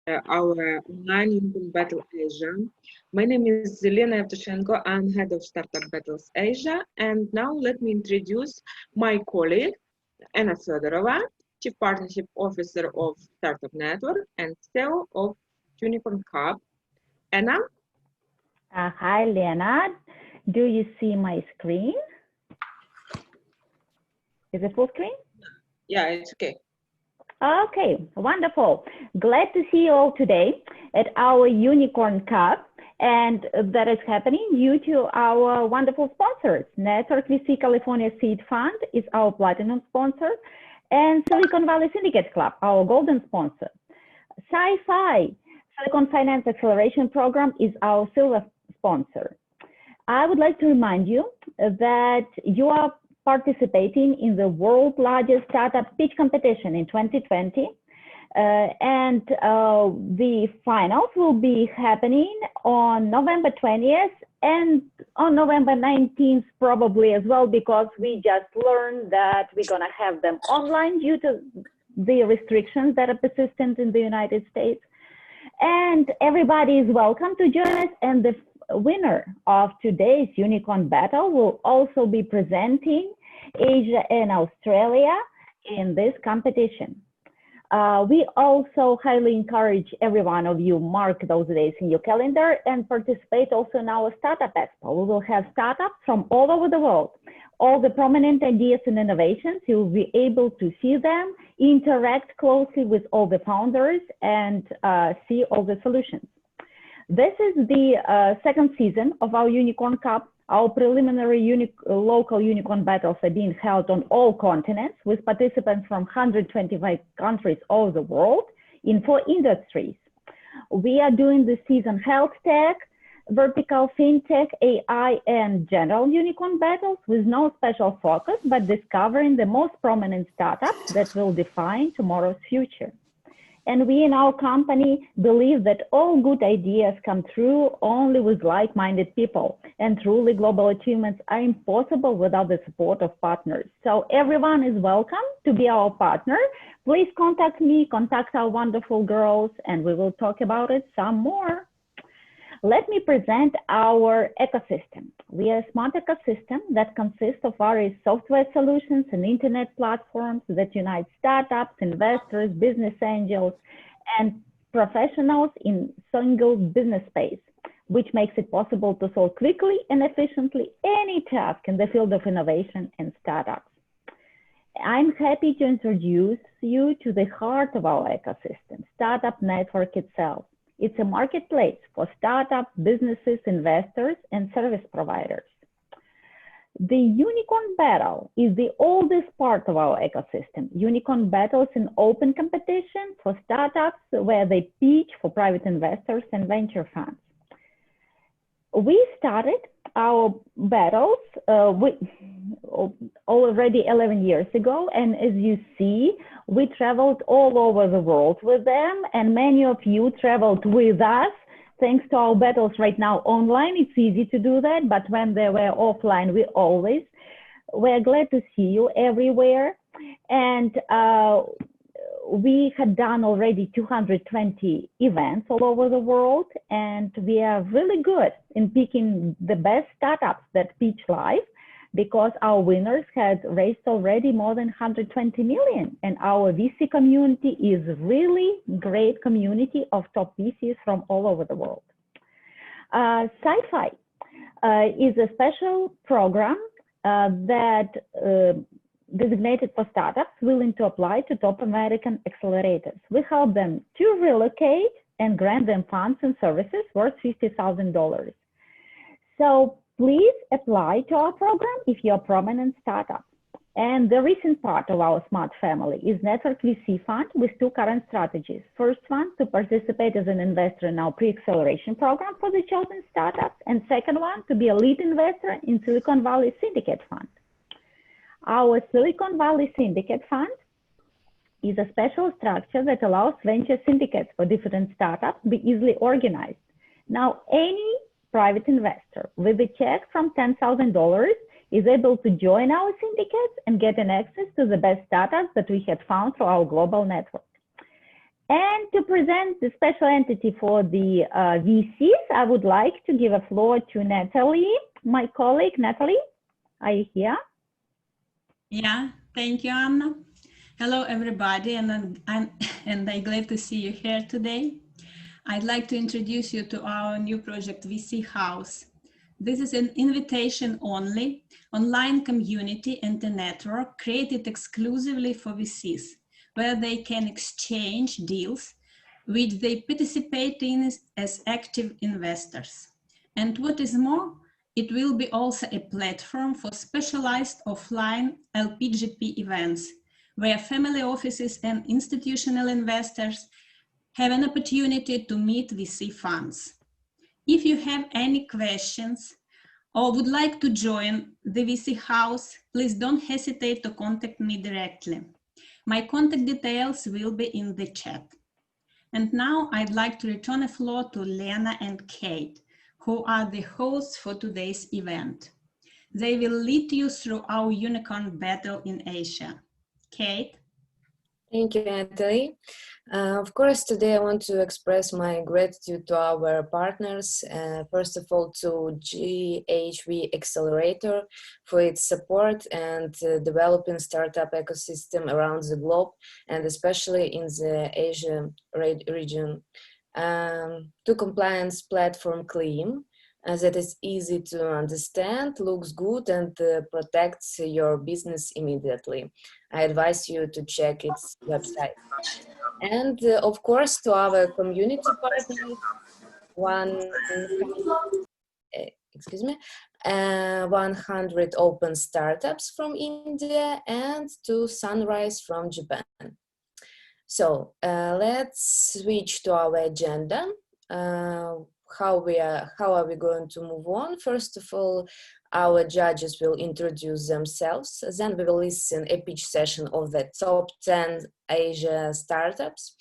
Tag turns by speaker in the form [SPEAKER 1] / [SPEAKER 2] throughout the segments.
[SPEAKER 1] our online Unicorn Battle Asia. My name is Zelena Evtushenko. I'm head of Startup Battles Asia. And now let me introduce my colleague, Anna Fedorova, Chief Partnership Officer of Startup Network and CEO of Unicorn Hub. Anna?
[SPEAKER 2] Hi, Leonard. Do you see my screen? Is it full screen?
[SPEAKER 1] Yeah, it's okay.
[SPEAKER 2] Okay, wonderful. Glad to see you all today at our Unicorn Cup, and that is happening due to our wonderful sponsors. Network VC California Seed Fund is our platinum sponsor, and Silicon Valley Syndicate Club, our golden sponsor. Sci-Fi, Silicon Finance Acceleration Program, is our silver sponsor. I would like to remind you that you are participating in the world's largest startup pitch competition in 2020. And the finals will be happening on November 20th and on November 19th probably as well, because we just learned that we're gonna have them online due to the restrictions that are persistent in the United States. And everybody is welcome to join us, and the winner of today's Unicorn Battle will also be presenting Asia and Australia in this competition. We also highly encourage every one of you mark those days in your calendar and participate also in our Startup Expo. We will have startups from all over the world. All the prominent ideas and innovations, you'll be able to see them, interact closely with all the founders, and see all the solutions. This is the second season of our Unicorn Cup. Our preliminary local unicorn battles are being held on all continents with participants from 125 countries all over the world in 4 industries. We are doing this season health tech, vertical fintech, AI, and general unicorn battles with no special focus, but discovering the most prominent startups that will define tomorrow's future. And we in our company believe that all good ideas come true only with like-minded people, and truly global achievements are impossible without the support of partners. So everyone is welcome to be our partner. Please contact me, contact our wonderful girls, and we will talk about it some more. Let me present our ecosystem. We are a smart ecosystem that consists of various software solutions and internet platforms that unite startups, investors, business angels, and professionals in single business space, which makes it possible to solve quickly and efficiently any task in the field of innovation and startups. I'm happy to introduce you to the heart of our ecosystem, Startup Network itself. It's a marketplace for startups, businesses, investors, and service providers. The Unicorn Battle is the oldest part of our ecosystem. Unicorn Battle is an open competition for startups where they pitch for private investors and venture funds. We started our battles already 11 years ago, and as you see, we traveled all over the world with them, and many of you traveled with us. Thanks to our battles right now online, it's easy to do that, but when they were offline, we're glad to see you everywhere. And we had done already 220 events all over the world, and we are really good in picking the best startups that pitch live, because our winners had raised already more than 120 million. And our VC community is really great community of top VCs from all over the world. Sci-Fi is a special program that designated for startups willing to apply to top American accelerators. We help them to relocate and grant them funds and services worth $50,000. So please apply to our program if you're a prominent startup. And the recent part of our smart family is Network VC Fund with 2 current strategies. First one, to participate as an investor in our pre-acceleration program for the chosen startups. And second one, to be a lead investor in Silicon Valley Syndicate Fund. Our Silicon Valley Syndicate Fund is a special structure that allows venture syndicates for different startups to be easily organized. Now, any private investor with a check from $10,000 is able to join our syndicates and get an access to the best startups that we have found through our global network. And to present the special entity for the VCs, I would like to give a floor to Natalie, my colleague. Natalie, are you here?
[SPEAKER 3] Yeah, thank you, Anna. Hello, everybody, and I'm glad to see you here today. I'd like to introduce you to our new project, VC House. This is an invitation-only online community and a network created exclusively for VCs, where they can exchange deals which they participate in as active investors. And what is more, it will be also a platform for specialized offline LPGP events, where family offices and institutional investors have an opportunity to meet VC funds. If you have any questions or would like to join the VC House, please don't hesitate to contact me directly. My contact details will be in the chat. And now I'd like to return the floor to Lena and Kate, who are the hosts for today's event. They will lead you through our unicorn battle in Asia. Kate?
[SPEAKER 4] Thank you, Natalie. Of course, today I want to express my gratitude to our partners. First of all, to GHV Accelerator for its support and developing startup ecosystem around the globe, and especially in the Asia region. To compliance platform Clean, that is easy to understand, looks good, and protects your business immediately. I advise you to check its website. And of course, to our community partners, 100 open startups from India and 2 Sunrise from Japan. So let's switch to our agenda. How are we going to move on? First of all, our judges will introduce themselves. Then we will listen a pitch session of the top 10 Asia startups.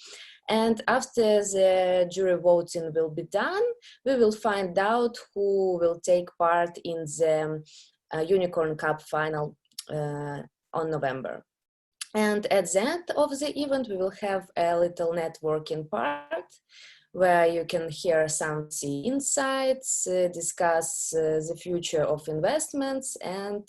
[SPEAKER 4] And after the jury voting will be done, we will find out who will take part in the Unicorn Cup final on November. And at the end of the event, we will have a little networking part where you can hear some insights, discuss the future of investments, and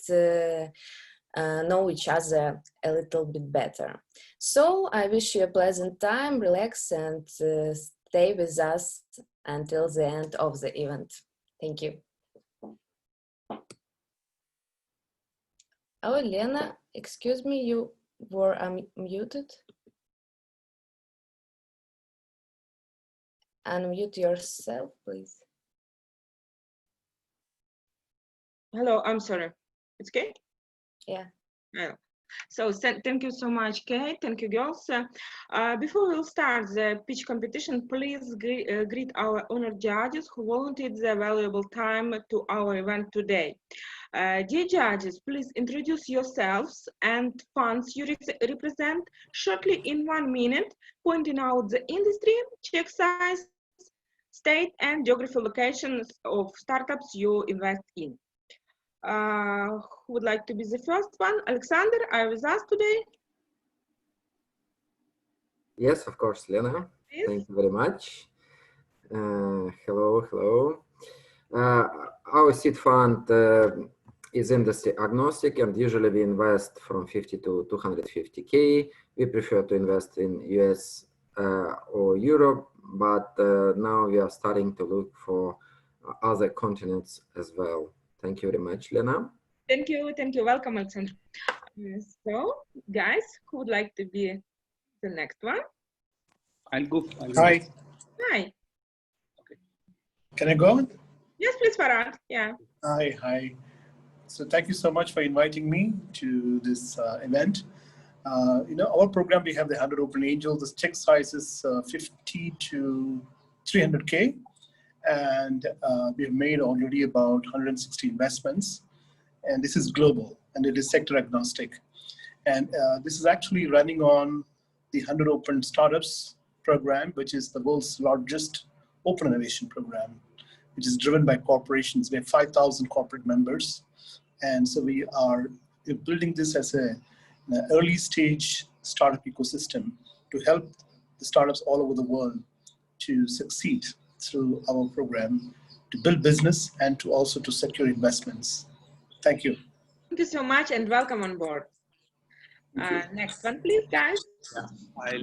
[SPEAKER 4] know each other a little bit better. So I wish you a pleasant time, relax, and stay with us until the end of the event. Thank you. Oh, Lena, excuse me, you were unmuted. Unmute yourself, please.
[SPEAKER 1] Hello, I'm sorry. It's Kate?
[SPEAKER 4] Yeah.
[SPEAKER 1] So thank you so much, Kate. Thank you, girls. Before we'll start the pitch competition, please greet our honored judges who volunteered their valuable time to our event today. Dear judges, please introduce yourselves and funds you represent shortly in 1 minute, pointing out the industry, check size, state, and geography locations of startups you invest in. Who would like to be the first one? Alexander, are you with us today?
[SPEAKER 5] Yes, of course, Lena.
[SPEAKER 1] Please.
[SPEAKER 5] Thank you very much. Hello. Our seed fund is industry agnostic, and usually we invest from 50 to 250K. We prefer to invest in US or Europe, but now we are starting to look for other continents as well. Thank you very much, Lena.
[SPEAKER 1] Thank you. Welcome, Alexander. So, guys, who would like to be the next one?
[SPEAKER 6] I'll go.
[SPEAKER 1] Hi.
[SPEAKER 6] Okay. Can I go?
[SPEAKER 1] Yes, please, Farad. Yeah.
[SPEAKER 6] Hi. So thank you so much for inviting me to this event. Our program, we have the 100 Open Angels. The check size is 50 to 300K. And we have made already about 160 investments. And this is global, and it is sector agnostic. And this is actually running on the 100 Open Startups program, which is the world's largest open innovation program, which is driven by corporations. We have 5,000 corporate members. And so we're building this as an early stage startup ecosystem to help the startups all over the world to succeed through our program, to build business and to also to secure investments. Thank you.
[SPEAKER 1] Thank you so much and welcome on board. Next one, please, guys.
[SPEAKER 7] Yeah,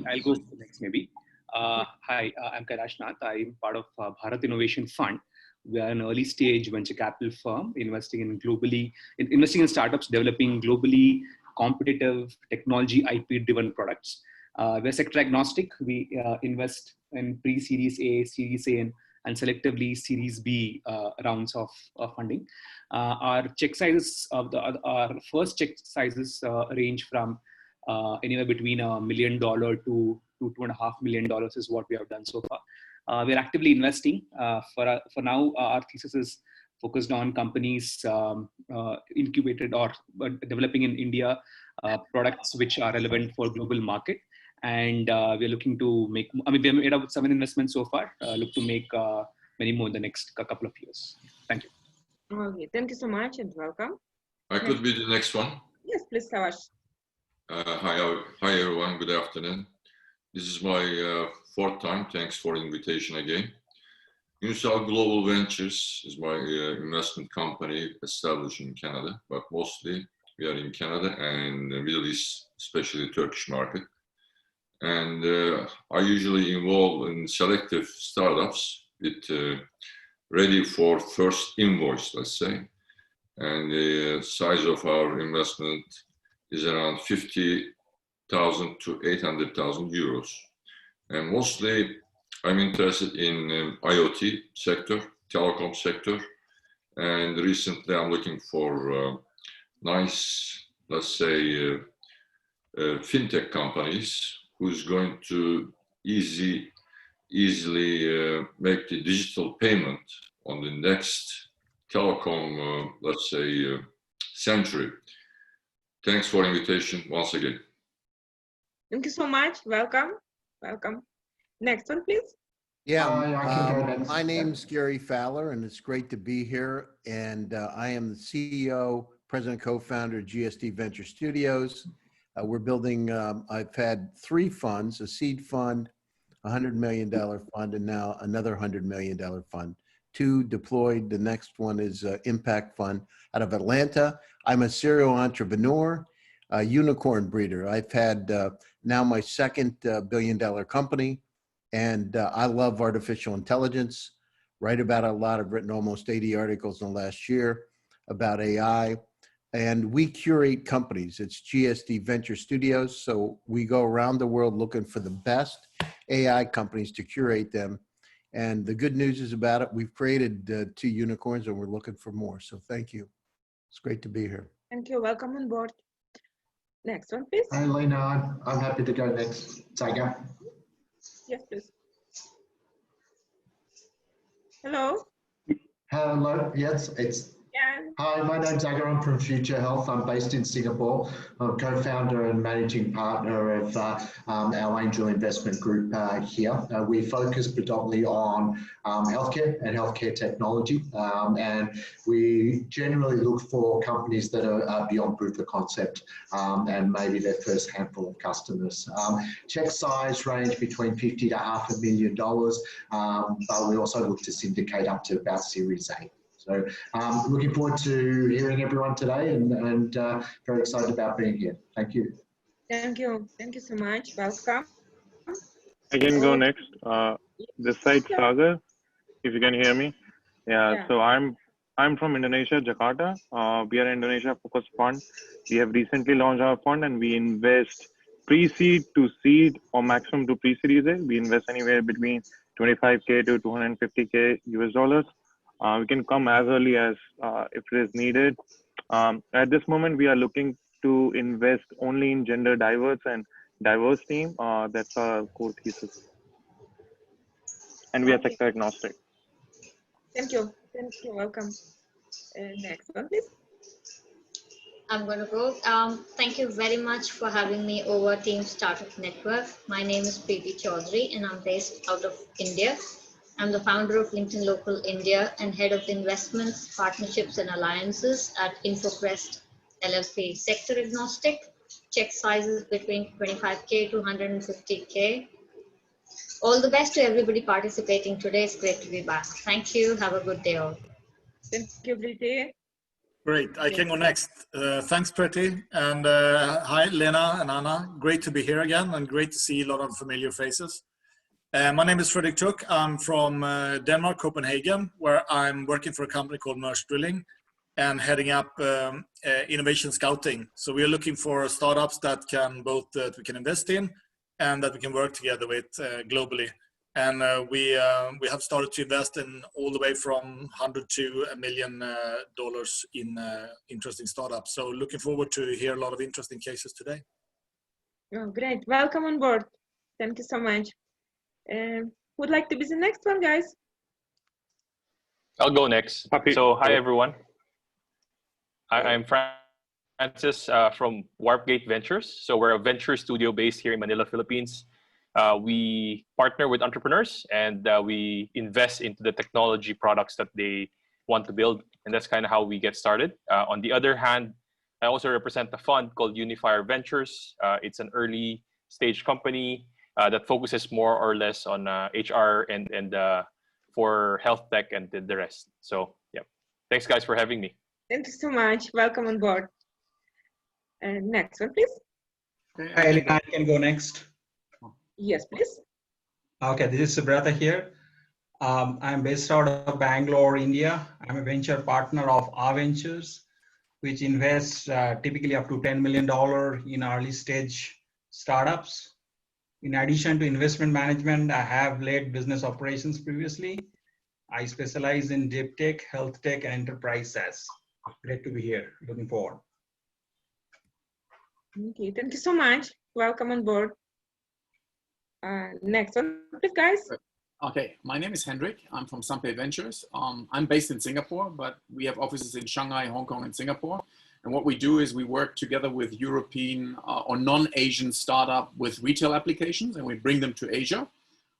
[SPEAKER 7] I'll go next maybe. Hi, I'm Kailash Nath. I'm part of Bharat Innovation Fund. We are an early stage venture capital firm investing in startups developing globally competitive technology IP-driven products. We're sector agnostic. We invest in pre-Series A, Series A, and selectively Series B rounds of funding. Our check sizes our first check sizes range from anywhere between $1 million to $2.5 million is what we have done so far. We're actively investing. For now, our thesis is focused on companies incubated or developing in India products which are relevant for global market. And we're looking to make, we have made up 7 investments so far, look to make many more in the next couple of years. Thank you.
[SPEAKER 1] Okay, thank you so much and welcome.
[SPEAKER 8] I could be the next one.
[SPEAKER 1] Yes, please, Savash.
[SPEAKER 8] Hi everyone, good afternoon. This is my 4th time. Thanks for the invitation again. Unicorn Global Ventures is my investment company established in Canada, but mostly we are in Canada and the Middle East, especially the Turkish market. And I usually involve in selective startups with ready for first invoice, let's say. And the size of our investment is around 50,000 to 800,000 euros. And mostly I'm interested in IoT sector, telecom sector. And recently I'm looking for nice, let's say, fintech companies who's going to easily make the digital payment on the next telecom, let's say, century. Thanks for the invitation once again.
[SPEAKER 1] Thank you so much. Welcome. Welcome. Next one, please.
[SPEAKER 9] Yeah, my name's Gary Fowler, and it's great to be here. And I am the CEO, president, co-founder of GSD Venture Studios. We're building, I've had 3 funds, a seed fund, a $100 million fund, and now another $100 million fund. 2 deployed. The next one is Impact Fund out of Atlanta. I'm a serial entrepreneur, a unicorn breeder. I've had now my 2nd billion-dollar company, and I love artificial intelligence. Write about a lot. I've written almost 80 articles in the last year about AI. And we curate companies. It's GSD Venture Studios. So we go around the world looking for the best AI companies to curate them. And the good news is about it, we've created 2 unicorns and we're looking for more. So thank you. It's great to be here.
[SPEAKER 1] Thank you. Welcome on board. Next one, please.
[SPEAKER 10] Hi, Lena. I'm happy to go next. Saga.
[SPEAKER 1] Yes, please. Hello.
[SPEAKER 10] Hello. Yes, it's.
[SPEAKER 1] Yeah.
[SPEAKER 10] Hi, my name's Agar. I'm from Future Health. I'm based in Singapore. I'm co-founder and managing partner of our angel investment group here. We focus predominantly on healthcare and healthcare technology, and we generally look for companies that are beyond proof of concept and maybe their first handful of customers. Check size range between $50,000 to $500,000, but we also look to syndicate up to about Series A. So looking forward to hearing everyone today and very excited about being here. Thank you.
[SPEAKER 1] Thank you. Thank you so much. Welcome.
[SPEAKER 11] I can go next. This side Sagar, if you can hear me. Yeah. So I'm from Indonesia, Jakarta. We are an Indonesia focused fund. We have recently launched our fund and we invest pre-seed to seed or maximum to pre-series A. We invest anywhere between 25K to 250K US dollars. We can come as early as if it is needed. At this moment, we are looking to invest only in gender diverse and diverse team. That's our core thesis. And we are sector agnostic.
[SPEAKER 1] Thank you. Thank you. Welcome. Next one, please.
[SPEAKER 12] I'm going to go. Thank you very much for having me over Team Startup Network. My name is Preeti Chaudhary and I'm based out of India. I'm the founder of LinkedIn Local India and head of investments, partnerships and alliances at InfoQuest LLP. Sector agnostic, check sizes between 25K to 150K. All the best to everybody participating today. It's great to be back. Thank you. Have a good day all.
[SPEAKER 1] Thank you, Preeti.
[SPEAKER 6] Great, I can go next. Thanks, Preeti. And hi, Lena and Anna. Great to be here again and great to see a lot of familiar faces. My name is Fredrik Tuk. I'm from Denmark, Copenhagen, where I'm working for a company called Merge Drilling and heading up innovation scouting. So we are looking for startups that can both that we can invest in and that we can work together with globally. And we have started to invest in all the way from $100 to $1 million in interesting startups. So looking forward to hear a lot of interesting cases today.
[SPEAKER 1] Oh, great. Welcome on board. Thank you so much. Would like to be the next one, guys?
[SPEAKER 13] I'll go next. So hi, everyone. I'm Francis from Warpgate Ventures. So we're a venture studio based here in Manila, Philippines. We partner with entrepreneurs and we invest into the technology products that they want to build. And that's kind of how we get started. On the other hand, I also represent a fund called Unifier Ventures. It's an early stage company that focuses more or less on HR and for health tech and the rest. So yeah, thanks guys for having me.
[SPEAKER 1] Thank you so much. Welcome on board. Next one, please.
[SPEAKER 14] Hi, Elena, I can go next.
[SPEAKER 1] Yes, please.
[SPEAKER 14] Okay, this is Subrata here. I'm based out of Bangalore, India. I'm a venture partner of R Ventures, which invests typically up to $10 million in early stage startups. In addition to investment management, I have led business operations previously. I specialize in deep tech, health tech, and enterprise SaaS. Great to be here. Looking forward.
[SPEAKER 1] Okay, thank you so much. Welcome on board. Next one, please, guys.
[SPEAKER 15] Okay, my name is Hendrik. I'm from Sampe Ventures. I'm based in Singapore, but we have offices in Shanghai, Hong Kong, and Singapore. And what we do is we work together with European or non-Asian startup with retail applications, and we bring them to Asia.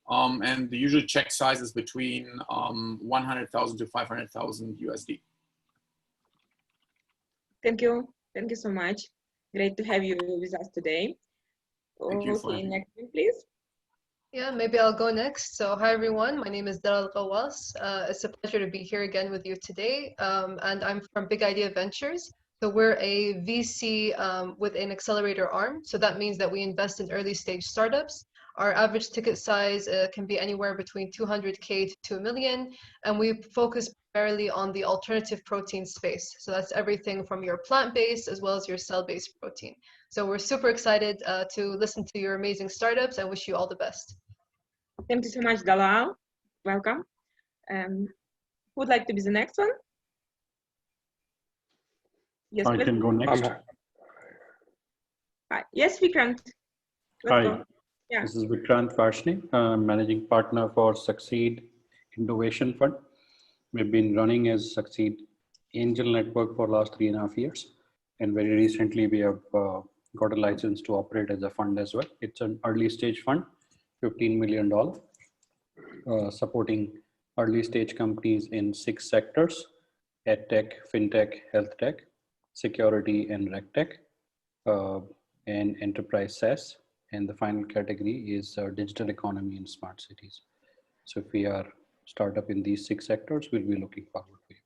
[SPEAKER 15] And the usual check size is between 100,000 to 500,000 USD.
[SPEAKER 1] Thank you. Thank you so much. Great to have you with us today.
[SPEAKER 15] Thank you
[SPEAKER 1] Okay, next one, please.
[SPEAKER 16] Yeah, maybe I'll go next. So hi, everyone. My name is Dalal Qawas. It's a pleasure to be here again with you today. And I'm from Big Idea Ventures. So we're a VC with an accelerator arm. So that means that we invest in early stage startups. Our average ticket size can be anywhere between 200K to 2 million. And we focus primarily on the alternative protein space. So that's everything from your plant-based as well as your cell-based protein. So we're super excited to listen to your amazing startups and wish you all the best.
[SPEAKER 1] Thank you so much, Dalal. Welcome. Who would like to be the next one? Yes,
[SPEAKER 17] I
[SPEAKER 1] please.
[SPEAKER 17] can go next.
[SPEAKER 1] Hi. Yes, Vikrant. Let's
[SPEAKER 17] Hi,
[SPEAKER 1] go. Yeah.
[SPEAKER 17] this is Vikrant Varshney, managing partner for Succeed Innovation Fund. We've been running as Succeed Angel Network for the last 3.5 years. And very recently, we have got a license to operate as a fund as well. It's an early stage fund, $15 million, supporting early stage companies in 6 sectors: EdTech, FinTech, Health Tech, Security and RegTech, and Enterprise SaaS. And the final category is digital economy and smart cities. So if we are startup in these 6 sectors, we'll be looking forward to it.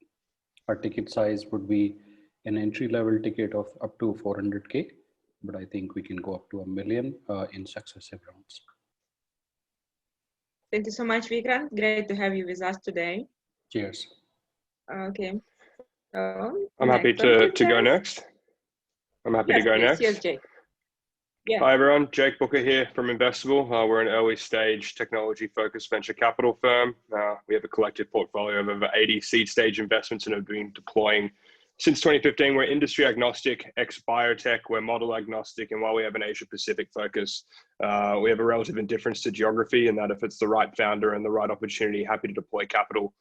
[SPEAKER 17] Our ticket size would be an entry level ticket of up to 400K, but I think we can go up to $1 million in successive rounds.
[SPEAKER 1] Thank you so much, Vikrant. Great to have you with us today.
[SPEAKER 17] Cheers.
[SPEAKER 1] Okay. So,
[SPEAKER 18] I'm happy to go next. I'm happy to go next.
[SPEAKER 1] Yes, Jake. Yeah.
[SPEAKER 18] Hi, everyone. Jake Booker here from Investable. We're an early stage technology focused venture capital firm. We have a collective portfolio of over 80 seed stage investments and have been deploying since 2015. We're industry agnostic, ex-biotech, we're model agnostic, and while we have an Asia Pacific focus, we have a relative indifference to geography, and that if it's the right founder and the right opportunity, happy to deploy capital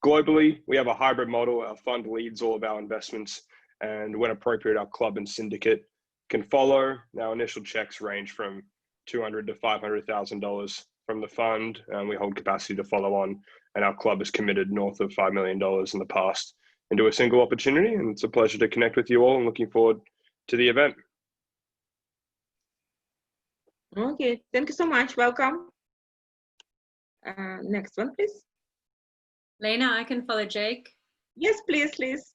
[SPEAKER 18] globally. We have a hybrid model. Our fund leads all of our investments, and when appropriate, our club and syndicate can follow. Our initial checks range from $200,000 to $500,000 from the fund, and we hold capacity to follow on, and our club has committed north of $5 million in the past into a single opportunity, and it's a pleasure to connect with you all and looking forward to the event.
[SPEAKER 1] Okay, thank you so much. Welcome. Next one, please.
[SPEAKER 19] Lena, I can follow Jake.
[SPEAKER 1] Yes, please, Liz.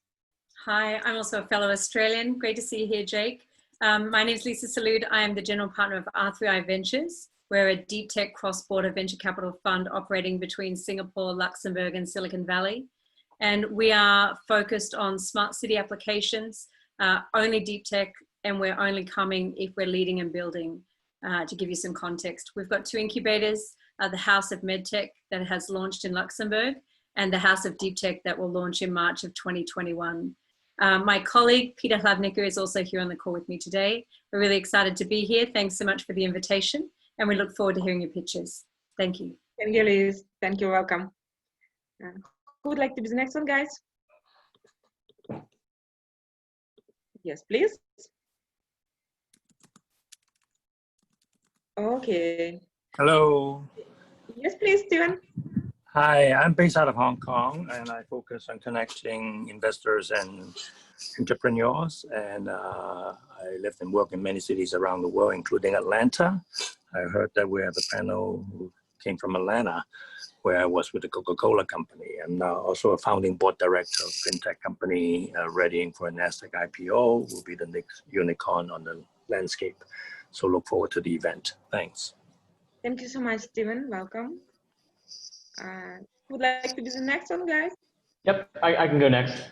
[SPEAKER 19] Hi, I'm also a fellow Australian. Great to see you here, Jake. My name is Lisa Salud. I am the general partner of R3I Ventures. We're a deep tech cross-border venture capital fund operating between Singapore, Luxembourg, and Silicon Valley. And we are focused on smart city applications, only deep tech, and we're only coming if we're leading and building. To give you some context, we've got 2 incubators, the House of MedTech that has launched in Luxembourg, and the House of Deep Tech that will launch in March of 2021. My colleague, Peter Hlavnicker, is also here on the call with me today. We're really excited to be here. Thanks so much for the invitation, and we look forward to hearing your pitches. Thank you.
[SPEAKER 1] Thank you, Liz. Thank you, welcome. Who would like to be the next one, guys? Yes, please. Okay.
[SPEAKER 20] Hello.
[SPEAKER 1] Yes, please, Steven.
[SPEAKER 20] Hi, I'm based out of Hong Kong, and I focus on connecting investors and entrepreneurs. And I live and work in many cities around the world, including Atlanta. I heard that we have a panel who came from Atlanta, where I was with the Coca-Cola company. I'm now also a founding board director of a fintech company readying for a NASDAQ IPO. Will be the next unicorn on the landscape. So look forward to the event. Thanks.
[SPEAKER 1] Thank you so much, Steven. Welcome. Would like to be the next one, guys?
[SPEAKER 21] Yep, I can go next.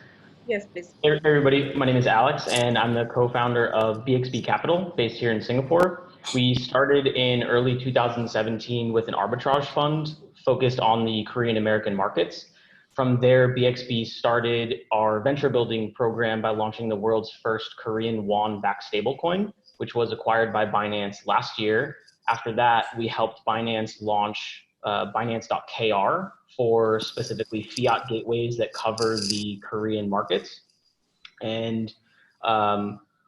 [SPEAKER 1] Yes, please.
[SPEAKER 21] Hey, everybody, my name is Alex, and I'm the co-founder of BXB Capital, based here in Singapore. We started in early 2017 with an arbitrage fund focused on the Korean American markets. From there, BXB started our venture building program by launching the world's first Korean won-backed stablecoin, which was acquired by Binance last year. After that, we helped Binance launch Binance.kr for specifically fiat gateways that cover the Korean markets. And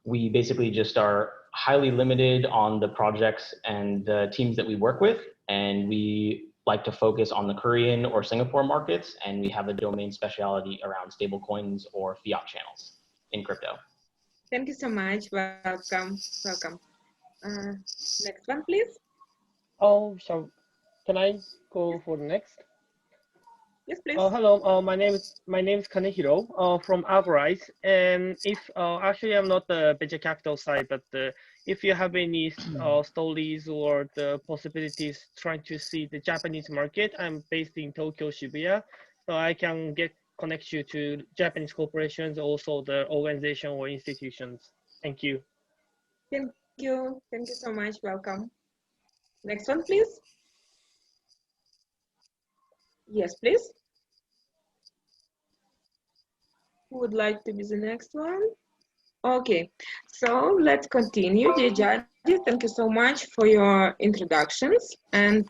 [SPEAKER 21] we basically just are highly limited on the projects and the teams that we work with. And we like to focus on the Korean or Singapore markets. And we have a domain specialty around stablecoins or fiat channels in crypto.
[SPEAKER 1] Thank you so much. Welcome. Welcome. Next one, please.
[SPEAKER 22] Oh, so can I go for the next?
[SPEAKER 1] Yes, please.
[SPEAKER 22] Hello. My name is Kanehiro from Algorize, and if actually I'm not the venture capital side, but if you have any stories or the possibilities trying to see the Japanese market, I'm based in Tokyo, Shibuya, so I can connect you to Japanese corporations, also the organization or institutions. Thank you.
[SPEAKER 1] Thank you. Thank you so much. Welcome. Next one, please. Yes, please. Who would like to be the next one? Okay, so let's continue. Dear judges, thank you so much for your introductions. And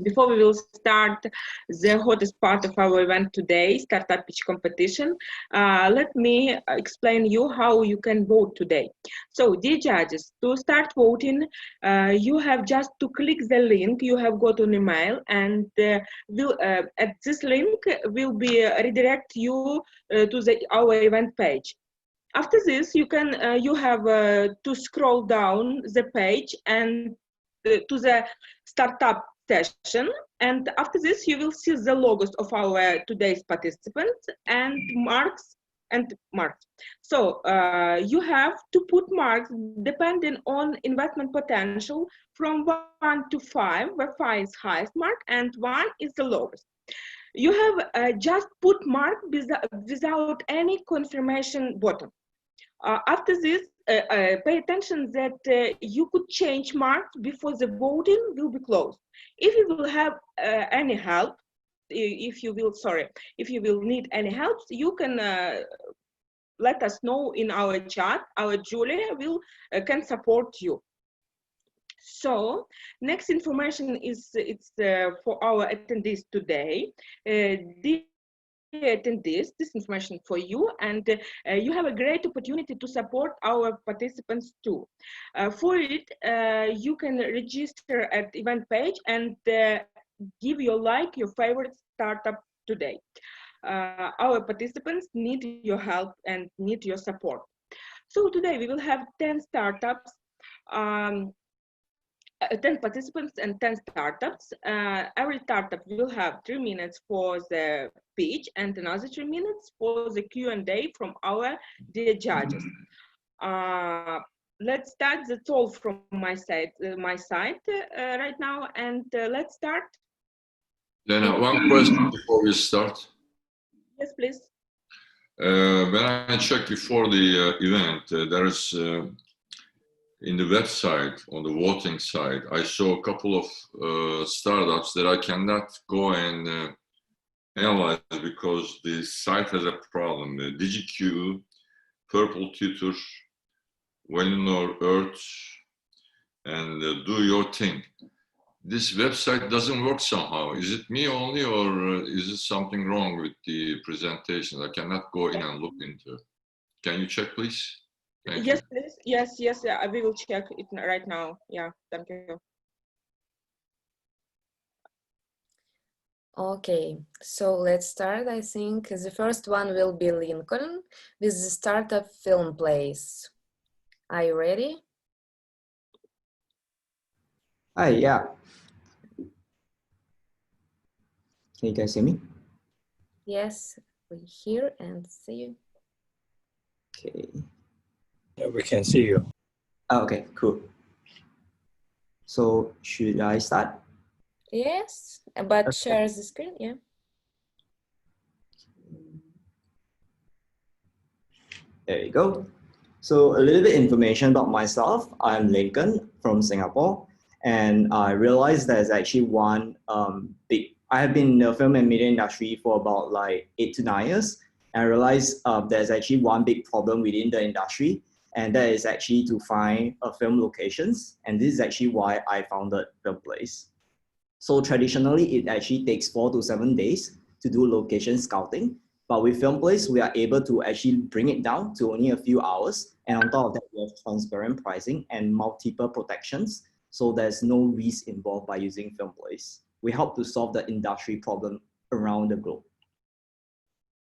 [SPEAKER 1] before we will start the hottest part of our event today, Startup Pitch Competition, let me explain you how you can vote today. So, dear judges, to start voting, you have just to click the link you have got on email, and at this link will be redirect you to our event page. After this, you have to scroll down the page and to the startup session, and after this you will see the logos of our today's participants and marks. So you have to put marks depending on investment potential from 1 to 5, where 5 is highest mark and 1 is the lowest. You have just put mark without any confirmation button. After this, pay attention that you could change marks before the voting will be closed. If you will have any help, if you will need any help, you can let us know in our chat. Our Julia can support you. So next information is for our attendees today. Attendees, this information for you, and you have a great opportunity to support our participants too. For it, you can register at event page and give your favorite startup today. Our participants need your help and need your support. So today we will have 10 startups 10 participants and 10 startups. Every startup will have 3 minutes for the pitch and another 3 minutes for the Q&A from our dear judges. Let's start. That's all from my side right now, and let's start.
[SPEAKER 8] Lena, one question before we start.
[SPEAKER 1] Yes, please.
[SPEAKER 8] When I checked before the event, there is in the website on the voting side, I saw a couple of startups that I cannot go and analyze because the site has a problem. DigiQ, Purple Tutor, Valinor Earth, and Do Your Thing. This website doesn't work somehow. Is it me only, or is it something wrong with the presentation? I cannot go in and look into it. Can you check, please? Thank
[SPEAKER 1] Yes,
[SPEAKER 8] you.
[SPEAKER 1] please. Yes, we will check it right now. Yeah, thank you.
[SPEAKER 4] Okay, so let's start. I think the first one will be Lincoln with the startup film plays. Are you ready?
[SPEAKER 2] Hi, yeah. Can you guys hear me?
[SPEAKER 4] Yes, we hear and see you.
[SPEAKER 2] Okay.
[SPEAKER 20] Yeah, we can see you.
[SPEAKER 2] Oh, okay, cool. So should I start?
[SPEAKER 4] Yes, but
[SPEAKER 2] Okay.
[SPEAKER 4] share the screen, yeah.
[SPEAKER 2] There you go. So a little bit information about myself. I'm Lincoln from Singapore, and I realized there's actually one I have been in the film and media industry for about like 8 to 9 years. And I realized there's actually one big problem within the industry, and that is actually to find film locations. And this is actually why I founded Film Place. So traditionally, it actually takes 4 to 7 days to do location scouting. But with Film Place, we are able to actually bring it down to only a few hours. And on top of that, we have transparent pricing and multiple protections. So there's no risk involved by using Film Place. We help to solve the industry problem around the globe.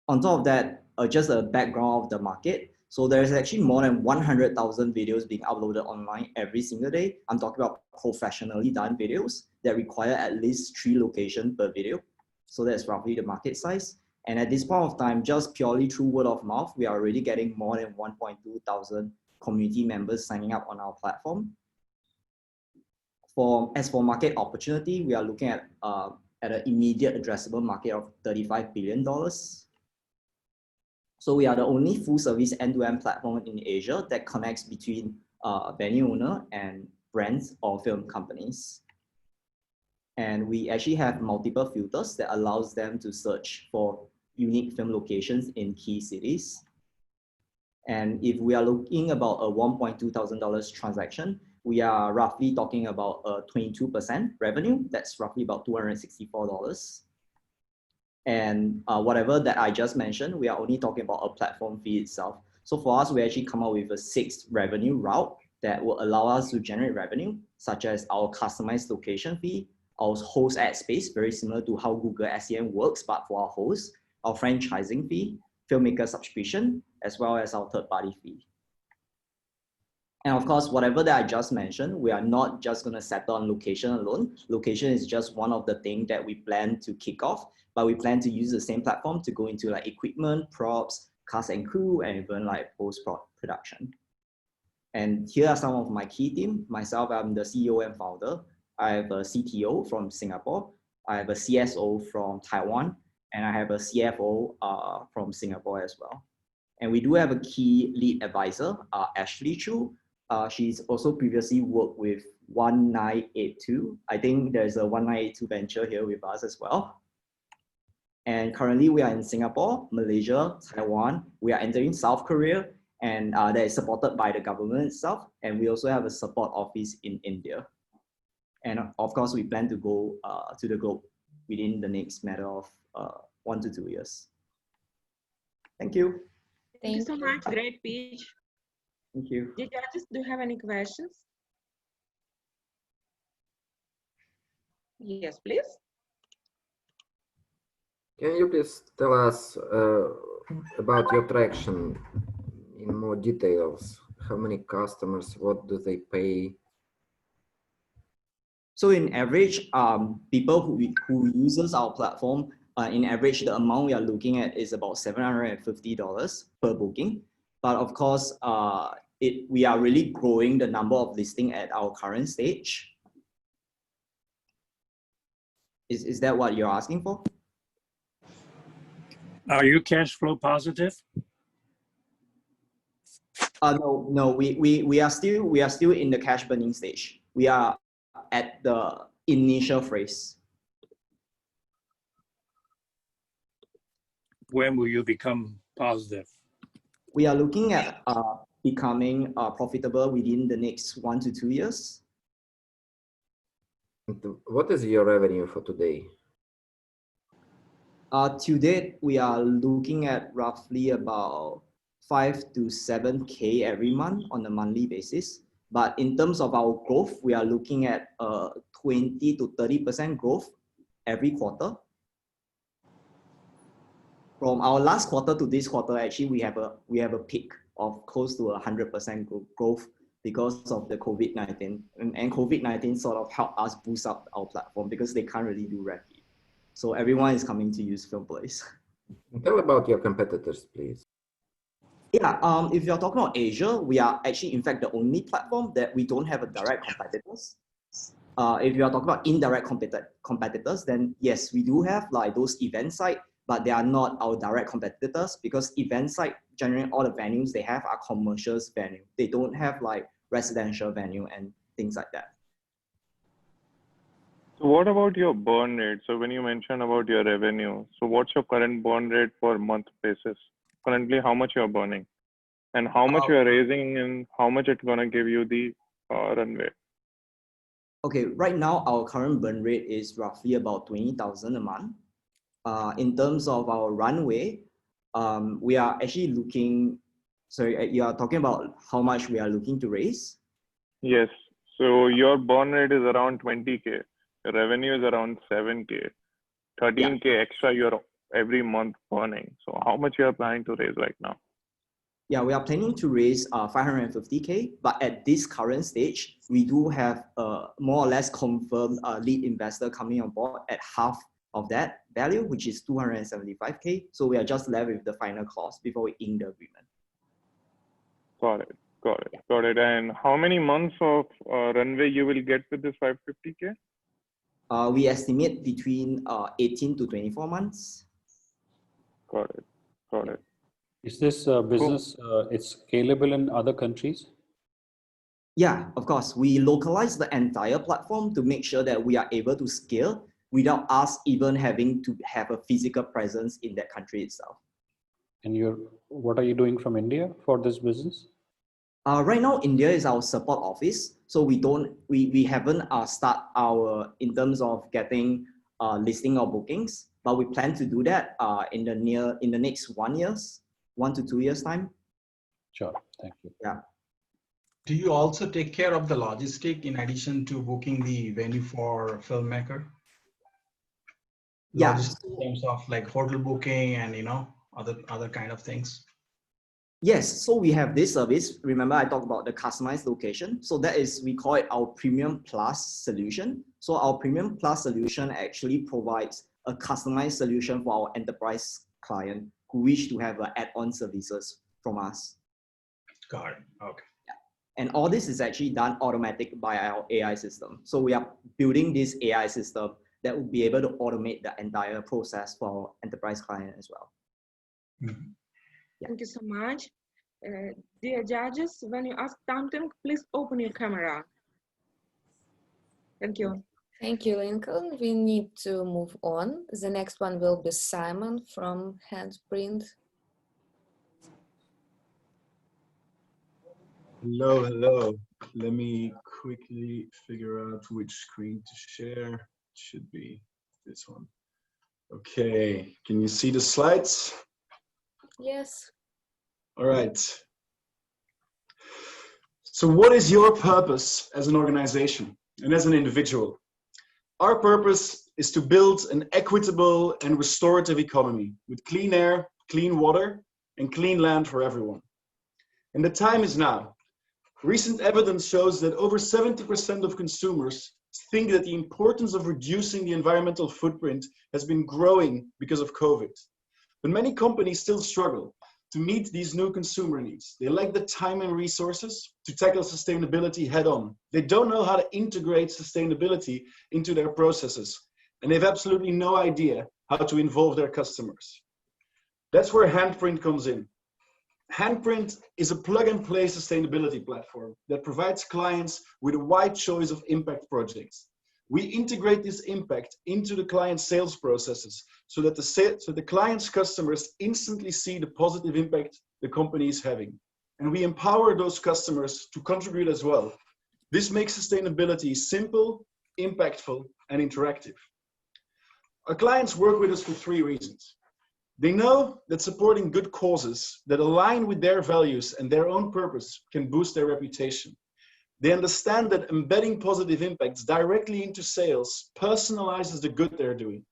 [SPEAKER 2] On top of that, just a background of the market. So there's actually more than 100,000 videos being uploaded online every single day. I'm talking about professionally done videos that require at least 3 locations per video. So that's roughly the market size. And at this point of time, just purely through word of mouth, we are already getting more than 1.2 thousand community members signing up on our platform. As for market opportunity, we are looking at an immediate addressable market of $35 billion. So we are the only full service end-to-end platform in Asia that connects between venue owner and brands or film companies. And we actually have multiple filters that allows them to search for unique film locations in key cities. And if we are looking about a $1.2 thousand transaction, we are roughly talking about a 22% revenue. That's roughly about $264. And whatever that I just mentioned, we are only talking about a platform fee itself. So for us, we actually come up with a 6th revenue route that will allow us to generate revenue, such as our customized location fee, our host ad space, very similar to how Google SEM works, but for our hosts, our franchising fee, filmmaker subscription, as well as our third-party fee. And of course, whatever that I just mentioned, we are not just going to settle on location alone. Location is just one of the things that we plan to kick off, but we plan to use the same platform to go into like equipment, props, cast and crew, and even like post-production. And here are some of my key team. Myself, I'm the CEO and founder. I have a CTO from Singapore. I have a CSO from Taiwan, and I have a CFO from Singapore as well. And we do have a key lead advisor, Ashley Chu. She's also previously worked with 1982. I think there's a 1982 venture here with us as well. And currently we are in Singapore, Malaysia, Taiwan. We are entering South Korea, and that is supported by the government itself. And we also have a support office in India. And of course, we plan to go to the globe within the next matter of 1 to 2 years. Thank you.
[SPEAKER 1] Thank you so much. Great speech.
[SPEAKER 2] Thank you.
[SPEAKER 1] Did judges, do you have any questions? Yes, please.
[SPEAKER 5] Can you please tell us about your traction in more details? How many customers? What do they pay?
[SPEAKER 2] So in average, people who uses our platform, in average, the amount we are looking at is about $750 per booking. But of course, we are really growing the number of listing at our current stage. Is that what you're asking for?
[SPEAKER 20] Are you cash flow positive?
[SPEAKER 2] No, we are still in the cash burning stage. We are at the initial phase.
[SPEAKER 20] When will you become positive?
[SPEAKER 2] We are looking at becoming profitable within the next 1 to 2 years.
[SPEAKER 5] What is your revenue for today?
[SPEAKER 2] To date, we are looking at roughly about 5 to 7K every month on a monthly basis. But in terms of our growth, we are looking at 20 to 30% growth every quarter. From our last quarter to this quarter, actually, we have a peak of close to 100% growth because of the COVID-19. And COVID-19 sort of helped us boost up our platform because they can't really do rev feed. So everyone is coming to use FilmPlace.
[SPEAKER 5] Tell about your competitors, please.
[SPEAKER 2] Yeah, if you're talking about Asia, we are actually, in fact, the only platform that we don't have a direct competitors. If you are talking about indirect competitors, then yes, we do have like those event site, but they are not our direct competitors because event site, generally all the venues they have are commercials venue. They don't have like residential venue and things like that.
[SPEAKER 11] So what about your burn rate? So when you mentioned about your revenue, so what's your current burn rate per month basis? Currently, how much you're burning and how much you're raising and how much it's gonna give you the runway?
[SPEAKER 2] Okay, right now our current burn rate is roughly about 20,000 a month. In terms of our runway, we are actually looking, sorry, you are talking about how much we are looking to raise?
[SPEAKER 11] Yes, so your burn rate is around 20K, your revenue is around 7K, 13K extra you're every month burning. So how much you are planning to raise right now?
[SPEAKER 2] Yeah, we are planning to raise 550K, but at this current stage, we do have more or less confirmed lead investor coming on board at half of that value, which is 275K. So we are just left with the final cost before we ink the agreement.
[SPEAKER 11] Got it, got it, got it. And how many months of runway you will get with this 550K?
[SPEAKER 2] We estimate between 18 to 24 months.
[SPEAKER 11] Got it, got it.
[SPEAKER 17] Is this business, it's scalable in other countries?
[SPEAKER 2] Yeah, of course. We localize the entire platform to make sure that we are able to scale without us even having to have a physical presence in that country itself.
[SPEAKER 17] And what are you doing from India for this business?
[SPEAKER 2] Right now, India is our support office. So we haven't start in terms of getting listing or bookings, but we plan to do that in the next 1 to 2 years time.
[SPEAKER 17] Sure, thank you.
[SPEAKER 2] Yeah.
[SPEAKER 3] Do you also take care of the logistic in addition to booking the venue for filmmaker?
[SPEAKER 2] Yeah.
[SPEAKER 3] Logistics in terms of like hotel booking and other kind of things.
[SPEAKER 2] Yes, so we have this service. Remember I talked about the customized location. So that is, we call it our Premium Plus solution. So our Premium Plus solution actually provides a customized solution for our enterprise client who wish to have add-on services from us.
[SPEAKER 3] Got it, okay.
[SPEAKER 2] Yeah. And all this is actually done automatic by our AI system. So we are building this AI system that will be able to automate the entire process for our enterprise client as well.
[SPEAKER 1] Mm-hmm. Thank you so much. Dear judges, when you ask something, please open your camera. Thank you.
[SPEAKER 4] Thank you, Lincoln. We need to move on. The next one will be Simon from Handprint.
[SPEAKER 7] Hello, hello. Let me quickly figure out which screen to share. It should be this one. Okay, can you see the slides?
[SPEAKER 4] Yes.
[SPEAKER 7] All right. So what is your purpose as an organization and as an individual? Our purpose is to build an equitable and restorative economy with clean air, clean water, and clean land for everyone. And the time is now. Recent evidence shows that over 70% of consumers think that the importance of reducing the environmental footprint has been growing because of COVID. But many companies still struggle to meet these new consumer needs. They lack the time and resources to tackle sustainability head on. They don't know how to integrate sustainability into their processes, and they have absolutely no idea how to involve their customers. That's where Handprint comes in. Handprint is a plug-and-play sustainability platform that provides clients with a wide choice of impact projects. We integrate this impact into the client sales processes so that the client's customers instantly see the positive impact the company is having. And we empower those customers to contribute as well. This makes sustainability simple, impactful, and interactive. Our clients work with us for 3 reasons. They know that supporting good causes that align with their values and their own purpose can boost their reputation. They understand that embedding positive impacts directly into sales personalizes the good they're doing.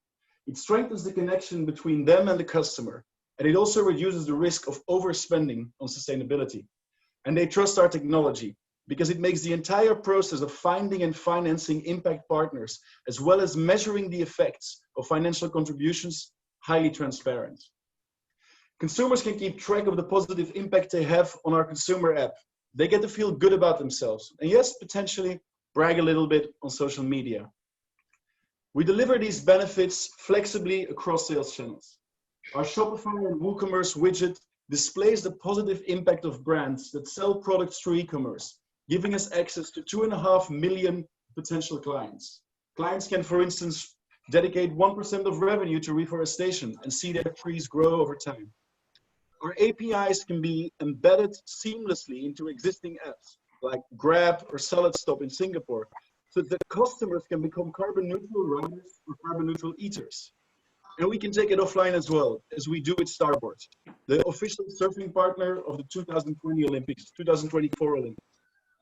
[SPEAKER 7] It strengthens the connection between them and the customer, and it also reduces the risk of overspending on sustainability. And they trust our technology because it makes the entire process of finding and financing impact partners, as well as measuring the effects of financial contributions, highly transparent. Consumers can keep track of the positive impact they have on our consumer app. They get to feel good about themselves, and yes, potentially brag a little bit on social media. We deliver these benefits flexibly across sales channels. Our Shopify and WooCommerce widget displays the positive impact of brands that sell products through e-commerce, giving us access to 2.5 million potential clients. Clients can, for instance, dedicate 1% of revenue to reforestation and see their trees grow over time. Our APIs can be embedded seamlessly into existing apps like Grab or Salad Stop in Singapore, so that customers can become carbon neutral riders or carbon neutral eaters. And we can take it offline as well, as we do with Starboard, the official surfing partner of the 2024 Olympics.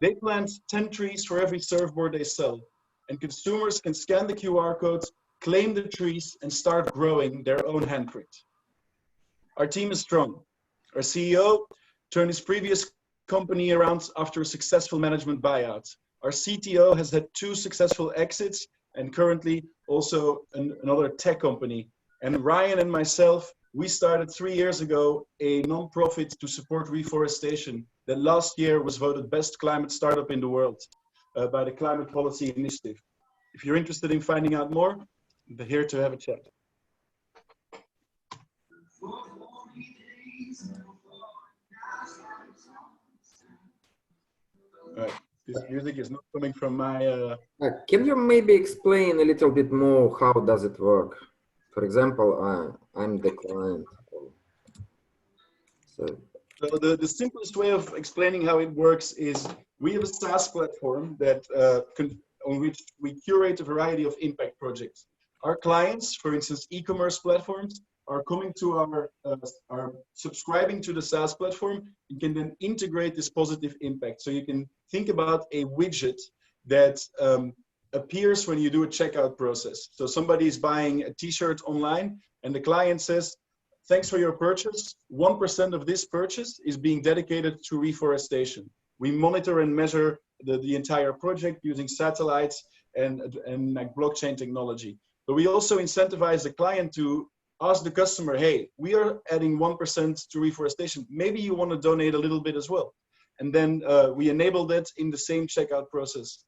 [SPEAKER 7] They plant 10 trees for every surfboard they sell, and consumers can scan the QR codes, claim the trees, and start growing their own handprint. Our team is strong. Our CEO turned his previous company around after a successful management buyout. Our CTO has had 2 successful exits and currently also another tech company. And Ryan and myself, we started 3 years ago a non-profit to support reforestation that last year was voted best climate startup in the world by the Climate Policy Initiative. If you're interested in finding out more, I'm here to have a chat. All right. This music is not coming from my...
[SPEAKER 5] Can you maybe explain a little bit more how does it work? For example, I'm the client. So
[SPEAKER 7] the simplest way of explaining how it works is we have a SaaS platform that on which we curate a variety of impact projects. Our clients, for instance, e-commerce platforms, are coming to are subscribing to the SaaS platform and can then integrate this positive impact. So you can think about a widget that appears when you do a checkout process. So somebody is buying a t-shirt online and the client says, thanks for your purchase. 1% of this purchase is being dedicated to reforestation. We monitor and measure the entire project using satellites and like blockchain technology. But we also incentivize the client to ask the customer, hey, we are adding 1% to reforestation. Maybe you want to donate a little bit as well. And then we enable that in the same checkout process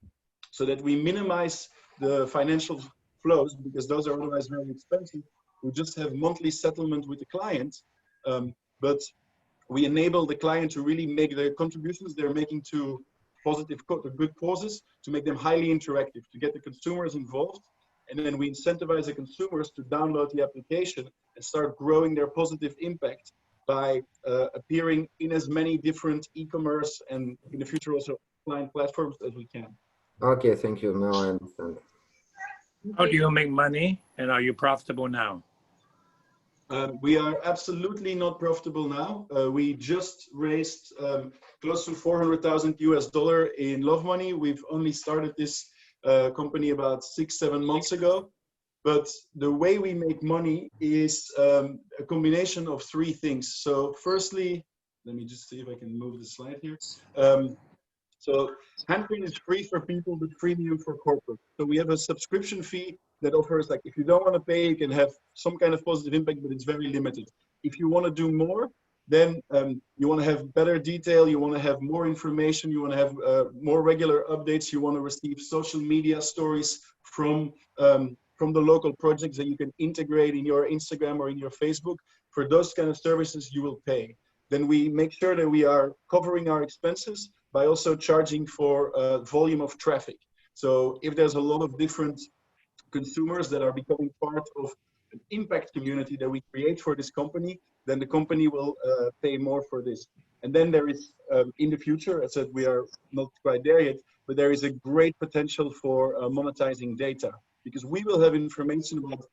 [SPEAKER 7] so that we minimize the financial flows because those are otherwise very expensive. We just have monthly settlement with the client, but we enable the client to really make the contributions they're making to good causes, to make them highly interactive, to get the consumers involved. And then we incentivize the consumers to download the application and start growing their positive impact by appearing in as many different e-commerce and in the future also offline platforms as we can.
[SPEAKER 5] Okay, thank you. Now I understand.
[SPEAKER 20] How do you make money, and are you profitable now?
[SPEAKER 7] We are absolutely not profitable now. We just raised close to $400,000 US in love money. We've only started this company about 6-7 months ago. But the way we make money is a combination of 3 things. So firstly, let me just see if I can move the slide here. So handprint is free for people, but freemium for corporate. So we have a subscription fee that offers, like, if you don't want to pay, you can have some kind of positive impact, but it's very limited. If you want to do more, then you want to have better detail, you want to have more information, you want to have more regular updates, you want to receive social media stories from the local projects that you can integrate in your Instagram or in your Facebook. For those kind of services, you will pay. Then we make sure that we are covering our expenses by also charging for volume of traffic. So if there's a lot of different consumers that are becoming part of an impact community that we create for this company, then the company will pay more for this. And then there is, in the future, as I said, we are not quite there yet, but there is a great potential for monetizing data, because we will have information about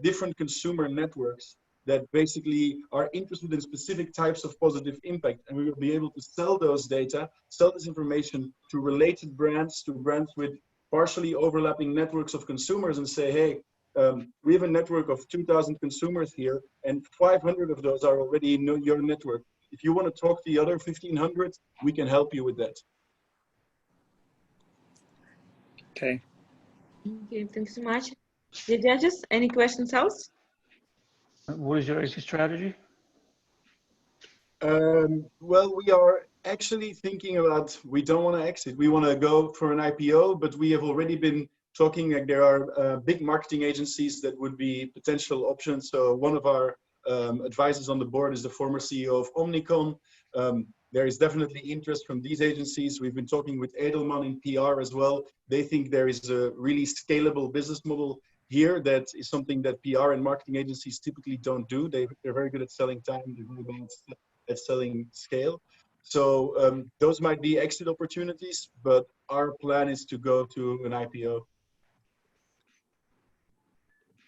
[SPEAKER 7] different consumer networks that basically are interested in specific types of positive impact. And we will be able to sell those data, sell this information to related brands, to brands with partially overlapping networks of consumers, and say, hey, we have a network of 2,000 consumers here, and 500 of those are already in your network. If you want to talk to the other 1,500, we can help you with that.
[SPEAKER 20] Okay.
[SPEAKER 1] Okay, thank you so much. The judges, any questions else?
[SPEAKER 20] What is your exit strategy?
[SPEAKER 7] Well, we are actually thinking about, we don't want to exit. We want to go for an IPO, but we have already been talking, like, there are big marketing agencies that would be potential options. So one of our advisors on the board is the former CEO of Omnicom. There is definitely interest from these agencies. We've been talking with Edelman in PR as well. They think there is a really scalable business model here that is something that PR and marketing agencies typically don't do. They're very good at selling time, they're very good at selling scale. So those might be exit opportunities, but our plan is to go to an IPO.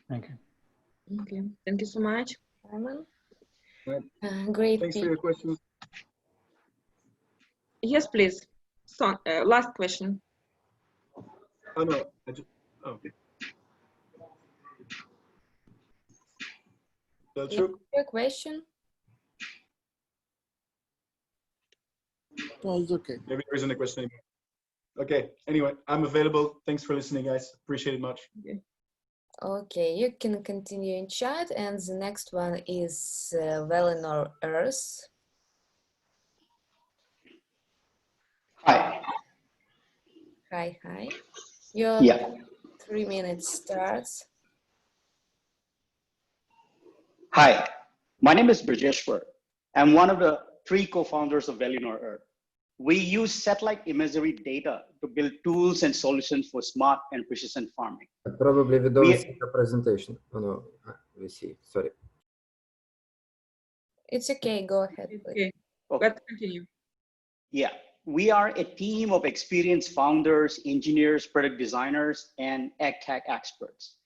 [SPEAKER 20] Thank you.
[SPEAKER 1] Okay, thank you so much, Arman.
[SPEAKER 7] Right.
[SPEAKER 4] Great.
[SPEAKER 7] Thanks for your questions.
[SPEAKER 1] Yes, please. So, last question.
[SPEAKER 7] Oh, no. Okay.
[SPEAKER 4] Your question?
[SPEAKER 7] No, it's okay. Maybe there isn't a question anymore. Okay. Anyway, I'm available. Thanks for listening, guys. Appreciate it much.
[SPEAKER 4] Okay, you can continue in chat, and the next one is Valinor Earth.
[SPEAKER 9] Hi.
[SPEAKER 4] Hi. Your 3 minutes starts.
[SPEAKER 9] Hi, my name is Brajeshwar. I'm one of the 3 co-founders of Valinor Earth. We use satellite imagery data to build tools and solutions for smart and precision farming.
[SPEAKER 5] Probably we don't see the presentation. Oh no, we see. Sorry.
[SPEAKER 4] It's okay. Go ahead.
[SPEAKER 1] Okay. Let's continue.
[SPEAKER 9] Yeah, we are a team of experienced founders, engineers, product designers, and ag tech experts.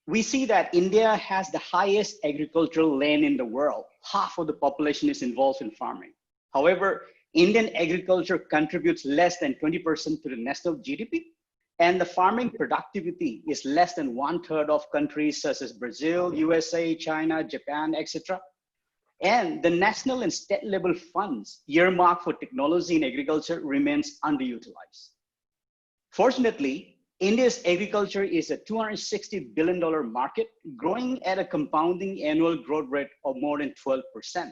[SPEAKER 9] We see that India has the highest agricultural land in the world. Half of the population is involved in farming. However, Indian agriculture contributes less than 20% to the national GDP, and the farming productivity is less than 1/3 of countries such as Brazil, USA, China, Japan, etc. And the national and state level funds earmarked for technology in agriculture remains underutilized. Fortunately, India's agriculture is a $260 billion market, growing at a compounding annual growth rate of more than 12%.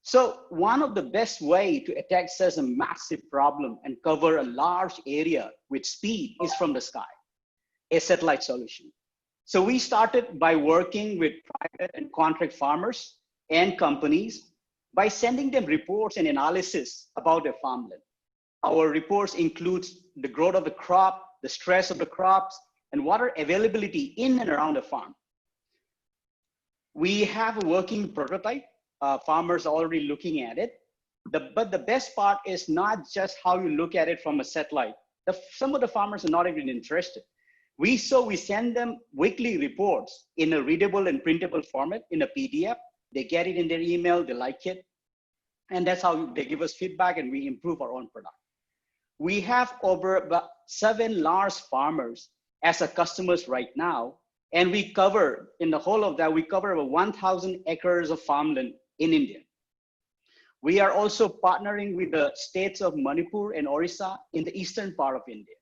[SPEAKER 9] So one of the best ways to attack such a massive problem and cover a large area with speed is from the sky, a satellite solution. So we started by working with private and contract farmers and companies by sending them reports and analysis about their farmland. Our reports include the growth of the crop, the stress of the crops, and water availability in and around the farm. We have a working prototype. Farmers are already looking at it. But the best part is not just how you look at it from a satellite. Some of the farmers are not even interested. We send them weekly reports in a readable and printable format in a PDF. They get it in their email, they like it. And that's how they give us feedback and we improve our own product. We have over about 7 large farmers as our customers right now. And we cover, in the whole of that, we cover over 1,000 acres of farmland in India. We are also partnering with the states of Manipur and Orissa in the eastern part of India.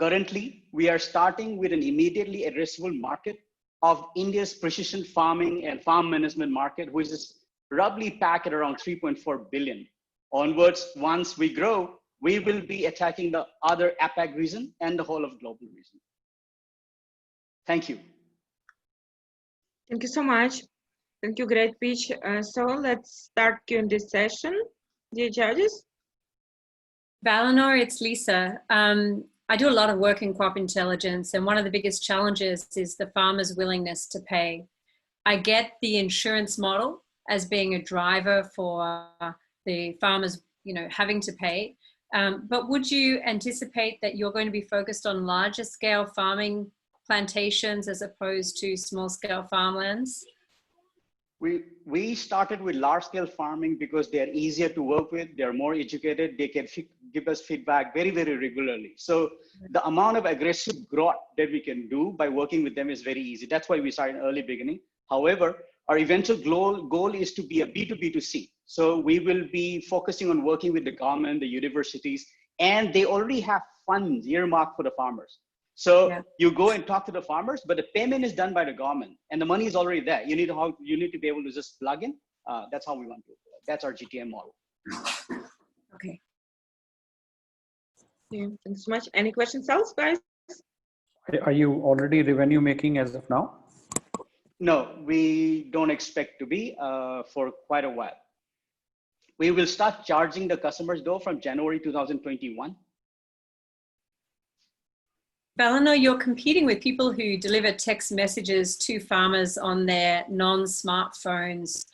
[SPEAKER 9] Currently, we are starting with an immediately addressable market of India's precision farming and farm management market, which is roughly packed at around 3.4 billion. Onwards, once we grow, we will be attacking the other APAC region and the whole of global region. Thank you.
[SPEAKER 1] Thank you so much. Thank you, great pitch. So let's start Q&A session. Dear judges.
[SPEAKER 19] Valinor, it's Lisa. I do a lot of work in crop intelligence, and one of the biggest challenges is the farmer's willingness to pay. I get the insurance model as being a driver for the farmers, having to pay. But would you anticipate that you're going to be focused on larger scale farming plantations as opposed to small scale farmlands?
[SPEAKER 9] We started with large scale farming because they're easier to work with, they're more educated, they can give us feedback very, very regularly. So the amount of aggressive growth that we can do by working with them is very easy. That's why we started in early beginning. However, our eventual goal is to be a B2B2C. So we will be focusing on working with the government, the universities, and they already have funds earmarked for the farmers. So you go and talk to the farmers, but the payment is done by the government and the money is already there. You need to be able to just plug in. That's how we want to. That's our GTM model.
[SPEAKER 19] Okay.
[SPEAKER 1] Yeah, thanks so much. Any questions else, guys?
[SPEAKER 17] Are you already revenue making as of now?
[SPEAKER 9] No, we don't expect to be for quite a while. We will start charging the customers though from January 2021.
[SPEAKER 19] Valinor, you're competing with people who deliver text messages to farmers on their non-smartphones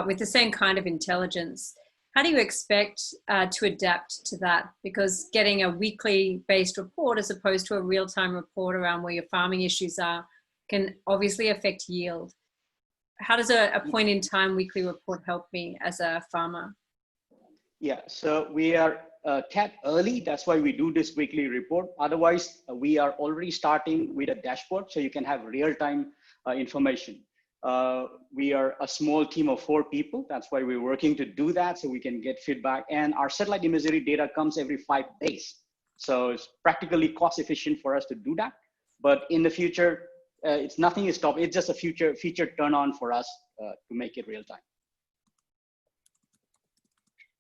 [SPEAKER 19] with the same kind of intelligence. How do you expect to adapt to that? Because getting a weekly based report as opposed to a real-time report around where your farming issues are can obviously affect yield. How does a point in time weekly report help me as a farmer?
[SPEAKER 9] Yeah, so we are tech early. That's why we do this weekly report. Otherwise, we are already starting with a dashboard so you can have real-time information. We are a small team of 4 people. That's why we're working to do that so we can get feedback. And our satellite imagery data comes every 5 days. So it's practically cost efficient for us to do that. But in the future, nothing is stopped. It's just a feature turn on for us to make it real time.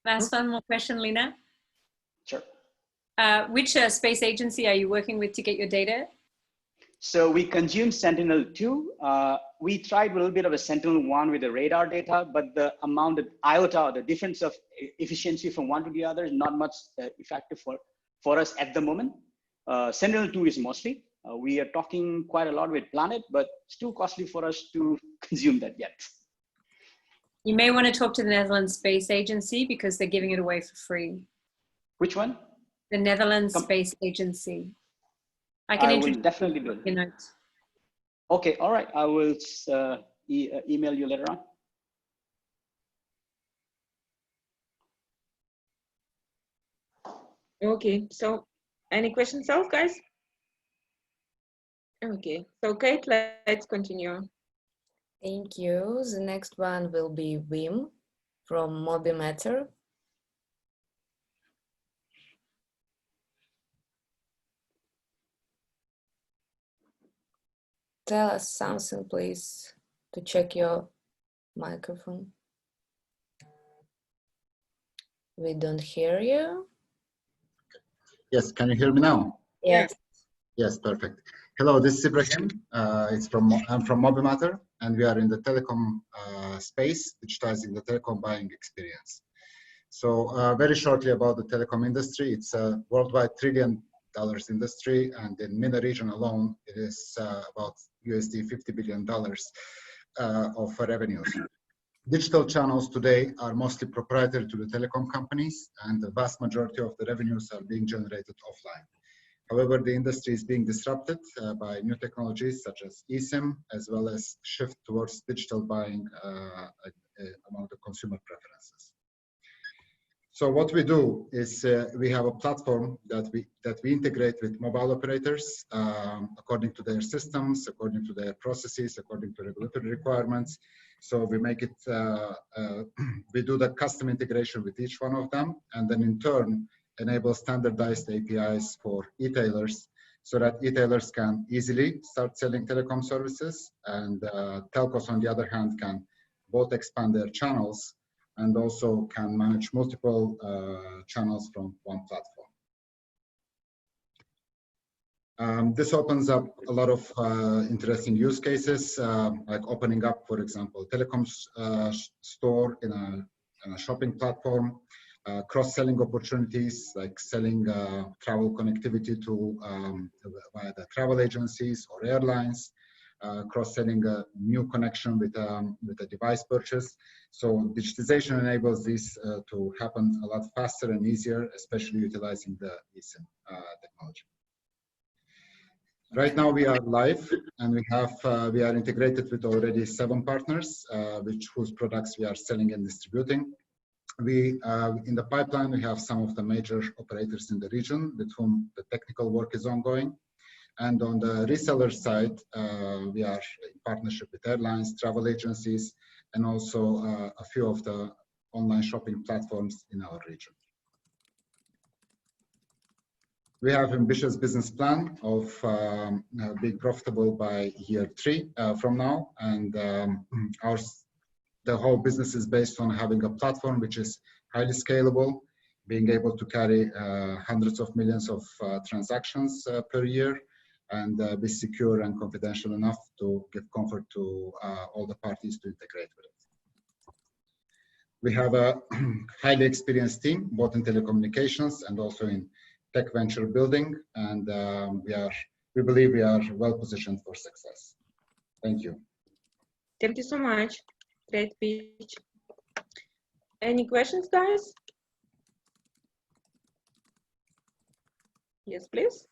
[SPEAKER 19] Last one more question, Lena.
[SPEAKER 9] Sure.
[SPEAKER 19] Which space agency are you working with to get your data?
[SPEAKER 9] So we consume Sentinel-2. We tried a little bit of a Sentinel-1 with the radar data, but the amount of iota, the difference of efficiency from one to the other is not much effective for us at the moment. Sentinel-2 is mostly. We are talking quite a lot with Planet, but it's too costly for us to consume that yet.
[SPEAKER 19] You may want to talk to the Netherlands Space Agency because they're giving it away for free.
[SPEAKER 9] Which one?
[SPEAKER 19] The Netherlands Space Agency. I
[SPEAKER 9] will definitely do it.
[SPEAKER 19] Your notes.
[SPEAKER 9] Okay, all right. I will email you later on.
[SPEAKER 1] Okay, so any questions else, guys? Okay, so Kate, let's continue.
[SPEAKER 4] Thank you. The next one will be Wim from Mobimatter. Tell us something, please, to check your microphone. We don't hear you.
[SPEAKER 10] Yes, can you hear me now?
[SPEAKER 4] Yes.
[SPEAKER 10] Yes, perfect. Hello, this is Ibrahim. I'm from Mobimatter, and we are in the telecom space, digitizing the telecom buying experience. So very shortly about the telecom industry, it's a worldwide $1 trillion industry, and in MENA region alone, it is about $50 billion of revenues. Digital channels today are mostly proprietary to the telecom companies, and the vast majority of the revenues are being generated offline. However, the industry is being disrupted by new technologies such as eSIM, as well as shift towards digital buying among the consumer preferences. So what we do is we have a platform that we integrate with mobile operators according to their systems, according to their processes, according to regulatory requirements. So we make it, we do the custom integration with each one of them, and then in turn enable standardized APIs for e-tailers so that e-tailers can easily start selling telecom services, and telcos on the other hand can both expand their channels and also can manage multiple channels from one platform. This opens up a lot of interesting use cases, like opening up, for example, telecoms store in a shopping platform, cross-selling opportunities like selling travel connectivity to via the travel agencies or airlines, cross-selling a new connection with a device purchase. So digitization enables this to happen a lot faster and easier, especially utilizing the eSIM technology. Right now we are live, and we are integrated with already 7 partners, whose products we are selling and distributing. We in the pipeline we have some of the major operators in the region with whom the technical work is ongoing. And on the reseller side, we are in partnership with airlines, travel agencies, and also a few of the online shopping platforms in our region. We have an ambitious business plan of being profitable by year 3 from now, and the whole business is based on having a platform which is highly scalable, being able to carry hundreds of millions of transactions per year, and be secure and confidential enough to give comfort to all the parties to integrate with it. We have a highly experienced team, both in telecommunications and also in tech venture building, and we believe we are well positioned for success. Thank you.
[SPEAKER 1] Thank you so much. Great speech. Any questions, guys? Yes, please.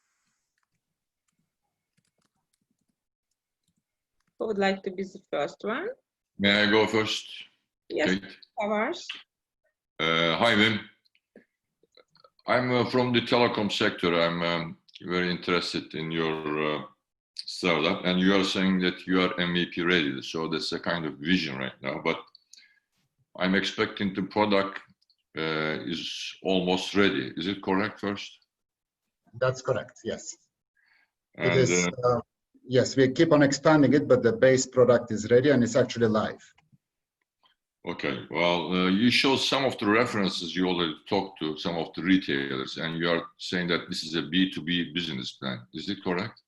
[SPEAKER 1] Who would like to be the first one?
[SPEAKER 8] May I go first?
[SPEAKER 1] Yes,
[SPEAKER 8] Kate?
[SPEAKER 1] Tavares.
[SPEAKER 8] Hi, Wim. I'm from the telecom sector. I'm very interested in your startup, and you are saying that you are MVP ready. So that's a kind of vision right now, but I'm expecting the product is almost ready. Is it correct first?
[SPEAKER 10] That's correct, yes.
[SPEAKER 8] And,
[SPEAKER 10] it is, yes, we keep on expanding it, but the base product is ready and it's actually live.
[SPEAKER 8] Okay, well, you showed some of the references you already talked to, some of the retailers, and you are saying that this is a B2B business plan. Is it correct?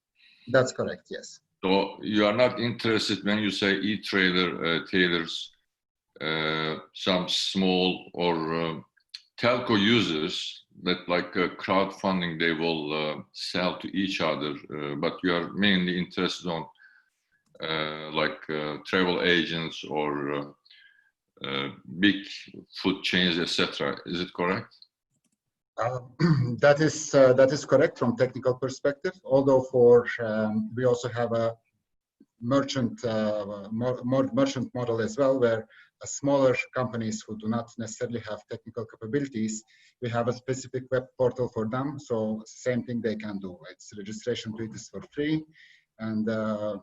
[SPEAKER 10] That's correct, yes.
[SPEAKER 8] So you are not interested when you say tailors, some small or telco users that like crowdfunding, they will sell to each other, but you are mainly interested on like travel agents or big food chains, etc. Is it correct?
[SPEAKER 10] That is correct from technical perspective. Although for we also have a merchant merchant model as well, where smaller companies who do not necessarily have technical capabilities, we have a specific web portal for them. So same thing they can do. It's registration to it is for free, and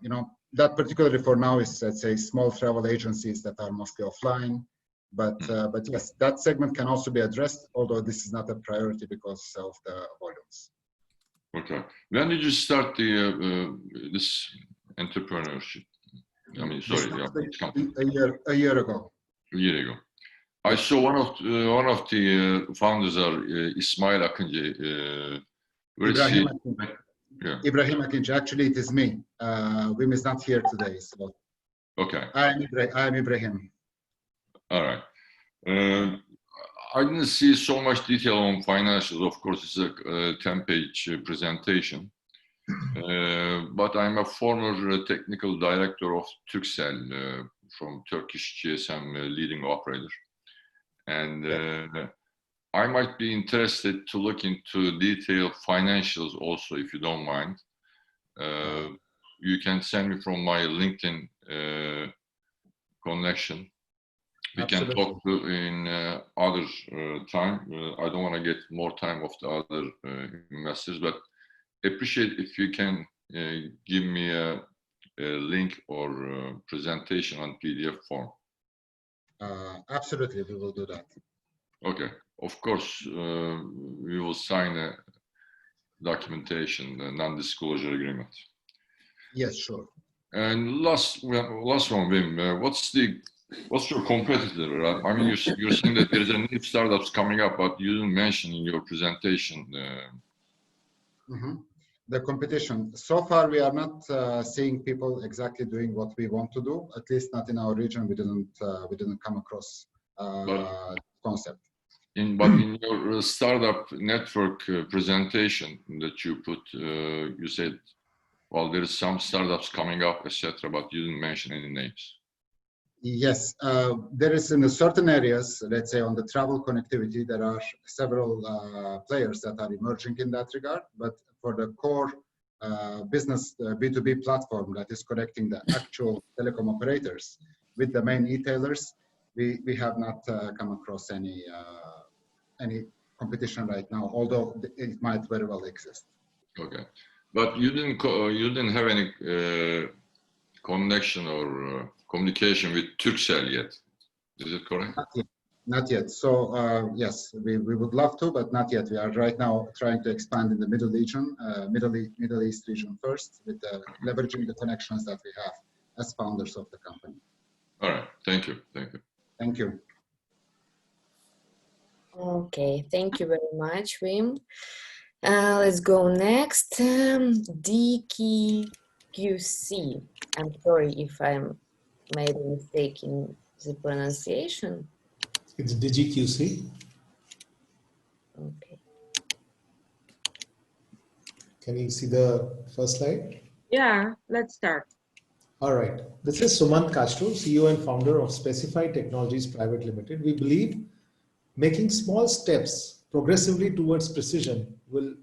[SPEAKER 10] you know, that particularly for now is, let's say, small travel agencies that are mostly offline. But yes, that segment can also be addressed, although this is not a priority because of the volumes.
[SPEAKER 8] Okay. When did you start the this entrepreneurship? I mean, sorry,
[SPEAKER 10] a year ago.
[SPEAKER 8] A year ago. I saw one of the founders are Ismail Akıncı.
[SPEAKER 10] Ibrahim Akıncı.
[SPEAKER 8] Yeah.
[SPEAKER 10] Ibrahim Akıncı. Actually, it is me. Wim is not here today, so.
[SPEAKER 8] Okay.
[SPEAKER 10] I'm Ibrahim.
[SPEAKER 8] All right. I didn't see so much detail on financials. Of course, it's a 10-page presentation. But I'm a former technical director of Turkcell, from Turkish GSM leading operator. And I might be interested to look into detailed financials also, if you don't mind. You can send me from my LinkedIn connection. We can talk in other time. I don't want to get more time of the other investors, but appreciate if you can give me a link or presentation on PDF form.
[SPEAKER 10] Absolutely, we will do that.
[SPEAKER 8] Okay, of course, we will sign a documentation, a non-disclosure agreement.
[SPEAKER 10] Yes, sure.
[SPEAKER 8] And last one, Wim, what's your competitor? Right? I mean, you're saying that there's a new startups coming up, but you didn't mention in your presentation.
[SPEAKER 10] The competition. So far, we are not seeing people exactly doing what we want to do. At least not in our region. We didn't come across concept.
[SPEAKER 8] But in your startup network presentation that you put, you said, well, there's some startups coming up, etc., but you didn't mention any names.
[SPEAKER 10] Yes, there is in certain areas, let's say on the travel connectivity, there are several players that are emerging in that regard. But for the core business B2B platform that is connecting the actual telecom operators with the main e-tailers, we have not come across any competition right now, although it might very well exist.
[SPEAKER 8] Okay, but you didn't have any connection or communication with Turkcell yet. Is it correct?
[SPEAKER 10] Not yet. So yes, we would love to, but not yet. We are right now trying to expand in the Middle region, Middle East region first, with leveraging the connections that we have as founders of the company.
[SPEAKER 8] All right. Thank you. Thank you.
[SPEAKER 10] Thank you.
[SPEAKER 4] Okay, thank you very much, Wim. Let's go next. DQC. I'm sorry if I made a mistake in the pronunciation.
[SPEAKER 6] It's DGQC.
[SPEAKER 4] Okay.
[SPEAKER 6] Can you see the first slide?
[SPEAKER 1] Yeah, let's start.
[SPEAKER 6] All right. This is Sumant Castro, CEO and founder of Specified Technologies Private Limited. We believe making small steps progressively towards precision will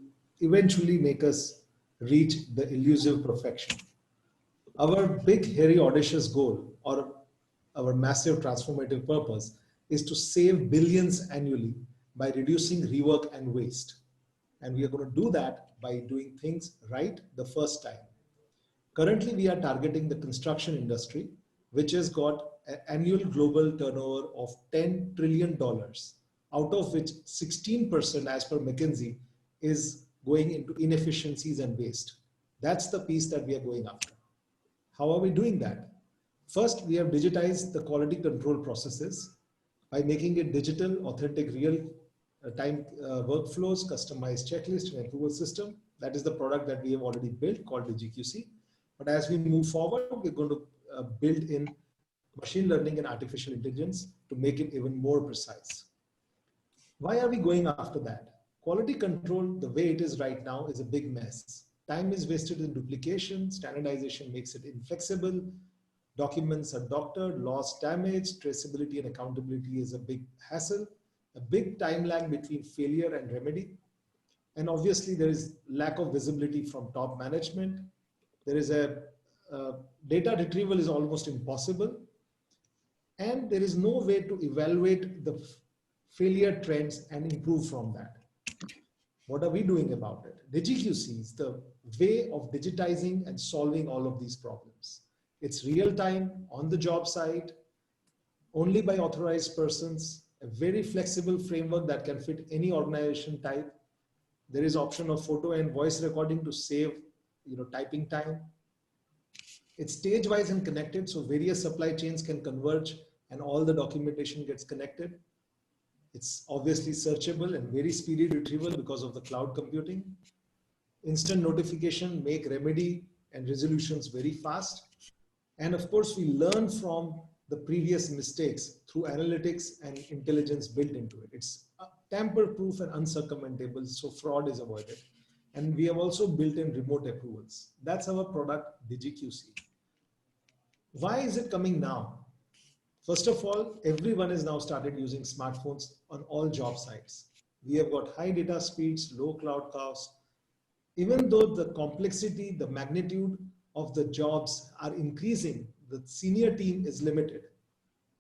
[SPEAKER 6] eventually make us reach the elusive perfection. Our big, hairy, audacious goal, or our massive transformative purpose, is to save billions annually by reducing rework and waste. And we are going to do that by doing things right the first time. Currently, we are targeting the construction industry, which has got an annual global turnover of $10 trillion, out of which 16%, as per McKinsey, is going into inefficiencies and waste. That's the piece that we are going after. How are we doing that? First, we have digitized the quality control processes by making it digital, authentic, real-time workflows, customized checklist and approval system. That is the product that we have already built called DGQC. But as we move forward, we're going to build in machine learning and artificial intelligence to make it even more precise. Why are we going after that? Quality control, the way it is right now, is a big mess. Time is wasted in duplication, standardization makes it inflexible, documents are doctored, lost, damaged, traceability and accountability is a big hassle, a big time lag between failure and remedy. And obviously there is lack of visibility from top management. There is data retrieval is almost impossible. And there is no way to evaluate the failure trends and improve from that. What are we doing about it? DigiQC is the way of digitizing and solving all of these problems. It's real time, on the job site, only by authorized persons, a very flexible framework that can fit any organization type. There is option of photo and voice recording to save typing time. It's stage-wise and connected, so various supply chains can converge and all the documentation gets connected. It's obviously searchable and very speedy retrieval because of the cloud computing. Instant notification make remedy and resolutions very fast. And of course, we learn from the previous mistakes through analytics and intelligence built into it. It's tamper-proof and uncircumventable, so fraud is avoided. And we have also built in remote approvals. That's our product, DigiQC. Why is it coming now? First of all, everyone has now started using smartphones on all job sites. We have got high data speeds, low cloud costs. Even though the complexity, the magnitude of the jobs are increasing, the senior team is limited.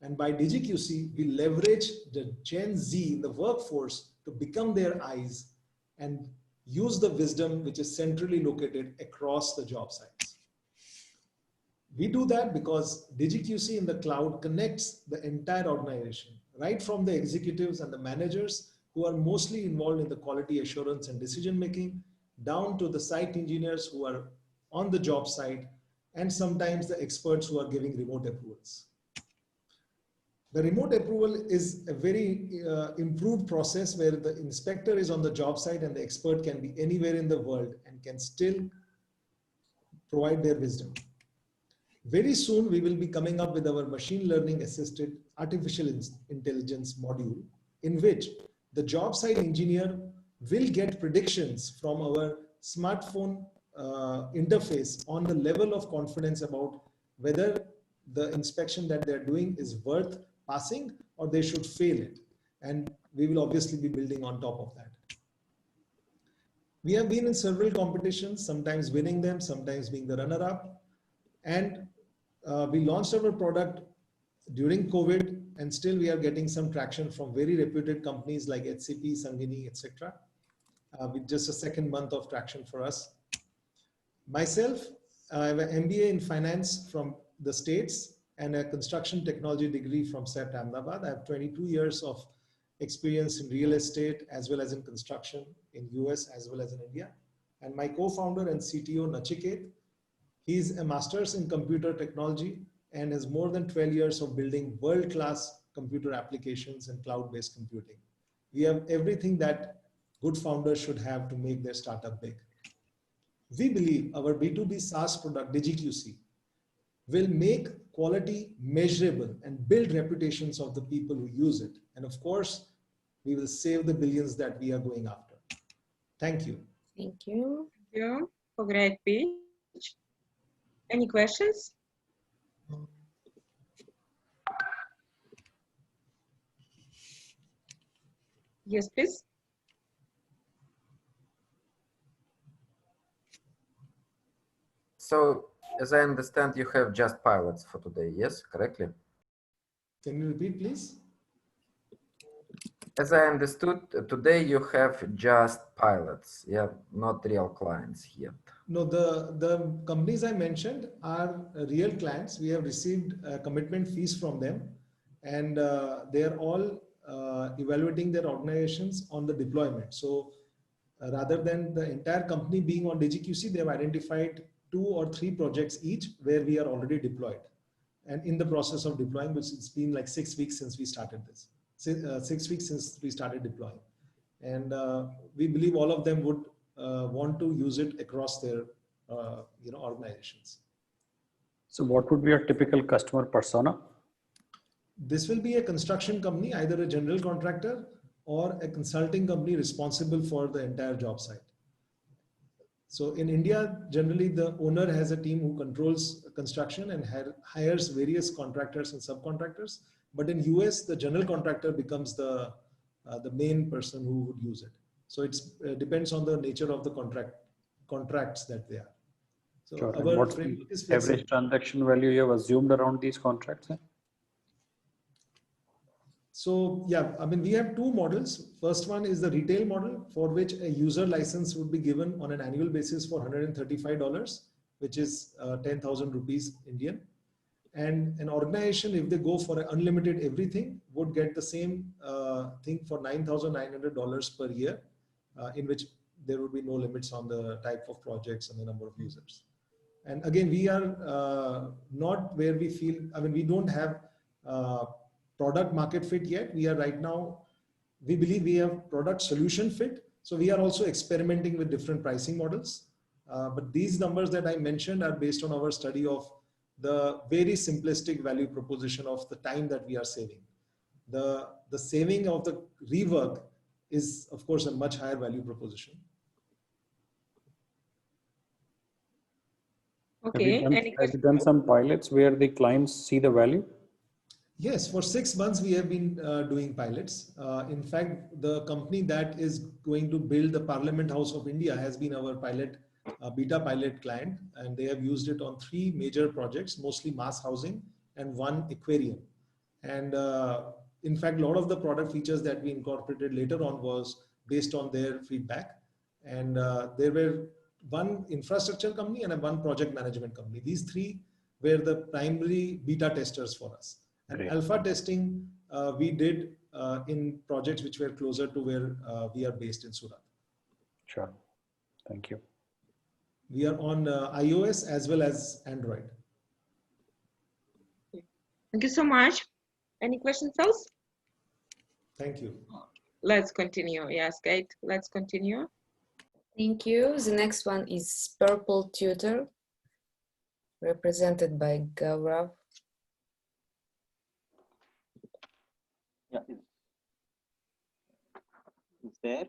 [SPEAKER 6] And by DigiQC, we leverage the Gen Z in the workforce to become their eyes and use the wisdom which is centrally located across the job sites. We do that because DigiQC in the cloud connects the entire organization, right from the executives and the managers who are mostly involved in the quality assurance and decision making, down to the site engineers who are on the job site, and sometimes the experts who are giving remote approvals. The remote approval is a very improved process where the inspector is on the job site and the expert can be anywhere in the world and can still provide their wisdom. Very soon, we will be coming up with our machine learning assisted artificial intelligence module, in which the job site engineer will get predictions from our smartphone interface on the level of confidence about whether the inspection that they're doing is worth passing or they should fail it. And we will obviously be building on top of that. We have been in several competitions, sometimes winning them, sometimes being the runner-up. And we launched our product during COVID, and still we are getting some traction from very reputed companies like HCP, Sangini, etc. With just a second month of traction for us. Myself, I have an MBA in finance from the States and a construction technology degree from SET Ahmedabad. I have 22 years of experience in real estate as well as in construction in US as well as in India. And my co-founder and CTO, Nachiket, he's a master's in computer technology and has more than 12 years of building world-class computer applications and cloud-based computing. We have everything that good founders should have to make their startup big. We believe our B2B SaaS product, DigiQC, will make quality measurable and build reputations of the people who use it. And of course, we will save the billions that we are going after. Thank you.
[SPEAKER 4] Thank you.
[SPEAKER 1] Thank you for great pitch. Any questions? Yes, please.
[SPEAKER 5] So, as I understand, you have just pilots for today, yes, correctly?
[SPEAKER 6] Can you repeat, please?
[SPEAKER 5] As I understood, today you have just pilots, yeah, not real clients yet.
[SPEAKER 6] No, the companies I mentioned are real clients. We have received commitment fees from them, and they are all evaluating their organizations on the deployment. So rather than the entire company being on DigiQC, they have identified 2 or 3 projects each where we are already deployed and in the process of deploying, which it's been like 6 weeks since we started this. 6 weeks since we started deploying. And we believe all of them would want to use it across their organizations.
[SPEAKER 17] So what would be a typical customer persona?
[SPEAKER 6] This will be a construction company, either a general contractor or a consulting company responsible for the entire job site. So in India, generally the owner has a team who controls construction and hires various contractors and subcontractors. But in US, the general contractor becomes the main person who would use it. So it depends on the nature of the contracts that they are. So
[SPEAKER 17] sure.
[SPEAKER 6] our
[SPEAKER 17] What's the average transaction value you have assumed around these contracts?
[SPEAKER 6] So yeah, I mean, we have 2 models. First one is the retail model, for which a user license would be given on an annual basis for $135, which is 10,000 rupees Indian. And an organization, if they go for an unlimited everything, would get the same thing for $9,900 per year, in which there would be no limits on the type of projects and the number of users. And again, we are not where we feel, I mean, we don't have product market fit yet. We are right now, we believe we have product solution fit. So we are also experimenting with different pricing models. But these numbers that I mentioned are based on our study of the very simplistic value proposition of the time that we are saving. The saving of the rework is, of course, a much higher value proposition.
[SPEAKER 1] Okay.
[SPEAKER 17] Have you done some pilots where the clients see the value?
[SPEAKER 6] Yes, for 6 months we have been doing pilots. In fact, the company that is going to build the Parliament House of India has been our beta pilot client, and they have used it on 3 major projects, mostly mass housing and 1 aquarium. And in fact, a lot of the product features that we incorporated later on was based on their feedback. And there were one infrastructure company and one project management company. These three were the primary beta testers for us. And
[SPEAKER 17] Great.
[SPEAKER 6] alpha testing we did in projects which were closer to where we are based in Surat.
[SPEAKER 17] Sure. Thank you.
[SPEAKER 6] We are on iOS as well as Android.
[SPEAKER 1] Thank you so much. Any questions else?
[SPEAKER 6] Thank you.
[SPEAKER 1] Let's continue. Yes, Kate, let's continue.
[SPEAKER 4] Thank you. The next one is Purple Tutor, represented by Gaurav.
[SPEAKER 12] Yeah, it's there.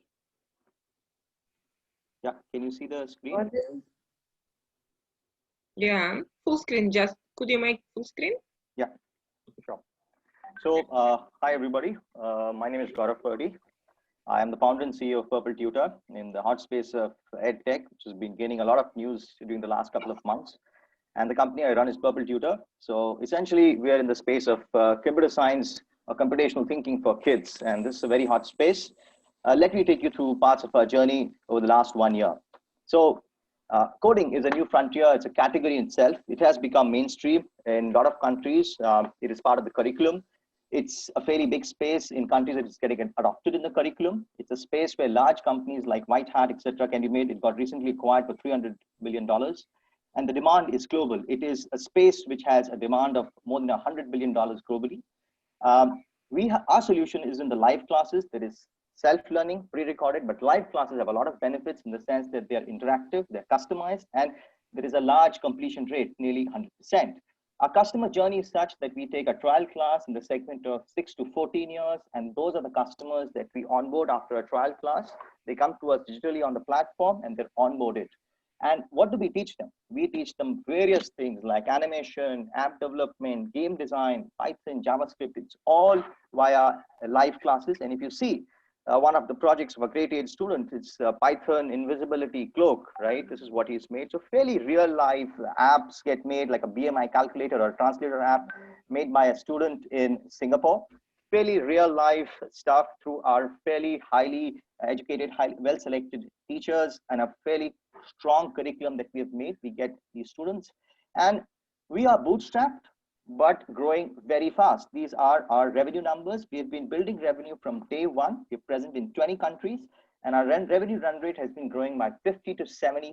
[SPEAKER 12] Yeah, can you see the screen?
[SPEAKER 1] Yeah, full screen. Just could you make full screen?
[SPEAKER 12] Yeah, sure. So, hi everybody. My name is Gaurav Purdy. I am the founder and CEO of Purple Tutor in the hot space of EdTech, which has been gaining a lot of news during the last couple of months. And the company I run is Purple Tutor. So essentially, we are in the space of computer science or computational thinking for kids. And this is a very hot space. Let me take you through parts of our journey over the last 1 year. So coding is a new frontier. It's a category in itself. It has become mainstream in a lot of countries. It is part of the curriculum. It's a fairly big space in countries that it's getting adopted in the curriculum. It's a space where large companies like White Hat, etc., can be made. It got recently acquired for $300 billion. And the demand is global. It is a space which has a demand of more than $100 billion globally. Our solution is in the live classes. That is self-learning, pre-recorded, but live classes have a lot of benefits in the sense that they're interactive, they're customized, and there is a large completion rate, nearly 100%. Our customer journey is such that we take a trial class in the segment of 6 to 14 years, and those are the customers that we onboard after a trial class. They come to us digitally on the platform and they're onboarded. And what do we teach them? We teach them various things like animation, app development, game design, Python, JavaScript. It's all via live classes. And if you see, one of the projects of a grade 8 student, it's Python invisibility cloak, right? This is what he's made. So fairly real life apps get made, like a BMI calculator or a translator app made by a student in Singapore. Fairly real life stuff through our fairly highly educated, well selected teachers and a fairly strong curriculum that we have made. We get these students, and we are bootstrapped but growing very fast. These are our revenue numbers. We have been building revenue from day one. We're present in 20 countries, and our revenue run rate has been growing by 50 to 70%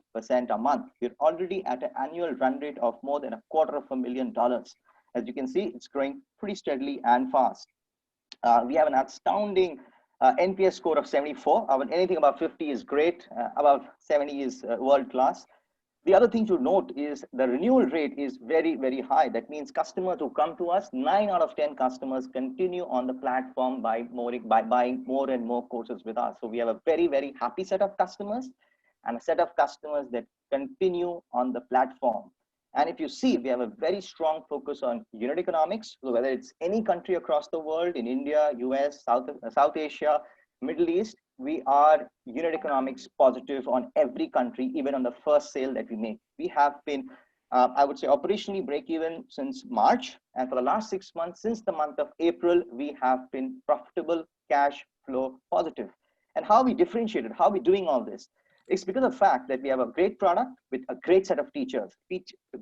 [SPEAKER 12] a month. We're already at an annual run rate of more than $250,000. As you can see, it's growing pretty steadily and fast. We have an astounding NPS score of 74. Anything above 50 is great. Above 70 is world class. The other thing to note is the renewal rate is very, very high. That means customers who come to us, 9 out of 10 customers continue on the platform by buying more and more courses with us. So we have a very, very happy set of customers and a set of customers that continue on the platform. And if you see, we have a very strong focus on unit economics. So whether it's any country across the world, in India, US, South Asia, Middle East, we are unit economics positive on every country, even on the first sale that we make. We have been, I would say, operationally break even since March. And for the last 6 months, since the month of April, we have been profitable, cash flow positive. And how we differentiated, how we doing all this? It's because of the fact that we have a great product with a great set of teachers.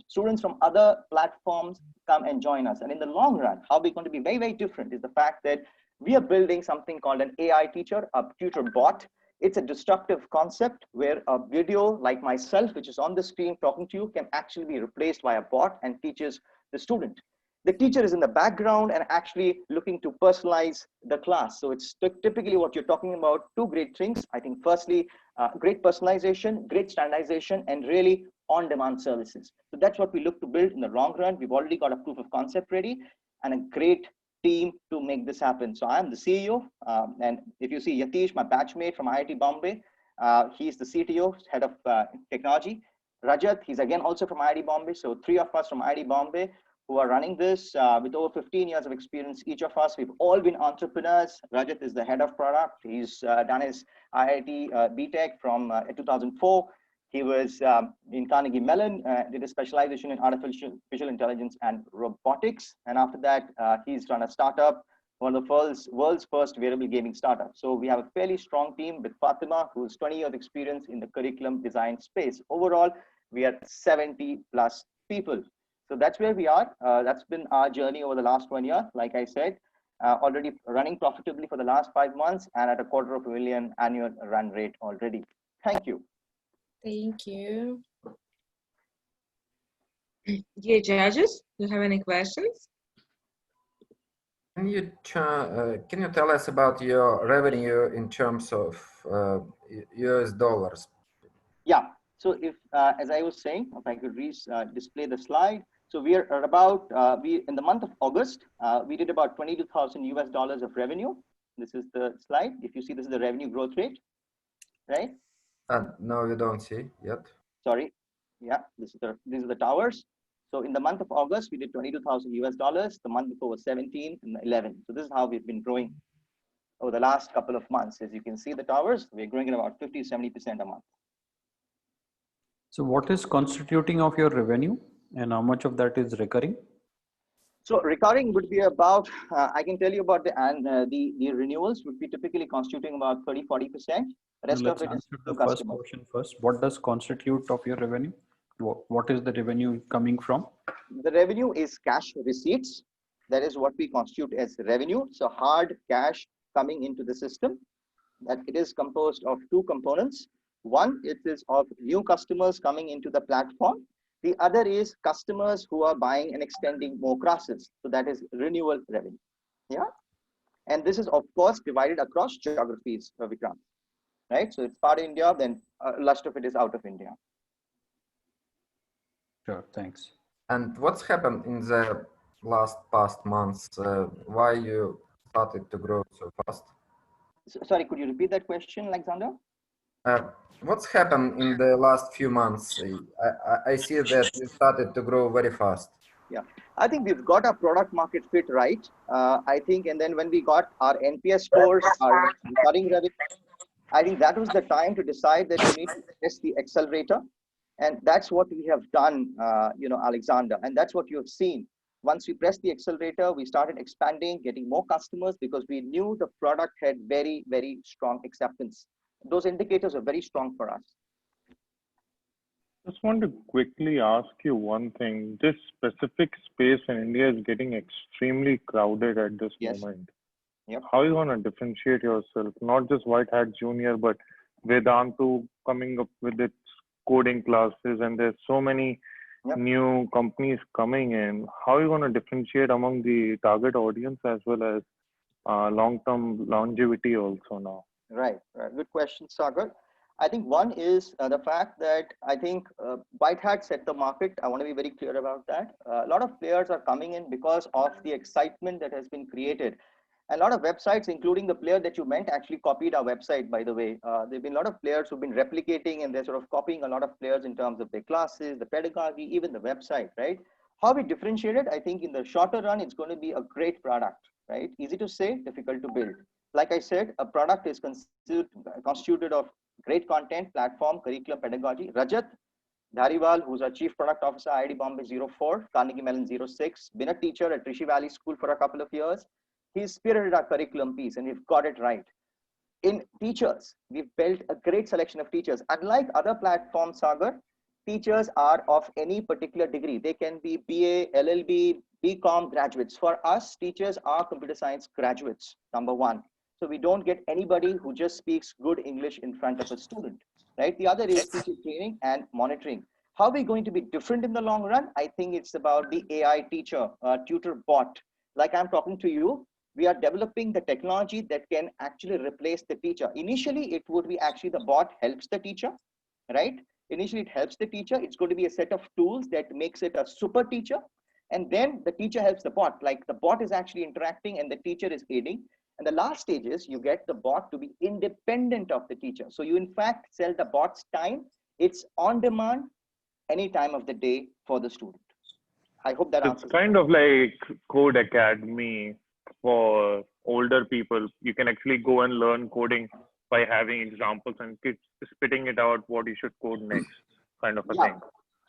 [SPEAKER 12] Students from other platforms come and join us. And in the long run, how we're going to be very, very different is the fact that we are building something called an AI teacher, a tutor bot. It's a disruptive concept where a video like myself, which is on the screen talking to you, can actually be replaced by a bot and teaches the student. The teacher is in the background and actually looking to personalize the class. So it's typically what you're talking about, two great things. I think firstly, great personalization, great standardization, and really on-demand services. So that's what we look to build in the long run. We've already got a proof of concept ready and a great team to make this happen. So I'm the CEO, and if you see Yatish, my batchmate from IIT Bombay, he's the CTO, head of technology. Rajat, he's again also from IIT Bombay. So 3 of us from IIT Bombay who are running this with over 15 years of experience. Each of us, we've all been entrepreneurs. Rajat is the head of product. He's done his IIT BTech from 2004. He was in Carnegie Mellon, did a specialization in artificial intelligence and robotics. And after that, he's run a startup, one of the world's first wearable gaming startup. So we have a fairly strong team with Fatima, who's 20 years experience in the curriculum design space. Overall, we are 70 plus people. So that's where we are. That's been our journey over the last 1 year. Like I said, already running profitably for the last 5 months and at a $250,000 annual run rate already. Thank you.
[SPEAKER 4] Thank you.
[SPEAKER 1] Dear judges, do you have any questions?
[SPEAKER 5] Can you tell us about your revenue in terms of US dollars?
[SPEAKER 12] Yeah. So if, as I was saying, if I could display the slide. So we are at about, in the month of August, we did about $22,000 of revenue. This is the slide. If you see, this is the revenue growth rate, right?
[SPEAKER 5] No, we don't see yet.
[SPEAKER 12] Sorry. Yeah, these are the towers. So in the month of August, we did $22,000. The month before was 17 and 11. So this is how we've been growing over the last couple of months. As you can see, the towers, we're growing at about 50-70% a month.
[SPEAKER 17] So what is constituting of your revenue and how much of that is recurring?
[SPEAKER 12] So recurring would be about, I can tell you about the renewals would be typically constituting about 30-40%. The rest of it is
[SPEAKER 17] the first portion first. What does constitute of your revenue? What is the revenue coming from?
[SPEAKER 12] The revenue is cash receipts. That is what we constitute as revenue. So hard cash coming into the system. That it is composed of two components. One, it is of new customers coming into the platform. The other is customers who are buying and extending more classes. So that is renewal revenue. Yeah. And this is, of course, divided across geographies, Vikram. Right. So it's part of India, then rest of it is out of India.
[SPEAKER 17] Sure. Thanks.
[SPEAKER 5] And what's happened in the past months? Why you started to grow so fast?
[SPEAKER 12] Sorry, could you repeat that question, Alexander?
[SPEAKER 5] What's happened in the last few months? I see that you started to grow very fast.
[SPEAKER 12] Yeah, I think we've got our product market fit right. I think, and then when we got our NPS scores, our recurring revenue, I think that was the time to decide that we need to press the accelerator. And that's what we have done, Alexander. And that's what you have seen. Once we pressed the accelerator, we started expanding, getting more customers because we knew the product had very, very strong acceptance. Those indicators are very strong for us.
[SPEAKER 11] Just want to quickly ask you one thing. This specific space in India is getting extremely crowded at this moment.
[SPEAKER 12] Yep.
[SPEAKER 11] How are you going to differentiate yourself? Not just White Hat Junior, but Vedantu coming up with its coding classes, and there's so many new companies coming in. How are you going to differentiate among the target audience as well as long-term longevity also now?
[SPEAKER 12] Right. Good question, Sagar. I think one is the fact that I think White Hat set the market. I want to be very clear about that. A lot of players are coming in because of the excitement that has been created. A lot of websites, including the player that you meant, actually copied our website, by the way. There have been a lot of players who've been replicating and they're sort of copying a lot of players in terms of their classes, the pedagogy, even the website, right? How we differentiate it, I think in the shorter run, it's going to be a great product, right? Easy to say, difficult to build. Like I said, a product is constituted of great content, platform, curriculum, pedagogy. Rajat Dhariwal, who's our Chief Product Officer, IIT Bombay 04, Carnegie Mellon 06, been a teacher at Rishi Valley School for a couple of years. He's spearheaded our curriculum piece and we've got it right. In teachers, we've built a great selection of teachers. Unlike other platforms, Sagar, teachers are of any particular degree. They can be BA, LLB, BCom graduates. For us, teachers are computer science graduates, number one. So we don't get anybody who just speaks good English in front of a student, right? The other is teacher training and monitoring. How are we going to be different in the long run? I think it's about the AI teacher, tutor bot. Like I'm talking to you, we are developing the technology that can actually replace the teacher. Initially, it would be actually the bot helps the teacher, right? Initially, it helps the teacher. It's going to be a set of tools that makes it a super teacher. And then the teacher helps the bot. Like the bot is actually interacting and the teacher is aiding. And the last stage is you get the bot to be independent of the teacher. So you in fact sell the bot's time. It's on demand any time of the day for the student. I hope that answers.
[SPEAKER 11] It's kind of like Code Academy for older people. You can actually go and learn coding by having examples and spitting it out what you should code next, kind of a
[SPEAKER 12] Yeah,
[SPEAKER 11] thing.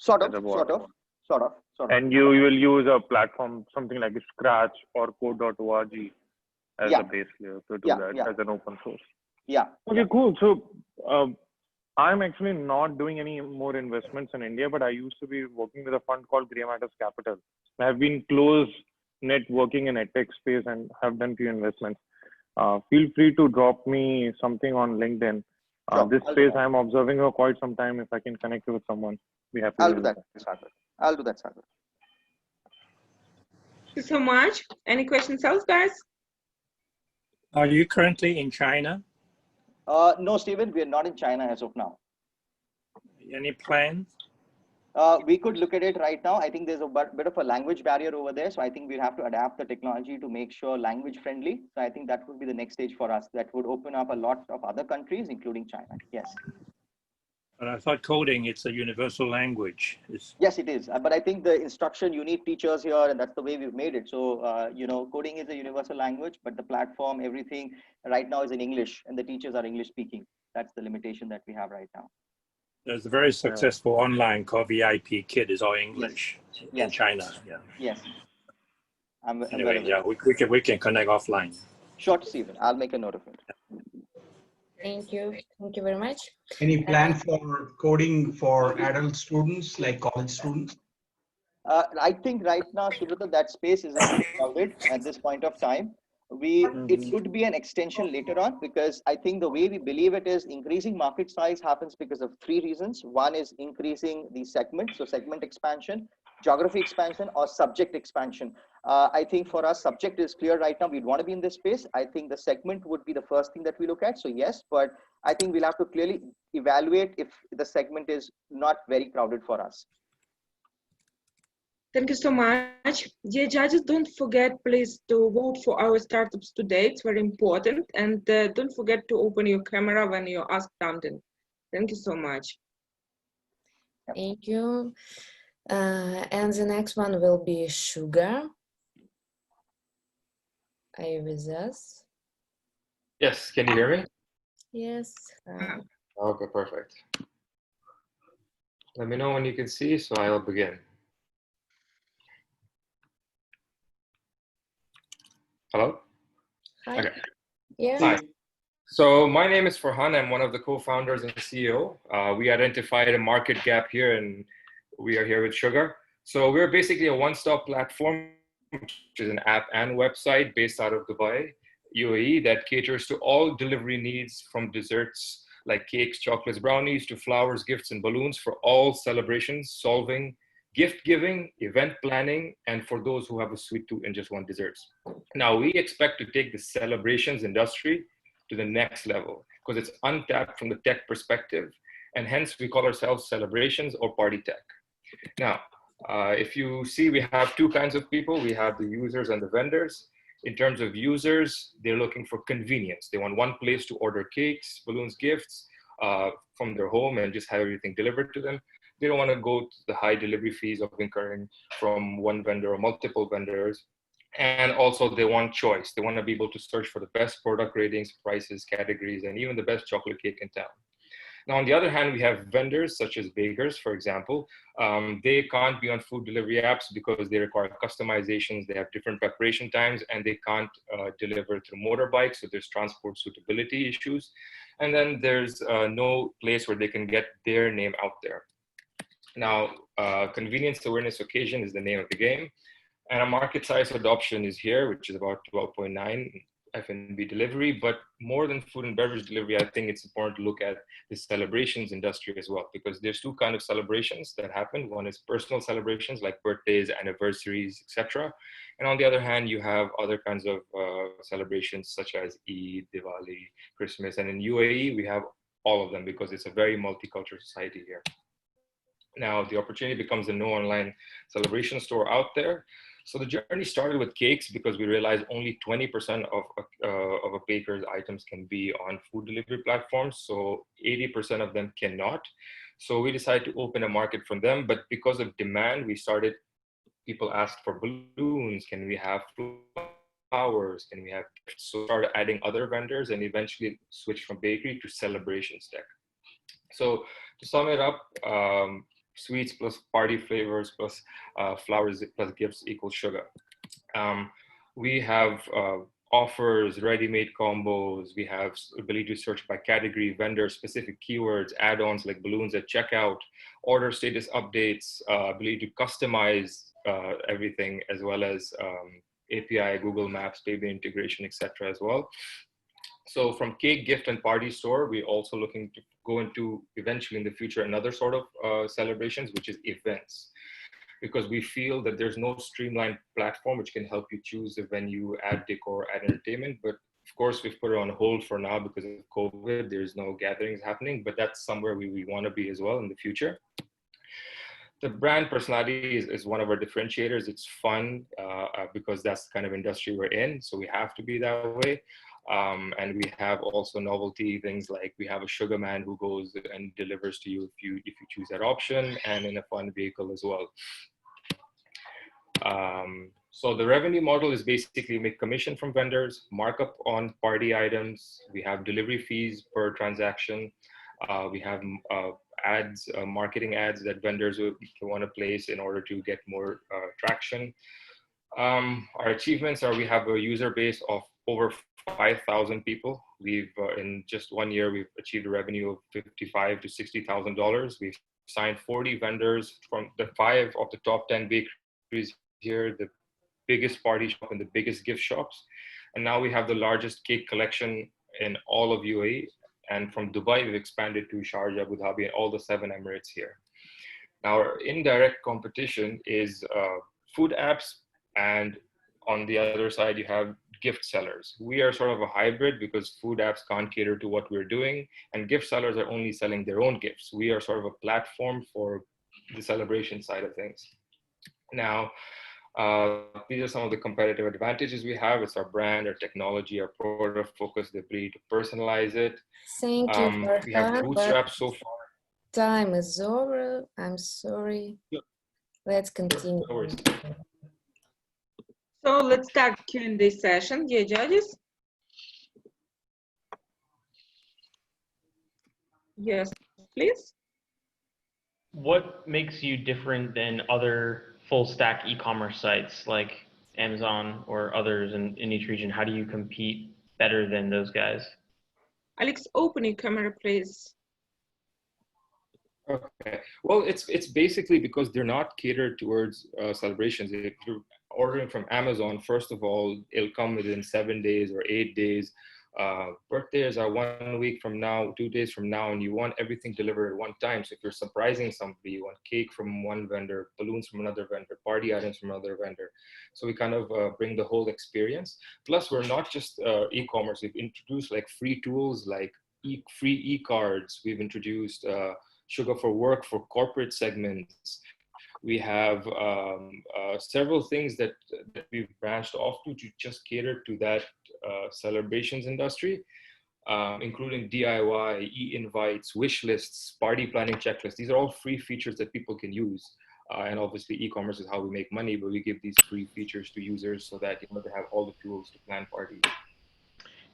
[SPEAKER 12] sort
[SPEAKER 11] As a
[SPEAKER 12] of,
[SPEAKER 11] bot.
[SPEAKER 12] sort of.
[SPEAKER 11] And you will use a platform, something like Scratch or code.org as
[SPEAKER 12] Yeah.
[SPEAKER 11] a base layer to do
[SPEAKER 12] Yeah,
[SPEAKER 11] that
[SPEAKER 12] yeah.
[SPEAKER 11] as an open source.
[SPEAKER 12] Yeah.
[SPEAKER 11] Okay, cool. So I'm actually not doing any more investments in India, but I used to be working with a fund called Grey Matters Capital. I've been close networking in edtech space and have done few investments. Feel free to drop me something on LinkedIn.
[SPEAKER 12] Sure,
[SPEAKER 11] This
[SPEAKER 12] I'll do
[SPEAKER 11] space
[SPEAKER 12] that.
[SPEAKER 11] I'm observing for quite some time. If I can connect with someone, be happy
[SPEAKER 12] I'll
[SPEAKER 11] to
[SPEAKER 12] do
[SPEAKER 11] do
[SPEAKER 12] that, Sagar. I'll do that, Sagar.
[SPEAKER 1] Thank you so much. Any questions else, guys?
[SPEAKER 20] Are you currently in China?
[SPEAKER 12] No, Stephen, we are not in China as of now.
[SPEAKER 20] Any plans?
[SPEAKER 12] We could look at it right now. I think there's a bit of a language barrier over there. So I think we'll have to adapt the technology to make sure language friendly. So I think that would be the next stage for us. That would open up a lot of other countries, including China. Yes.
[SPEAKER 20] But I thought coding, it's a universal language.
[SPEAKER 12] Yes, it is. But I think the instruction, you need teachers here, and that's the way we've made it. So, you know, coding is a universal language, but the platform, everything right now is in English, and the teachers are English speaking. That's the limitation that we have right now.
[SPEAKER 20] There's a very successful online called VIP Kid, is all English in China. Yeah.
[SPEAKER 12] Yes. I'm
[SPEAKER 20] Anyway,
[SPEAKER 12] well
[SPEAKER 20] yeah, we can connect offline.
[SPEAKER 12] Sure, Stephen. I'll make a note of it.
[SPEAKER 4] Thank you very much.
[SPEAKER 3] Any plan for coding for adult students, like college students?
[SPEAKER 12] I think right now, Subrata, that space is a bit crowded at this point of time. It could be an extension later on, because I think the way we believe it is increasing market size happens because of three reasons. One is increasing the segment, so segment expansion, geography expansion, or subject expansion. I think for us, subject is clear right now. We'd want to be in this space. I think the segment would be the first thing that we look at. So yes, but I think we'll have to clearly evaluate if the segment is not very crowded for us.
[SPEAKER 1] Thank you so much. Dear judges, don't forget, please, to vote for our startups today. It's very important. And don't forget to open your camera when you ask something. Thank you so much.
[SPEAKER 4] Thank you. And the next one will be Sugar. Are you with us?
[SPEAKER 13] Yes, can you hear me?
[SPEAKER 4] Yes.
[SPEAKER 13] Okay, perfect. Let me know when you can see, so I'll begin. Hello?
[SPEAKER 4] Hi.
[SPEAKER 13] Okay.
[SPEAKER 4] Yeah.
[SPEAKER 13] Hi. So my name is Farhan. I'm one of the co-founders and CEO. We identified a market gap here, and we are here with Sugar. So we're basically a one-stop platform, which is an app and website based out of Dubai, UAE, that caters to all delivery needs, from desserts like cakes, chocolates, brownies, to flowers, gifts, and balloons for all celebrations, solving, gift giving, event planning, and for those who have a sweet tooth and just want desserts. Now, we expect to take the celebrations industry to the next level because it's untapped from the tech perspective, and hence we call ourselves celebrations or party tech. Now, if you see, we have two kinds of people. We have the users and the vendors. In terms of users, they're looking for convenience. They want one place to order cakes, balloons, gifts from their home and just have everything delivered to them. They don't want to go to the high delivery fees of incurring from one vendor or multiple vendors. And also they want choice. They want to be able to search for the best product ratings, prices, categories, and even the best chocolate cake in town. Now, on the other hand, we have vendors such as bakers, for example. They can't be on food delivery apps because they require customizations. They have different preparation times, and they can't deliver through motorbikes. So there's transport suitability issues. And then there's no place where they can get their name out there. Now, convenience awareness occasion is the name of the game. And a market size adoption is here, which is about 12.9 F&B delivery. But more than food and beverage delivery, I think it's important to look at the celebrations industry as well, because there's two kinds of celebrations that happen. One is personal celebrations like birthdays, anniversaries, etc. And on the other hand, you have other kinds of celebrations such as Eid, Diwali, Christmas. And in UAE, we have all of them because it's a very multicultural society here. Now, the opportunity becomes a no online celebration store out there. So the journey started with cakes because we realized only 20% of a baker's items can be on food delivery platforms. So 80% of them cannot. So we decided to open a market for them. But because of demand, we started, people asked for balloons. Can we have flowers? Can we have gifts? So started adding other vendors and eventually switched from bakery to celebrations tech. So to sum it up, sweets plus party flavors plus flowers plus gifts equals sugar. We have offers, ready-made combos. We have ability to search by category, vendor, specific keywords, add-ons like balloons at checkout, order status updates, ability to customize everything, as well as API, Google Maps, payment integration, etc. as well. So from cake, gift, and party store, we're also looking to go into eventually in the future another sort of celebrations, which is events, because we feel that there's no streamlined platform which can help you choose a venue, add decor, add entertainment. But of course, we've put it on hold for now because of COVID. There's no gatherings happening, but that's somewhere we want to be as well in the future. The brand personality is one of our differentiators. It's fun because that's the kind of industry we're in. So we have to be that way. And we have also novelty things like we have a sugar man who goes and delivers to you if you choose that option, and in a fun vehicle as well. So the revenue model is basically make commission from vendors, markup on party items. We have delivery fees per transaction. We have ads, marketing ads that vendors would want to place in order to get more traction. Our achievements are we have a user base of over 5,000 people. We've in just 1 year, we've achieved a revenue of $55,000 to $60,000. We've signed 40 vendors from the 5 of the top 10 bakeries here, the biggest party shop and the biggest gift shops. And now we have the largest cake collection in all of UAE. And from Dubai, we've expanded to Sharjah, Abu Dhabi, and all the 7 Emirates here. Now, our indirect competition is food apps, and on the other side, you have gift sellers. We are sort of a hybrid because food apps can't cater to what we're doing, and gift sellers are only selling their own gifts. We are sort of a platform for the celebration side of things. Now, these are some of the competitive advantages we have. It's our brand, our technology, our product focus, the ability to personalize it.
[SPEAKER 4] Thank you,
[SPEAKER 13] We have bootstrapped so far.
[SPEAKER 4] Time is over. I'm sorry.
[SPEAKER 13] Yep.
[SPEAKER 4] Let's continue.
[SPEAKER 13] No worries.
[SPEAKER 1] So let's start Q&A session, dear judges. Yes, please.
[SPEAKER 21] What makes you different than other full stack e-commerce sites like Amazon or others in each region? How do you compete better than those guys?
[SPEAKER 1] Alex, open your camera, please.
[SPEAKER 13] Okay. Well, it's basically because they're not catered towards celebrations. If you're ordering from Amazon, first of all, it'll come within 7 days or 8 days. Birthdays are 1 week from now, 2 days from now, and you want everything delivered at one time. So if you're surprising somebody, you want cake from one vendor, balloons from another vendor, party items from another vendor. So we kind of bring the whole experience. Plus, we're not just e-commerce. We've introduced like free tools like free e-cards. We've introduced Sugar for Work for corporate segments. We have several things that we've branched off to just cater to that celebrations industry, including DIY, e-invites, wish lists, party planning checklists. These are all free features that people can use. And obviously e-commerce is how we make money, but we give these free features to users so that they have all the tools to plan parties.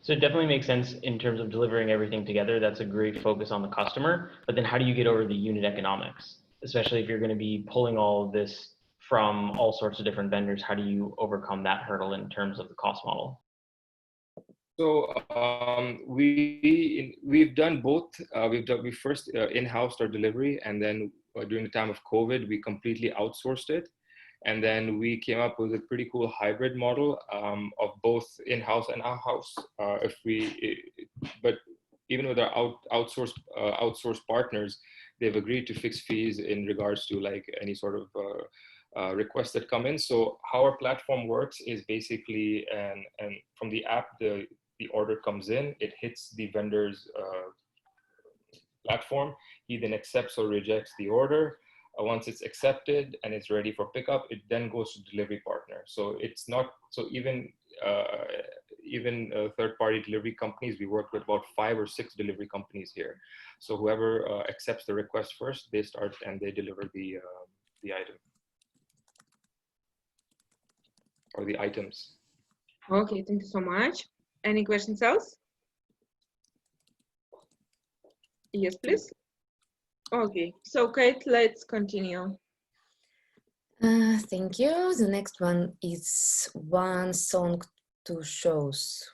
[SPEAKER 21] So it definitely makes sense in terms of delivering everything together. That's a great focus on the customer, but then how do you get over the unit economics? Especially if you're going to be pulling all of this from all sorts of different vendors, how do you overcome that hurdle in terms of the cost model?
[SPEAKER 13] So we've done both. We first in-housed our delivery, and then during the time of COVID, we completely outsourced it. And then we came up with a pretty cool hybrid model of both in-house and out-house. But even with our outsourced partners, they've agreed to fix fees in regards to like any sort of requests that come in. So how our platform works is basically, and from the app, the order comes in, it hits the vendor's platform. He then accepts or rejects the order. Once it's accepted and it's ready for pickup, it then goes to delivery partner. So it's not, so even third-party delivery companies, we work with about 5 or 6 delivery companies here. So whoever accepts the request first, they start and they deliver the item or the items.
[SPEAKER 1] Okay, thank you so much. Any questions else? Yes, please. Okay, so Kate, let's continue.
[SPEAKER 4] Thank you. The next one is one song to shows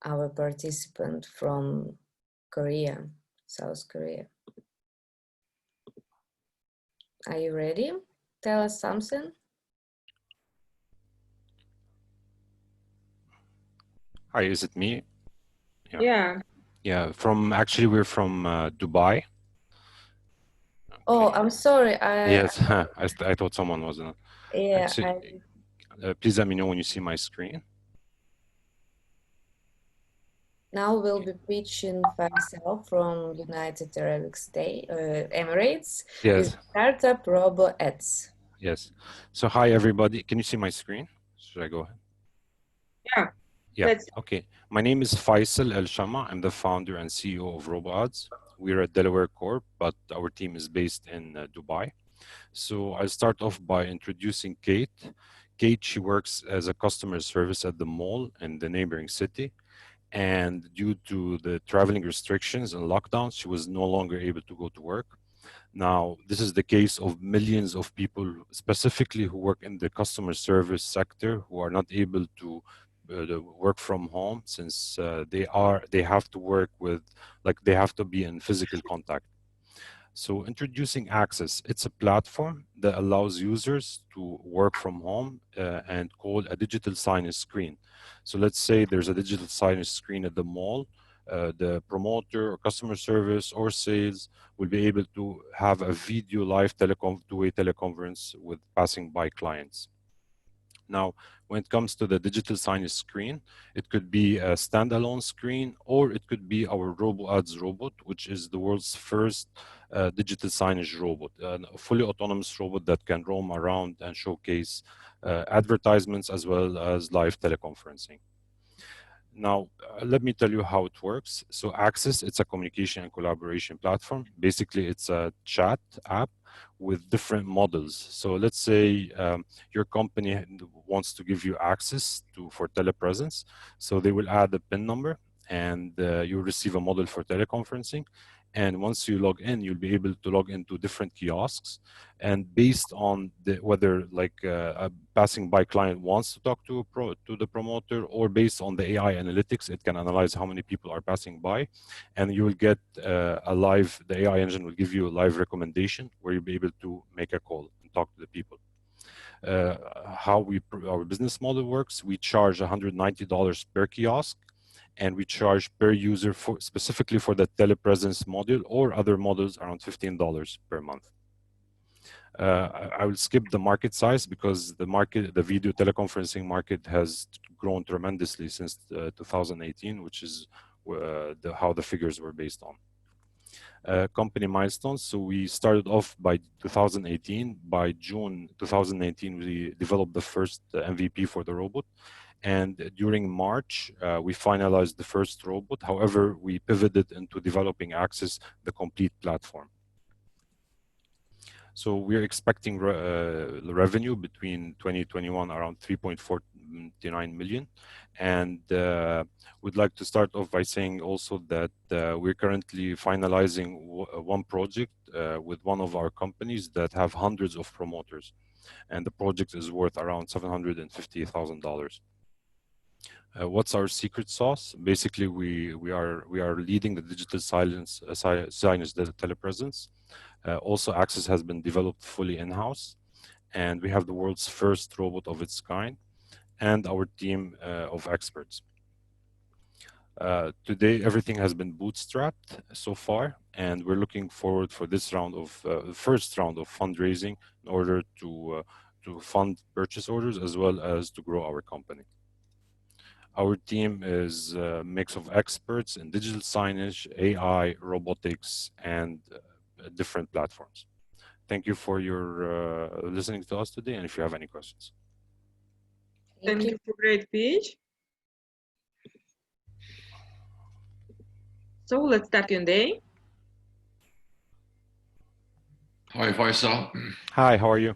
[SPEAKER 4] our participant from Korea, South Korea. Are you ready? Tell us something.
[SPEAKER 14] Hi, is it me?
[SPEAKER 1] Yeah.
[SPEAKER 14] Yeah, actually we're from Dubai.
[SPEAKER 4] Oh, I'm sorry.
[SPEAKER 14] Yes, I thought someone was.
[SPEAKER 4] Yeah,
[SPEAKER 14] Actually, please let me know when you see my screen.
[SPEAKER 4] now we'll be pitching Faisal from United Arab Emirates
[SPEAKER 14] Yes.
[SPEAKER 4] with startup Robo Ads.
[SPEAKER 14] Yes. So hi everybody. Can you see my screen? Should I go ahead?
[SPEAKER 1] Yeah.
[SPEAKER 14] Yeah. Okay. My name is Faisal El Shama. I'm the founder and CEO of RoboAds. We're a Delaware Corp, but our team is based in Dubai. So I'll start off by introducing Kate. Kate, she works as a customer service at the mall in the neighboring city. And due to the traveling restrictions and lockdowns, she was no longer able to go to work. Now, this is the case of millions of people, specifically who work in the customer service sector, who are not able to work from home since they have to work with, like they have to be in physical contact. So introducing Access, it's a platform that allows users to work from home and call a digital signage screen. So let's say there's a digital signage screen at the mall. The promoter or customer service or sales will be able to have a video live two-way teleconference with passing by clients. Now, when it comes to the digital signage screen, it could be a standalone screen, or it could be our RoboAds robot, which is the world's first digital signage robot, a fully autonomous robot that can roam around and showcase advertisements as well as live teleconferencing. Now, let me tell you how it works. So Access, it's a communication and collaboration platform. Basically, it's a chat app with different models. So let's say your company wants to give you access for telepresence. So they will add a PIN number and you'll receive a model for teleconferencing. And once you log in, you'll be able to log into different kiosks. And based on whether like a passing by client wants to talk to the promoter, or based on the AI analytics, it can analyze how many people are passing by. And you will get the AI engine will give you a live recommendation where you'll be able to make a call and talk to the people. How our business model works, we charge $190 per kiosk, and we charge per user specifically for the telepresence module, or other models around $15 per month. I will skip the market size because the video teleconferencing market has grown tremendously since 2018, which is how the figures were based on. Company milestones. So we started off by 2018. By June 2019, we developed the first MVP for the robot. And during March, we finalized the first robot. However, we pivoted into developing Access, the complete platform. So we're expecting revenue between 2021 around 3.49 million. And we'd like to start off by saying also that we're currently finalizing one project with one of our companies that have hundreds of promoters. And the project is worth around $750,000. What's our secret sauce? Basically, we are leading the digital signage telepresence. Also, Access has been developed fully in-house, and we have the world's first robot of its kind, and our team of experts. Today, everything has been bootstrapped so far, and we're looking forward for this round of first round of fundraising in order to fund purchase orders as well as to grow our company. Our team is a mix of experts in digital signage, AI, robotics, and different platforms. Thank you for your listening to us today, and if you have any questions.
[SPEAKER 1] Thank you for great pitch. So let's start Q&A.
[SPEAKER 8] Hi, Faisal.
[SPEAKER 14] Hi, how are you?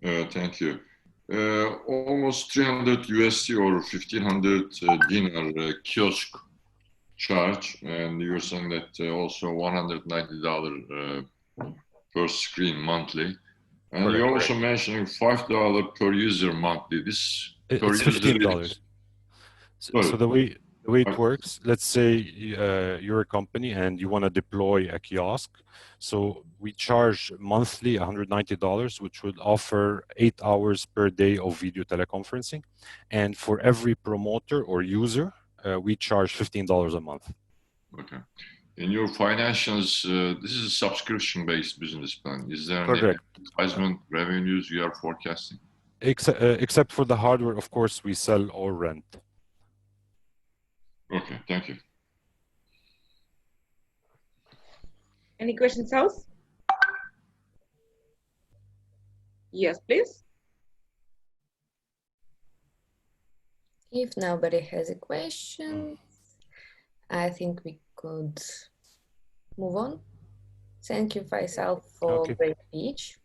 [SPEAKER 8] Thank you. Almost 300 USD or 1500 dinar kiosk charge, and you're saying that also $190 per screen monthly. And
[SPEAKER 14] Correct.
[SPEAKER 8] you're also mentioning $5 per user monthly. This per
[SPEAKER 14] It's
[SPEAKER 8] user
[SPEAKER 14] $15.
[SPEAKER 8] is,
[SPEAKER 14] So the way it works, let's say you're a company and you want to deploy a kiosk. So we charge monthly $190, which would offer 8 hours per day of video teleconferencing. And for every promoter or user, we charge $15 a month.
[SPEAKER 8] okay. In your financials, this is a subscription-based business plan. Is there any
[SPEAKER 14] Correct.
[SPEAKER 8] advertisement revenues you are forecasting?
[SPEAKER 14] Except for the hardware, of course, we sell or rent.
[SPEAKER 8] Okay, thank you.
[SPEAKER 1] Any questions else? Yes, please.
[SPEAKER 4] If nobody has a question, I think we could move on. Thank you, Faisal, for great speech.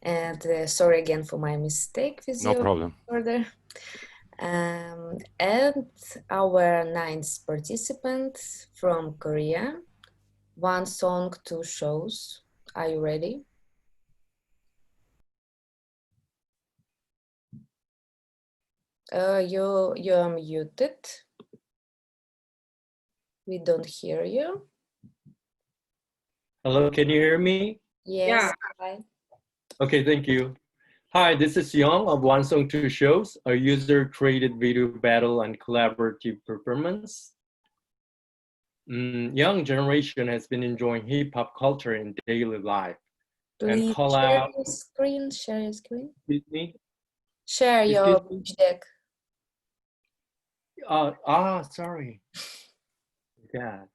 [SPEAKER 4] And sorry again for my mistake with
[SPEAKER 14] No
[SPEAKER 4] your
[SPEAKER 14] problem.
[SPEAKER 4] order. And our ninth participant from Korea, one song, two shows. Are you ready? You're muted. We don't hear you.
[SPEAKER 15] Hello, can you hear me?
[SPEAKER 4] Yes. Hi.
[SPEAKER 15] Okay, thank you. Hi, this is Young of One Song Two Shows, a user-created video battle and collaborative performance. Young generation has been enjoying hip-hop culture in daily life.
[SPEAKER 4] Please
[SPEAKER 15] and call
[SPEAKER 4] share
[SPEAKER 15] out,
[SPEAKER 4] your screen. Share your screen.
[SPEAKER 15] excuse me?
[SPEAKER 4] Share your pitch deck.
[SPEAKER 15] Sorry. God.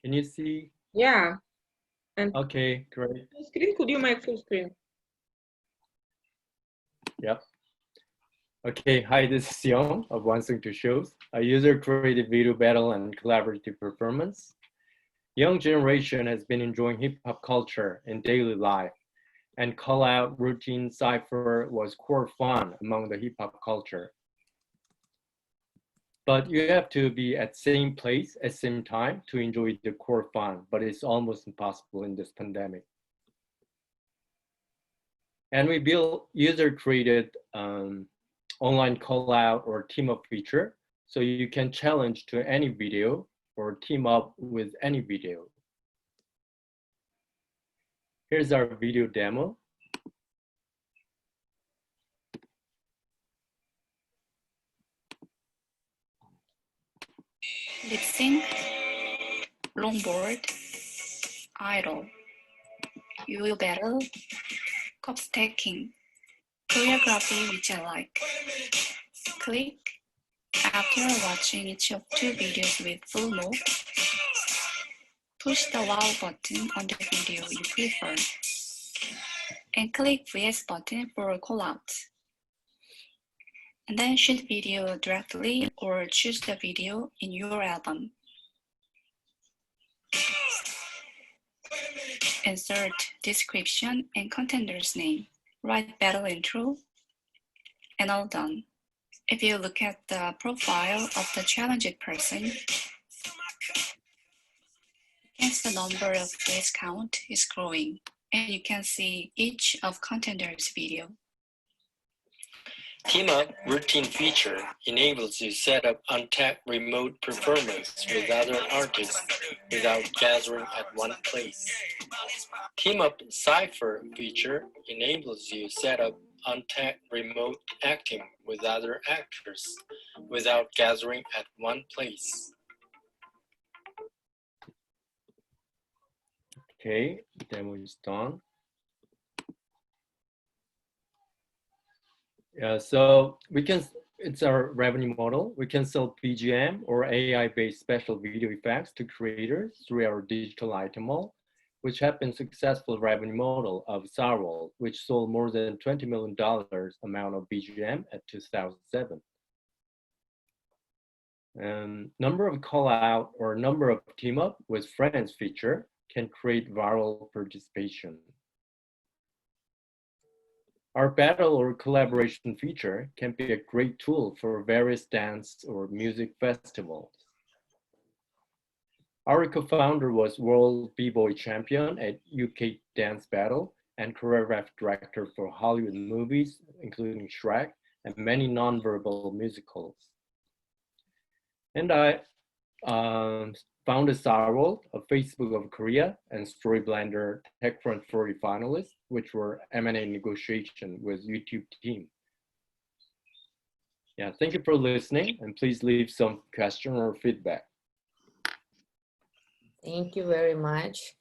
[SPEAKER 15] Can you see?
[SPEAKER 1] Yeah. And
[SPEAKER 15] okay, great.
[SPEAKER 1] full screen, could you make full screen?
[SPEAKER 15] Yep. Okay, hi, this is Young of One Song Two Shows, a user-created video battle and collaborative performance. Young generation has been enjoying hip-hop culture in daily life, and call-out routine cipher was core fun among the hip-hop culture. But you have to be at same place at same time to enjoy the core fun, but it's almost impossible in this pandemic. And we built user-created online call-out or team-up feature, so you can challenge to any video or team up with any video. Here's our video demo.
[SPEAKER 16] Lip sync, longboard, idol, you will battle, cup stacking, choreography which I like. Click. After watching each of two videos with full mode, push the wow button on the video you prefer, and click VS button for callout. And then shoot video directly or choose the video in your album. Insert description and contender's name. Write battle intro, and all done. If you look at the profile of the challenged person, hence the number of days count is growing, and you can see each of contender's video.
[SPEAKER 23] Team Up routine feature enables you to set up untapped remote performance with other artists without gathering at one place. Team Up Cipher feature enables you to set up untapped remote acting with other actors without gathering at one place.
[SPEAKER 15] Okay, demo is done. Yeah, so it's our revenue model. We can sell BGM or AI-based special video effects to creators through our digital item mall, which have been successful revenue model of Sarwal, which sold more than $20 million amount of BGM at 2007. Number of call out or number of team up with friends feature can create viral participation. Our battle or collaboration feature can be a great tool for various dance or music festivals. Our co-founder was World B-Boy Champion at UK Dance Battle and choreograph director for Hollywood movies, including Shrek and many non-verbal musicals. And I founded Starworld, a Facebook of Korea, and Storyblender TechFront 40 finalists, which were M&A negotiation with YouTube team. Yeah, thank you for listening, and please leave some question or feedback.
[SPEAKER 4] Thank you very much.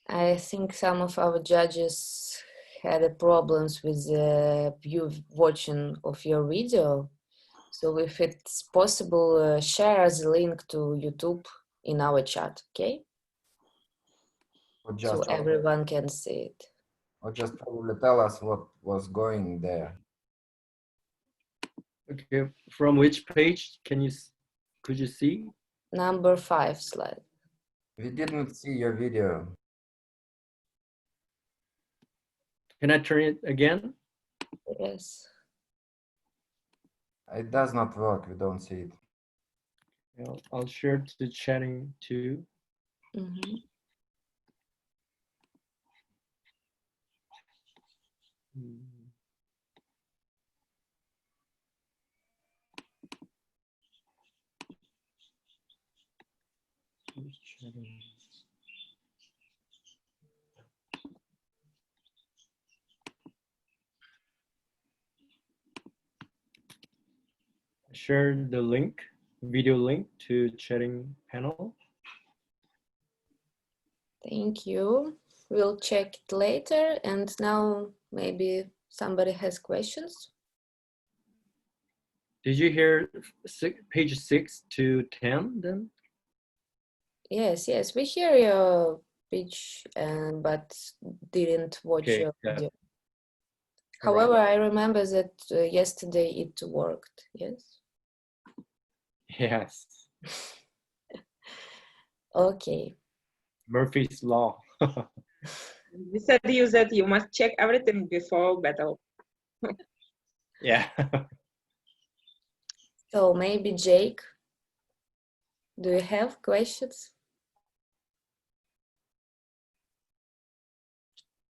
[SPEAKER 4] I think some of our judges had problems with the watching of your video. So if it's possible, share the link to YouTube in our chat, okay? So everyone can see it.
[SPEAKER 5] Or just probably tell us what was going there.
[SPEAKER 15] Okay, from which page could you see?
[SPEAKER 4] Number 5 slide.
[SPEAKER 5] We didn't see your video.
[SPEAKER 15] Can I turn it again?
[SPEAKER 4] Yes.
[SPEAKER 5] It does not work. We don't see it.
[SPEAKER 15] I'll share the chatting too.
[SPEAKER 4] Mm-hmm.
[SPEAKER 15] Share the link, video link to chatting panel.
[SPEAKER 4] Thank you. We'll check it later. And now maybe somebody has questions.
[SPEAKER 15] Did you hear page 6 to 10 then?
[SPEAKER 4] Yes, we hear your pitch, but didn't watch your video. However, I remember that yesterday it worked, yes?
[SPEAKER 15] Yes.
[SPEAKER 4] Okay.
[SPEAKER 15] Murphy's Law.
[SPEAKER 1] We said to you that you must check everything before battle.
[SPEAKER 15] Yeah.
[SPEAKER 4] So maybe Jake, do you have questions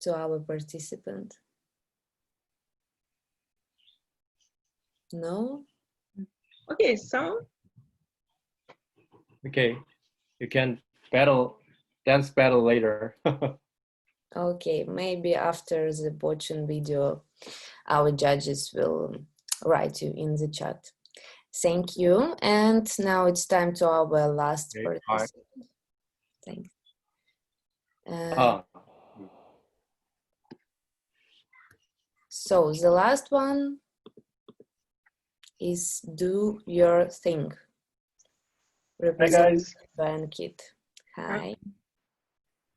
[SPEAKER 4] to our participant? No?
[SPEAKER 1] Okay, so.
[SPEAKER 15] Okay, you can dance battle later.
[SPEAKER 4] Okay, maybe after the watching video, our judges will write you in the chat. Thank you. And now it's time to our last participant. Thanks. So the last one is Do Your Thing.
[SPEAKER 2] Hi guys.
[SPEAKER 4] By Kit. Hi.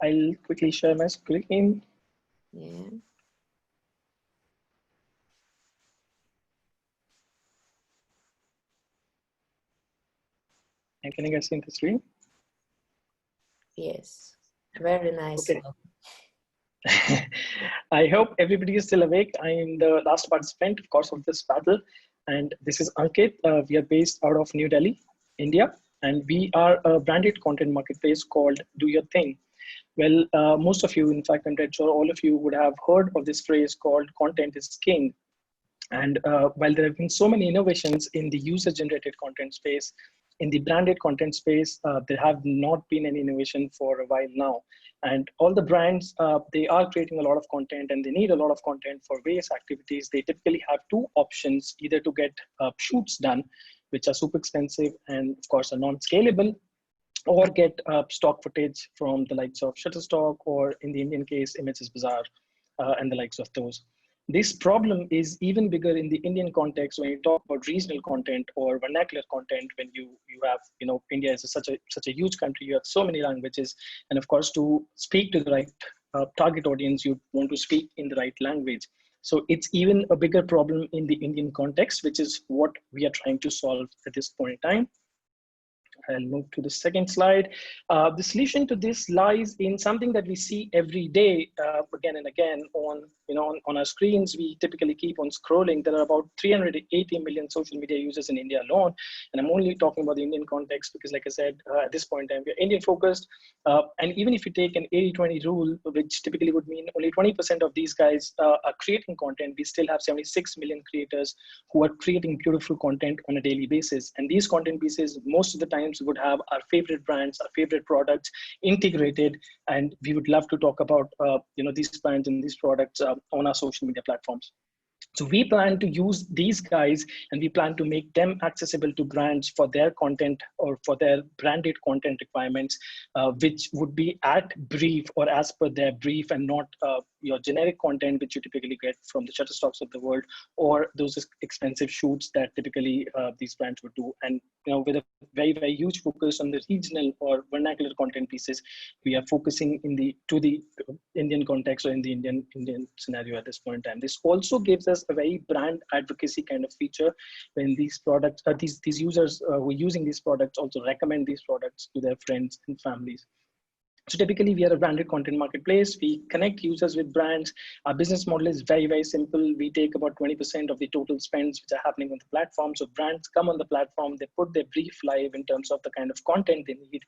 [SPEAKER 2] I'll quickly share my screen.
[SPEAKER 4] Yeah.
[SPEAKER 2] And can you guys see the screen?
[SPEAKER 4] Yes. Very nice.
[SPEAKER 2] Okay. I hope everybody is still awake. I am the last participant, of course, of this battle. And this is Ankit. We are based out of New Delhi, India. And we are a branded content marketplace called Do Your Thing. Well, most of you, in fact, I'm sure all of you would have heard of this phrase called content is king. And while there have been so many innovations in the user-generated content space, in the branded content space, there have not been any innovation for a while now. And all the brands, they are creating a lot of content and they need a lot of content for various activities. They typically have two options, either to get shoots done, which are super expensive and of course are non-scalable, or get stock footage from the likes of Shutterstock, or in the Indian case, Images Bazaar, and the likes of those. This problem is even bigger in the Indian context when you talk about regional content or vernacular content. When you have, India is such a huge country, you have so many languages, and of course, to speak to the right target audience, you want to speak in the right language. So it's even a bigger problem in the Indian context, which is what we are trying to solve at this point in time. I'll move to the second slide. The solution to this lies in something that we see every day, again and again on, on our screens. We typically keep on scrolling. There are about 380 million social media users in India alone. And I'm only talking about the Indian context because, like I said, at this point in time, we're Indian focused. And even if you take an 80-20 rule, which typically would mean only 20% of these guys are creating content, we still have 76 million creators who are creating beautiful content on a daily basis. And these content pieces, most of the times, would have our favorite brands, our favorite products integrated, and we would love to talk about these brands and these products on our social media platforms. So we plan to use these guys and we plan to make them accessible to brands for their content or for their branded content requirements, which would be at brief or as per their brief and not your generic content, which you typically get from the Shutterstocks of the world or those expensive shoots that typically these brands would do. And with a very, very huge focus on the regional or vernacular content pieces, we are focusing to the Indian context or in the Indian scenario at this point in time. This also gives us a very brand advocacy kind of feature when these products, these users who are using these products also recommend these products to their friends and families. So typically we are a branded content marketplace. We connect users with brands. Our business model is very, very simple. We take about 20% of the total spends which are happening on the platform. So brands come on the platform, they put their brief live in terms of the kind of content they need.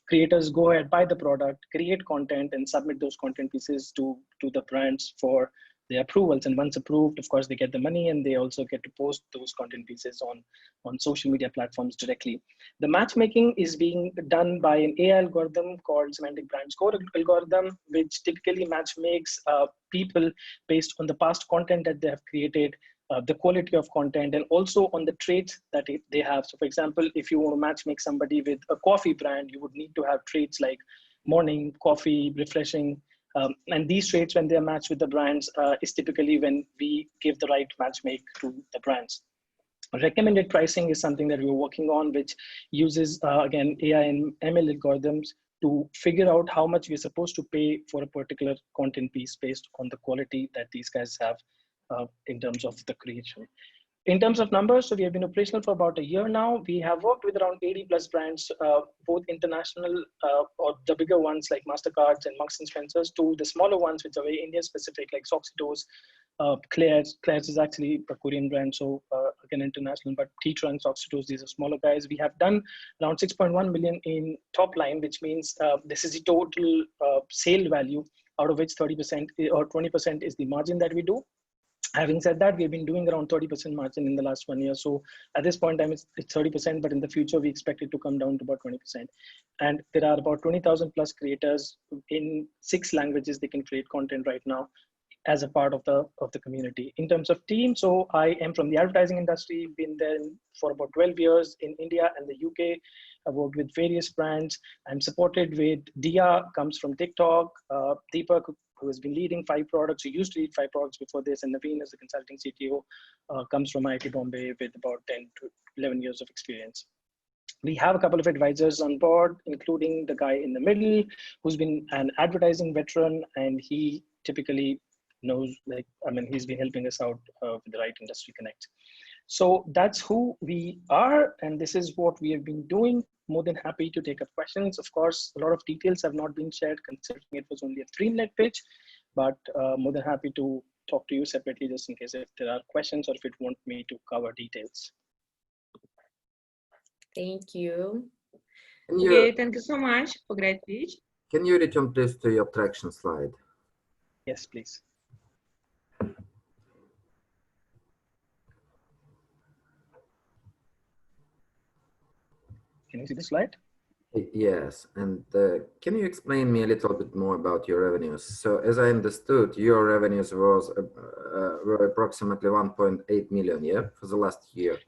[SPEAKER 2] Creators go ahead, buy the product, create content and submit those content pieces to the brands for the approvals. And once approved, of course, they get the money and they also get to post those content pieces on social media platforms directly. The matchmaking is being done by an AI algorithm called semantic brand score algorithm, which typically matchmakes people based on the past content that they have created, the quality of content, and also on the traits that they have. So for example, if you want to matchmake somebody with a coffee brand, you would need to have traits like morning, coffee, refreshing. And these traits, when they're matched with the brands, is typically when we give the right matchmake to the brands. Recommended pricing is something that we're working on, which uses, again, AI and ML algorithms to figure out how much we're supposed to pay for a particular content piece based on the quality that these guys have in terms of the creation. In terms of numbers, so we have been operational for about a year now. We have worked with around 80 plus brands, both international or the bigger ones like MasterCards and Marks and Spencers, to the smaller ones, which are very Indian specific, like Soxitos, Claire's. Claire's is actually a Korean brand, so again international, but T-Trunk, Soxitos, these are smaller guys. We have done around 6.1 million in top line, which means this is the total sale value, out of which 30% or 20% is the margin that we do. Having said that, we've been doing around 30% margin in the last 1 year. So at this point in time, it's 30%, but in the future, we expect it to come down to about 20%. And there are about 20,000 plus creators in 6 languages. They can create content right now as a part of the community. In terms of team, so I am from the advertising industry, been there for about 12 years in India and the UK. I've worked with various brands. I'm supported with Dia, comes from TikTok, Deepak, who has been leading 5 products, who used to lead 5 products before this, and Naveen as the consulting CTO, comes from IIT Bombay with about 10 to 11 years of experience. We have a couple of advisors on board, including the guy in the middle, who's been an advertising veteran, and he typically knows, he's been helping us out with the right industry connect. So that's who we are, and this is what we have been doing. More than happy to take up questions. Of course, a lot of details have not been shared considering it was only a 3-minute pitch, but more than happy to talk to you separately just in case if there are questions or if you want me to cover details.
[SPEAKER 4] Thank you.
[SPEAKER 1] Okay, thank you so much for great pitch.
[SPEAKER 5] Can you return please to your traction slide?
[SPEAKER 2] Yes, please. Can you see the slide?
[SPEAKER 5] Yes, and can you explain me a little bit more about your revenues? So as I understood, your revenues were approximately 1.8 million, yeah, for the last year.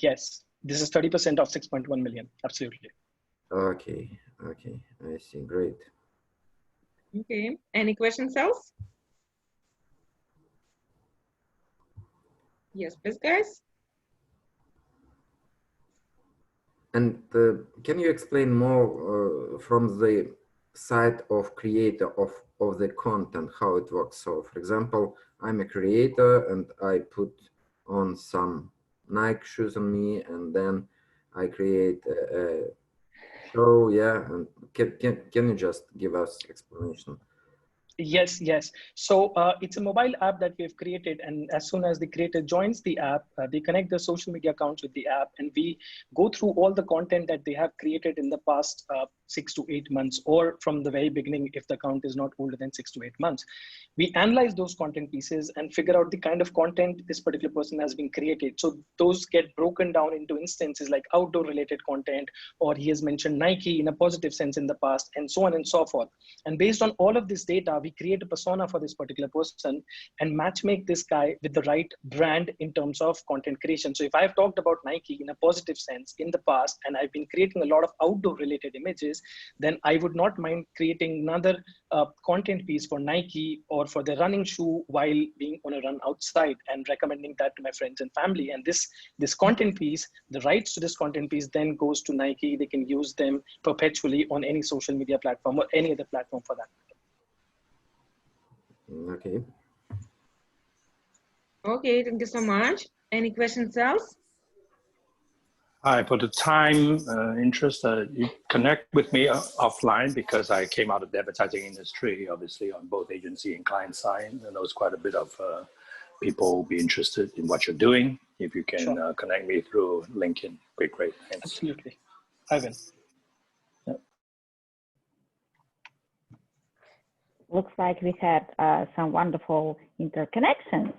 [SPEAKER 2] Yes, this is 30% of 6.1 million, absolutely.
[SPEAKER 5] Okay, I see, great.
[SPEAKER 1] Okay, any questions else? Yes, please, guys.
[SPEAKER 5] And can you explain more from the side of creator of the content, how it works. So for example, I'm a creator and I put on some Nike shoes on me, and then I create a show. Yeah, and can you just give us explanation?
[SPEAKER 2] Yes, yes. So it's a mobile app that we have created, and as soon as the creator joins the app, they connect their social media accounts with the app, and we go through all the content that they have created in the past 6 to 8 months, or from the very beginning if the account is not older than 6 to 8 months. We analyze those content pieces and figure out the kind of content this particular person has been created. So those get broken down into instances like outdoor related content, or he has mentioned Nike in a positive sense in the past, and so on and so forth. And based on all of this data, we create a persona for this particular person and match make this guy with the right brand in terms of content creation. So if I've talked about Nike in a positive sense in the past, and I've been creating a lot of outdoor related images, then I would not mind creating another content piece for Nike or for the running shoe while being on a run outside, and recommending that to my friends and family. And this content piece, the rights to this content piece then goes to Nike. They can use them perpetually on any social media platform or any other platform for that.
[SPEAKER 5] Okay.
[SPEAKER 1] Okay, thank you so much. Any questions else?
[SPEAKER 20] Hi, for the time interest, you connect with me offline, because I came out of the advertising industry, obviously on both agency and client side. And there was quite a bit of people be interested in what you're doing. If you can
[SPEAKER 2] Sure.
[SPEAKER 20] connect me through LinkedIn, great. Thanks.
[SPEAKER 2] Absolutely. I will.
[SPEAKER 7] Looks like we had some wonderful interconnections.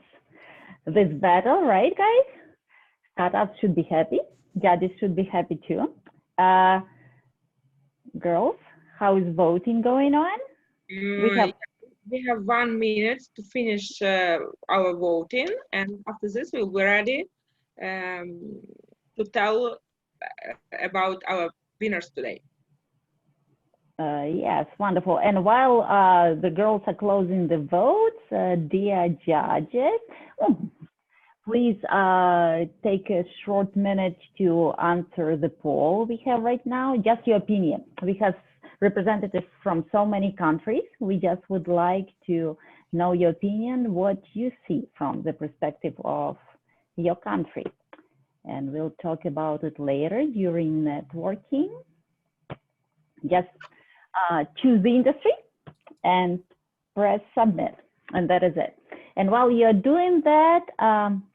[SPEAKER 7] This battle, right, guys? Startups should be happy. Judges should be happy too. Girls, how is voting going on?
[SPEAKER 1] We have 1 minute to finish our voting, and after this we'll be ready to tell about our winners today.
[SPEAKER 7] Yes, wonderful. And while the girls are closing the votes, dear judges, please take a short minute to answer the poll we have right now. Just your opinion. We have representatives from so many countries. We just would like to know your opinion, what you see from the perspective of your country. And we'll talk about it later during networking. Just choose the industry and press submit, and that is it. And while you're doing that,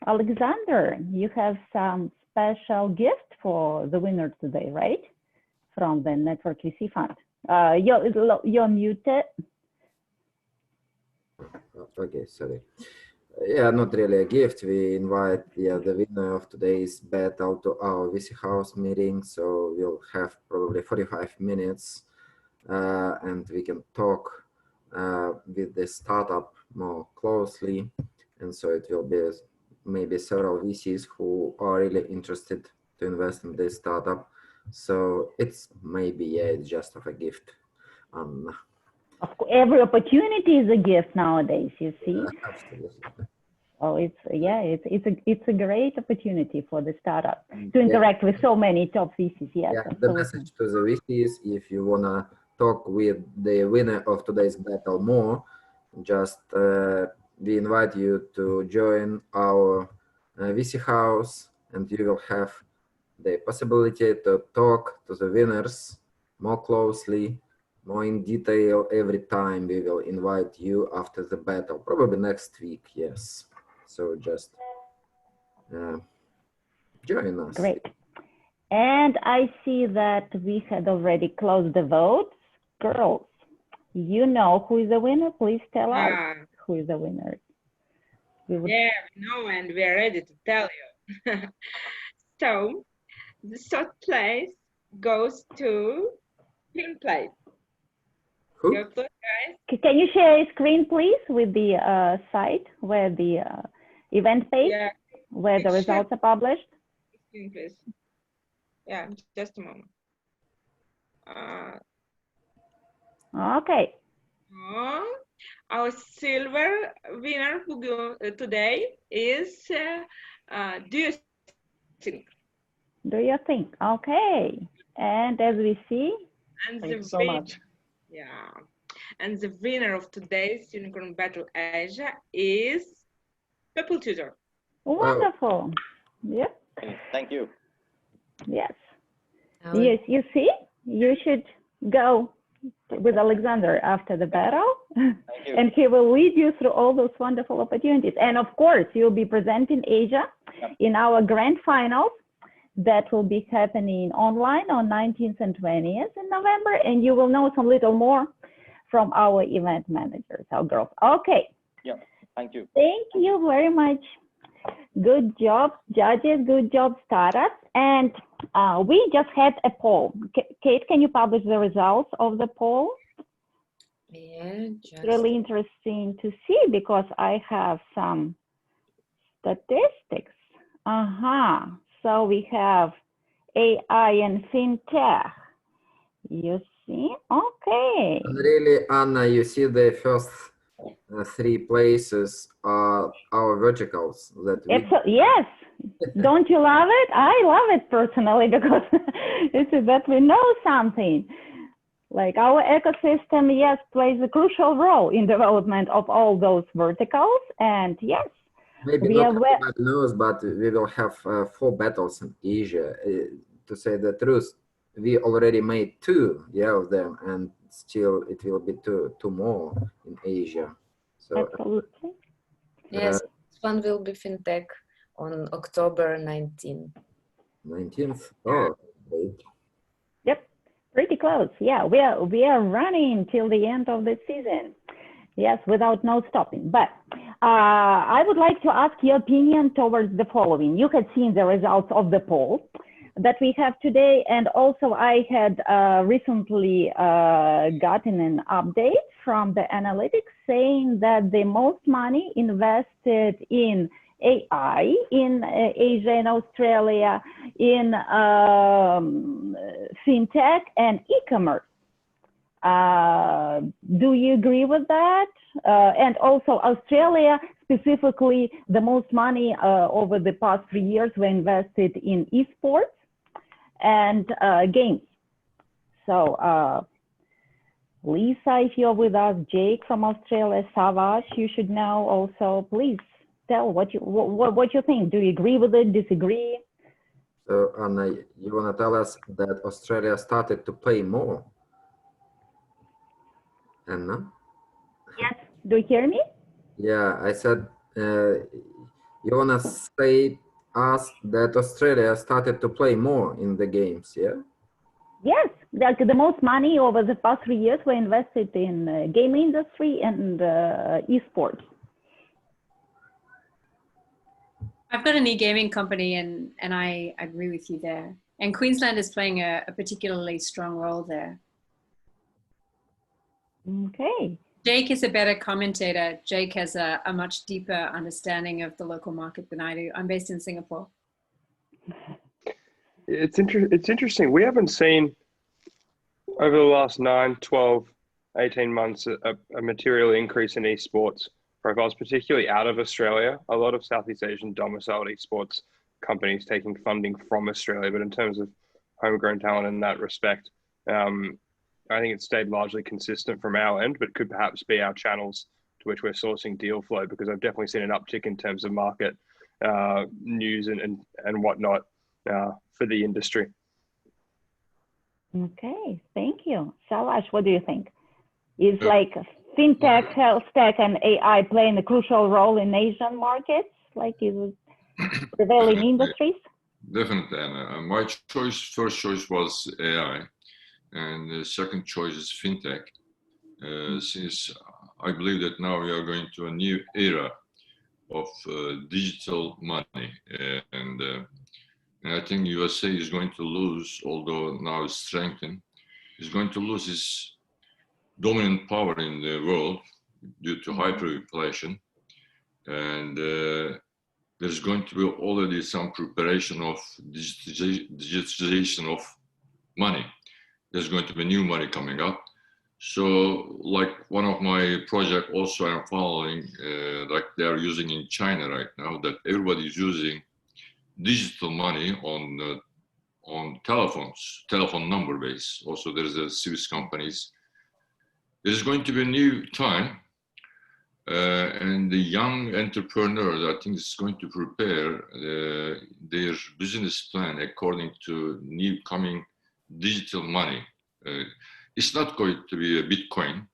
[SPEAKER 7] Alexander, you have some special gift for the winner today, right? From the Network VC Fund. You're muted.
[SPEAKER 5] Okay, sorry. Yeah, not really a gift. We invite the winner of today's battle to our VC House meeting. So we'll have probably 45 minutes and we can talk with the startup more closely. And so it will be maybe several VCs who are really interested to invest in this startup. So it's maybe, yeah, it's just of a gift.
[SPEAKER 7] Of course, every opportunity is a gift nowadays, you see.
[SPEAKER 5] Absolutely.
[SPEAKER 7] Oh, it's a great opportunity for the startup to interact with so many top VCs. Yes,
[SPEAKER 5] yeah, the message to the VCs, if you wanna talk with the winner of today's battle more, just we invite you to join our VC house, and you will have the possibility to talk to the winners more closely, more in detail. Every time we will invite you after the battle, probably next week. Yes. So just join us.
[SPEAKER 7] Great. And I see that we had already closed the votes. Girls, you know who is the winner? Please tell us who is the winner.
[SPEAKER 1] Yeah, we know, and we're ready to tell you. So the third place goes to Film Play. Your third, guys.
[SPEAKER 7] Can you share a screen, please, with the site where the event page, where the results are published?
[SPEAKER 1] Screen, please. Yeah, just a moment.
[SPEAKER 7] Okay.
[SPEAKER 1] Our silver winner today is Do You Think?
[SPEAKER 7] Do You Think? Okay. And as we see,
[SPEAKER 1] And
[SPEAKER 2] thank you so much.
[SPEAKER 1] Yeah. And the winner of today's Unicorn Battle Asia is Purple Tutor.
[SPEAKER 7] Wonderful. Yep.
[SPEAKER 12] Thank you.
[SPEAKER 7] Yes. Yes, you see, you should go with Alexander after the battle, and he will lead you through all those wonderful opportunities. And of course, you'll be presenting Asia in our grand finals that will be happening online on 19th and 20th in November, and you will know some little more from our event managers, our girls. Okay.
[SPEAKER 12] Yeah, thank you.
[SPEAKER 7] Thank you very much. Good job, judges. Good job, startups. And we just had a poll. Kate, can you publish the results of the poll?
[SPEAKER 4] Yeah,
[SPEAKER 7] It's really interesting to see because I have some statistics. So we have AI and FinTech. You see? Okay.
[SPEAKER 5] And really, Anna, you see the first 3 places are our verticals that we...
[SPEAKER 7] Yes. Don't you love it? I love it personally because it's that we know something. Like our ecosystem, yes, plays a crucial role in development of all those verticals. And yes,
[SPEAKER 5] maybe
[SPEAKER 7] we
[SPEAKER 5] not
[SPEAKER 7] are
[SPEAKER 5] everybody knows, but we will have 4 battles in Asia. To say the truth, we already made 2 of them, and still it will be two more in Asia. So
[SPEAKER 7] absolutely.
[SPEAKER 4] Yes, this one will be FinTech on October 19th.
[SPEAKER 5] 19th? Oh, great.
[SPEAKER 7] Yep, pretty close. Yeah, we are running till the end of the season. Yes, without no stopping. But I would like to ask your opinion towards the following. You had seen the results of the poll that we have today, and also I had recently gotten an update from the analytics saying that the most money invested in AI in Asia and Australia, in FinTech and e-commerce. Do you agree with that? And also Australia, specifically, the most money over the past 3 years were invested in esports and games. So Lisa, if you're with us, Jake from Australia, Savas, you should know also, please tell what you think. Do you agree with it, disagree?
[SPEAKER 5] So Anna, you want to tell us that Australia started to play more? Anna?
[SPEAKER 7] Yes, do you hear me?
[SPEAKER 5] Yeah, I said, you want to say us that Australia started to play more in the games, yeah?
[SPEAKER 7] Yes, like the most money over the past 3 years were invested in game industry and esports.
[SPEAKER 18] I've got an e-gaming company and I agree with you there. And Queensland is playing a particularly strong role there.
[SPEAKER 7] Okay.
[SPEAKER 18] Jake is a better commentator. Jake has a much deeper understanding of the local market than I do. I'm based in Singapore.
[SPEAKER 19] It's interesting. We haven't seen over the last 9, 12, 18 months a material increase in esports profiles, particularly out of Australia. A lot of Southeast Asian domiciled esports companies taking funding from Australia, but in terms of homegrown talent in that respect, I think it's stayed largely consistent from our end, but could perhaps be our channels to which we're sourcing deal flow, because I've definitely seen an uptick in terms of market news and whatnot for the industry.
[SPEAKER 7] Okay, thank you. Salash, what do you think? Is like FinTech, health tech, and AI playing a crucial role in Asian markets, like is prevailing industries?
[SPEAKER 8] Definitely, Anna. My first choice was AI, and the second choice is FinTech. Since I believe that now we are going to a new era of digital money, and I think USA is going to lose, although now it's strengthened, is going to lose its dominant power in the world due to hyperinflation, and there's going to be already some preparation of digitization of money. There's going to be new money coming up. So like one of my projects also I'm following, like they're using in China right now, that everybody's using digital money on telephones, telephone number base. Also there's a Swiss companies There's going to be a new time, and the young entrepreneurs, I think, is going to prepare their business plan according to new coming digital money. It's not going to be a Bitcoin.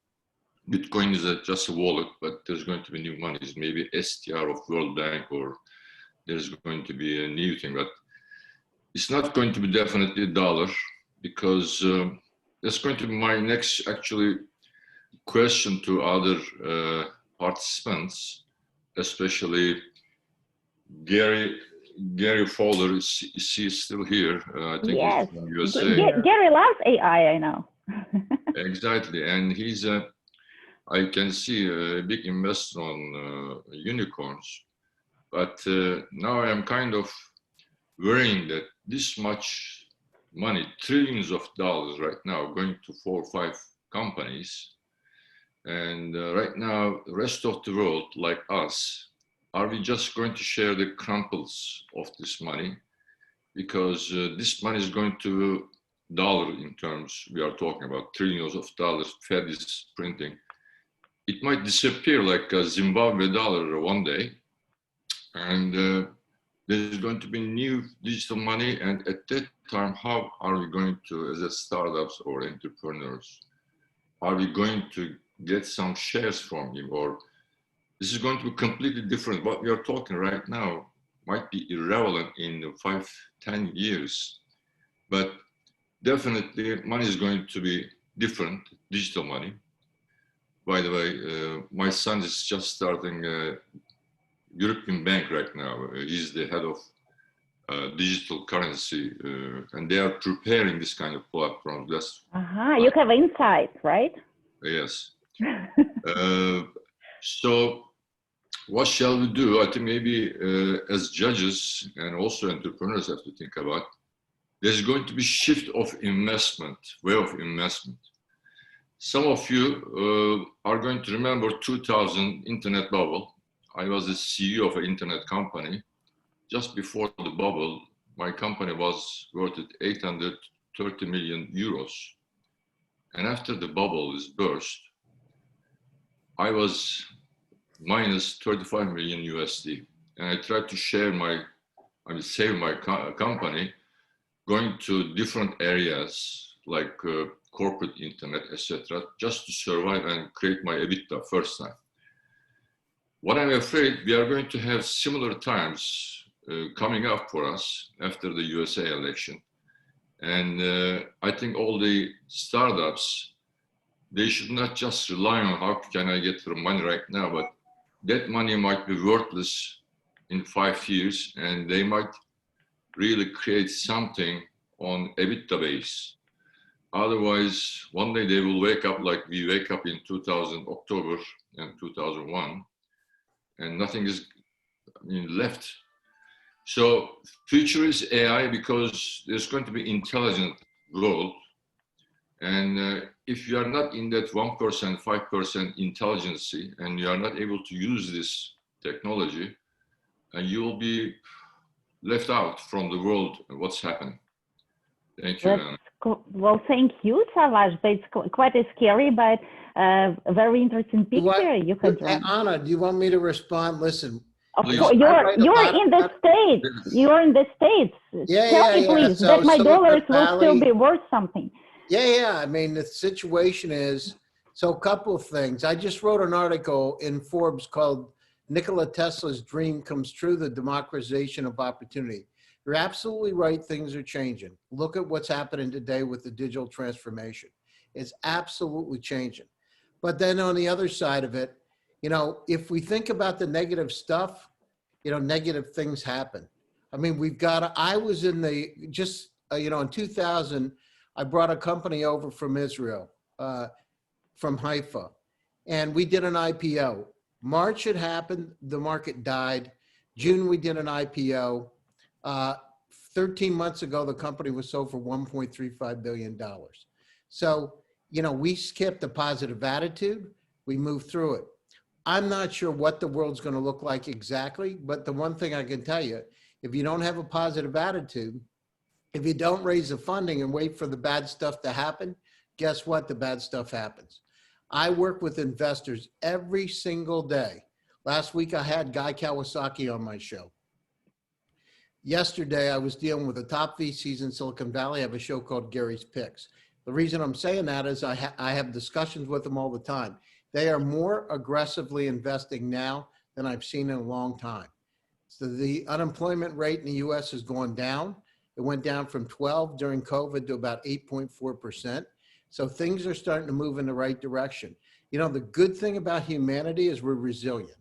[SPEAKER 8] Bitcoin is just a wallet, but there's going to be new monies, maybe STR of World Bank, or there's going to be a new thing, but it's not going to be definitely a dollar, because that's going to be my next actually question to other participants, especially Gary Fowler. Is he still here? I think
[SPEAKER 7] Yes.
[SPEAKER 8] he's from USA.
[SPEAKER 7] Gary loves AI, I know.
[SPEAKER 8] Exactly, and he's I can see a big investor on unicorns, but now I am kind of worrying that this much money, trillions of dollars right now, going to 4 or 5 companies, and right now the rest of the world, like us, are we just going to share the crumples of this money? Because this money is going to dollar in terms, we are talking about trillions of dollars Fed is printing. It might disappear like a Zimbabwe dollar one day, and there's going to be new digital money, and at that time, how are we going to, as a startups or entrepreneurs, are we going to get some shares from him, or this is going to be completely different? What we are talking right now might be irrelevant in 5-10 years, but definitely money is going to be different, digital money. By the way, my son is just starting a European bank right now. He's the head of digital currency, and they are preparing this kind of platform.
[SPEAKER 7] You have insights, right?
[SPEAKER 8] Yes. So what shall we do? I think maybe as judges and also entrepreneurs have to think about, there's going to be shift of investment, way of investment. Some of you are going to remember 2000 internet bubble. I was the CEO of an internet company. Just before the bubble, my company was worth at 830 million euros. And after the bubble is burst, I was minus 35 million USD. And I tried to share save my company, going to different areas like corporate internet, etc., just to survive and create my EBITDA first time. What I'm afraid, we are going to have similar times coming up for us after the USA election. And I think all the startups, they should not just rely on how can I get the money right now, but that money might be worthless in 5 years, and they might really create something on EBITDA base. Otherwise, one day they will wake up like we wake up in October and 2001, and nothing is left. So future is AI, because there's going to be intelligent world. And if you are not in that 1%, 5% intelligence, and you are not able to use this technology, you will be left out from the world, what's happening. Thank you, Anna.
[SPEAKER 7] Well, thank you, Savas. It's quite a scary, but a very interesting picture you had drawn.
[SPEAKER 9] Anna, do you want me to respond? Listen.
[SPEAKER 7] Of course, you're in the States. You're in the States. Tell me, please, that my dollars will still be worth something.
[SPEAKER 9] Yeah. I mean, the situation is, so a couple of things. I just wrote an article in Forbes called Nikola Tesla's Dream Comes True, the Democratization of Opportunity. You're absolutely right. Things are changing. Look at what's happening today with the digital transformation. It's absolutely changing. But then on the other side of it, if we think about the negative stuff, negative things happen. I mean, I was in in 2000, I brought a company over from Israel, from Haifa, and we did an IPO. March it happened, the market died. June, we did an IPO. 13 months ago, the company was sold for $1.35 billion. So, we kept a positive attitude. We moved through it. I'm not sure what the world's going to look like exactly, but the one thing I can tell you, if you don't have a positive attitude, if you don't raise the funding and wait for the bad stuff to happen, guess what? The bad stuff happens. I work with investors every single day. Last week, I had Guy Kawasaki on my show. Yesterday, I was dealing with the top VCs in Silicon Valley. I have a show called Gary's Picks. The reason I'm saying that is I have discussions with them all the time. They are more aggressively investing now than I've seen in a long time. So the unemployment rate in the US has gone down. It went down from 12 during COVID to about 8.4%. So things are starting to move in the right direction. You know, the good thing about humanity is we're resilient.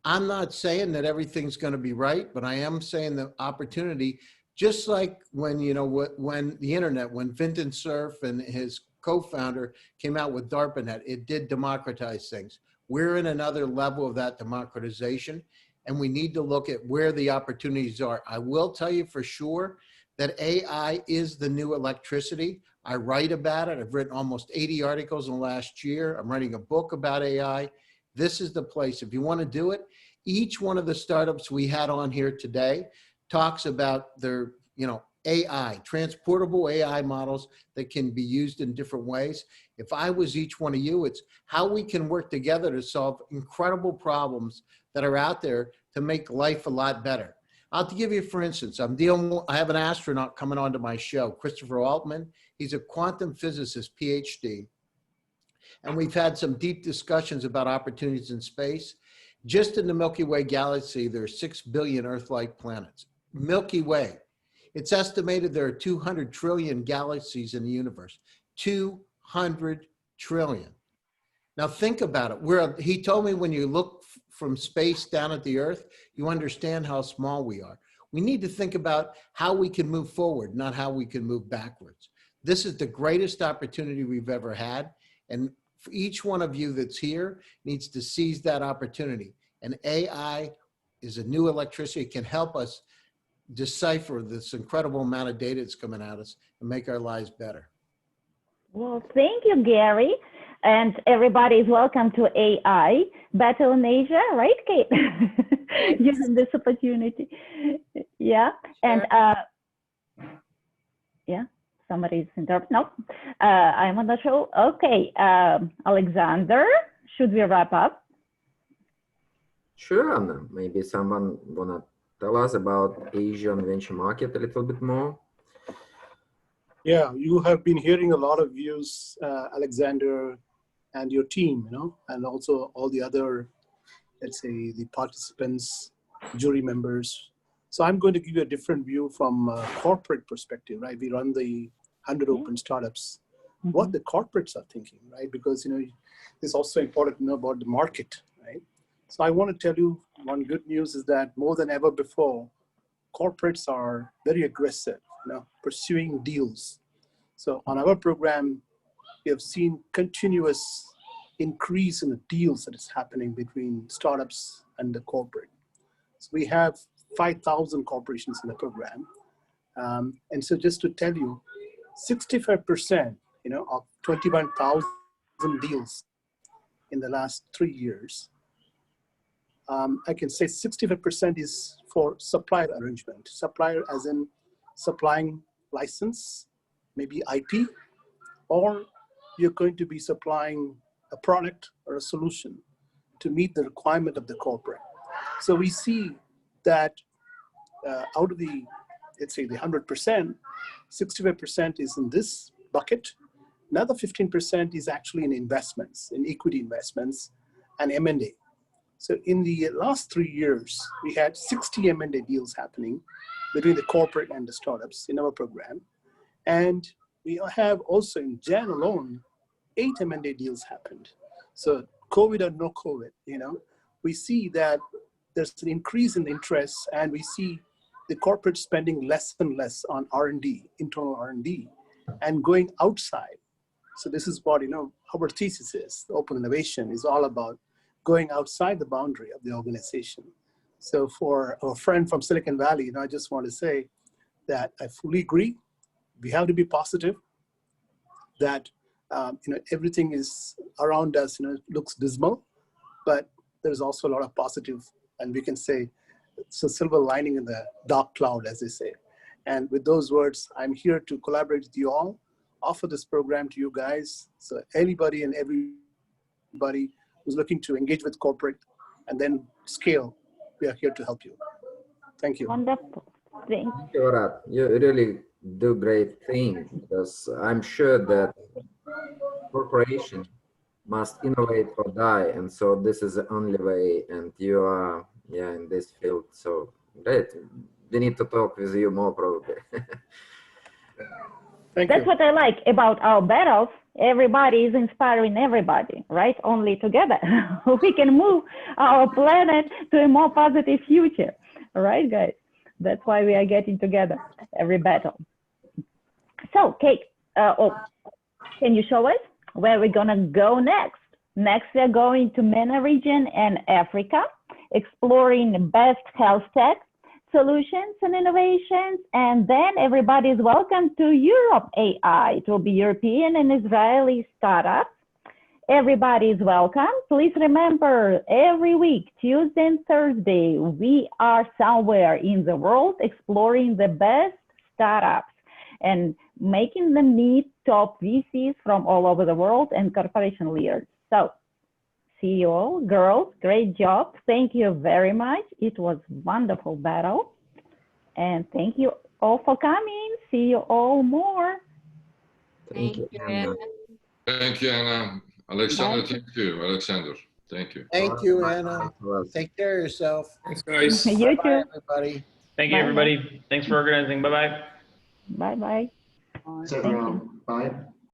[SPEAKER 9] I'm not saying that everything's going to be right, but I am saying the opportunity, just like when, you know, when the internet, when Vinton Cerf and his co-founder came out with DARPANET, it did democratize things. We're in another level of that democratization, and we need to look at where the opportunities are. I will tell you for sure that AI is the new electricity. I write about it. I've written almost 80 articles in the last year. I'm writing a book about AI. This is the place. If you want to do it, each one of the startups we had on here today talks about their, you know, AI, transportable AI models that can be used in different ways. If I was each one of you, it's how we can work together to solve incredible problems that are out there to make life a lot better. I'll give you, for instance, I have an astronaut coming onto my show, Christopher Altman. He's a quantum physicist, PhD. And we've had some deep discussions about opportunities in space. Just in the Milky Way galaxy, there are 6 billion Earth-like planets. Milky Way. It's estimated there are 200 trillion galaxies in the universe. 200 trillion. Now think about it. He told me when you look from space down at the Earth, you understand how small we are. We need to think about how we can move forward, not how we can move backwards. This is the greatest opportunity we've ever had. And for each one of you that's here needs to seize that opportunity. And AI is a new electricity. It can help us decipher this incredible amount of data that's coming at us and make our lives better.
[SPEAKER 7] Well, thank you, Gary. And everybody is welcome to AI Battle in Asia, right, Kate? Using this opportunity. Yeah. And yeah, somebody's interrupting. No, I'm on the show. Okay, Alexander, should we wrap up?
[SPEAKER 5] Sure, Anna. Maybe someone wanna tell us about Asian venture market a little bit more?
[SPEAKER 6] Yeah, you have been hearing a lot of views, Alexander, and your team, you know, and also all the other, let's say, the participants, jury members. So I'm going to give you a different view from a corporate perspective, right? We run the 100 Open Startups, what the corporates are thinking, right? Because, you know, it's also important to know about the market, right? So I want to tell you one good news is that more than ever before, corporates are very aggressive, you know, pursuing deals. So on our program, we have seen continuous increase in the deals that is happening between startups and the corporate. So we have 5,000 corporations in the program. And so just to tell you, 65%, you know, of 21,000 deals in the last 3 years, I can say 65% is for supplier arrangement. Supplier as in supplying license, maybe IP, or you're going to be supplying a product or a solution to meet the requirement of the corporate. So we see that out of the, let's say the 100%, 65% is in this bucket. Another 15% is actually in investments, in equity investments and M&A. So in the last 3 years, we had 60 M&A deals happening between the corporate and the startups in our program. And we have also in Jan alone, 8 M&A deals happened. So COVID or no COVID, you know, we see that there's an increase in interest and we see the corporate spending less and less on R&D, internal R&D, and going outside. So this is what, you know, our thesis is. Open innovation is all about going outside the boundary of the organization. So for a friend from Silicon Valley, you know, I just want to say that I fully agree. We have to be positive that, you know, everything is around us, you know, looks dismal, but there's also a lot of positive, and we can say it's a silver lining in the dark cloud, as they say. And with those words, I'm here to collaborate with you all, offer this program to you guys. So anybody and everybody anybody who's looking to engage with corporate and then scale, we are here to help you. Thank you.
[SPEAKER 7] Wonderful. Thank
[SPEAKER 5] you, Rad. You really do great thing, because I'm sure that corporation must innovate or die, and so this is the only way, and you are in this field, so great. We need to talk with you more probably.
[SPEAKER 7] That's what I like about our battles. Everybody is inspiring everybody, right? Only together we can move our planet to a more positive future. All right, guys? That's why we are getting together every battle. So, Kate, can you show us where we're gonna go next? Next, we're going to MENA region and Africa, exploring best health tech solutions and innovations. And then everybody is welcome to Europe AI. It will be European and Israeli startups. Everybody is welcome. Please remember, every week, Tuesday and Thursday, we are somewhere in the world exploring the best startups and making them meet top VCs from all over the world and corporation leaders. So, CEO, girls, great job. Thank you very much. It was wonderful battle. And thank you all for coming. See you all more.
[SPEAKER 5] Thank you, Anna.
[SPEAKER 8] Thank you, Anna. Alexander, thank you. Alexander, thank you.
[SPEAKER 9] Thank you, Anna. Take care of yourself.
[SPEAKER 13] Thanks, guys.
[SPEAKER 7] You
[SPEAKER 9] Bye,
[SPEAKER 7] too.
[SPEAKER 9] everybody.
[SPEAKER 21] Thank you, everybody. Thanks for organizing. Bye-bye.
[SPEAKER 7] Bye-bye.
[SPEAKER 10] Thanks,
[SPEAKER 7] Thank
[SPEAKER 10] everyone.
[SPEAKER 7] you.
[SPEAKER 10] Bye.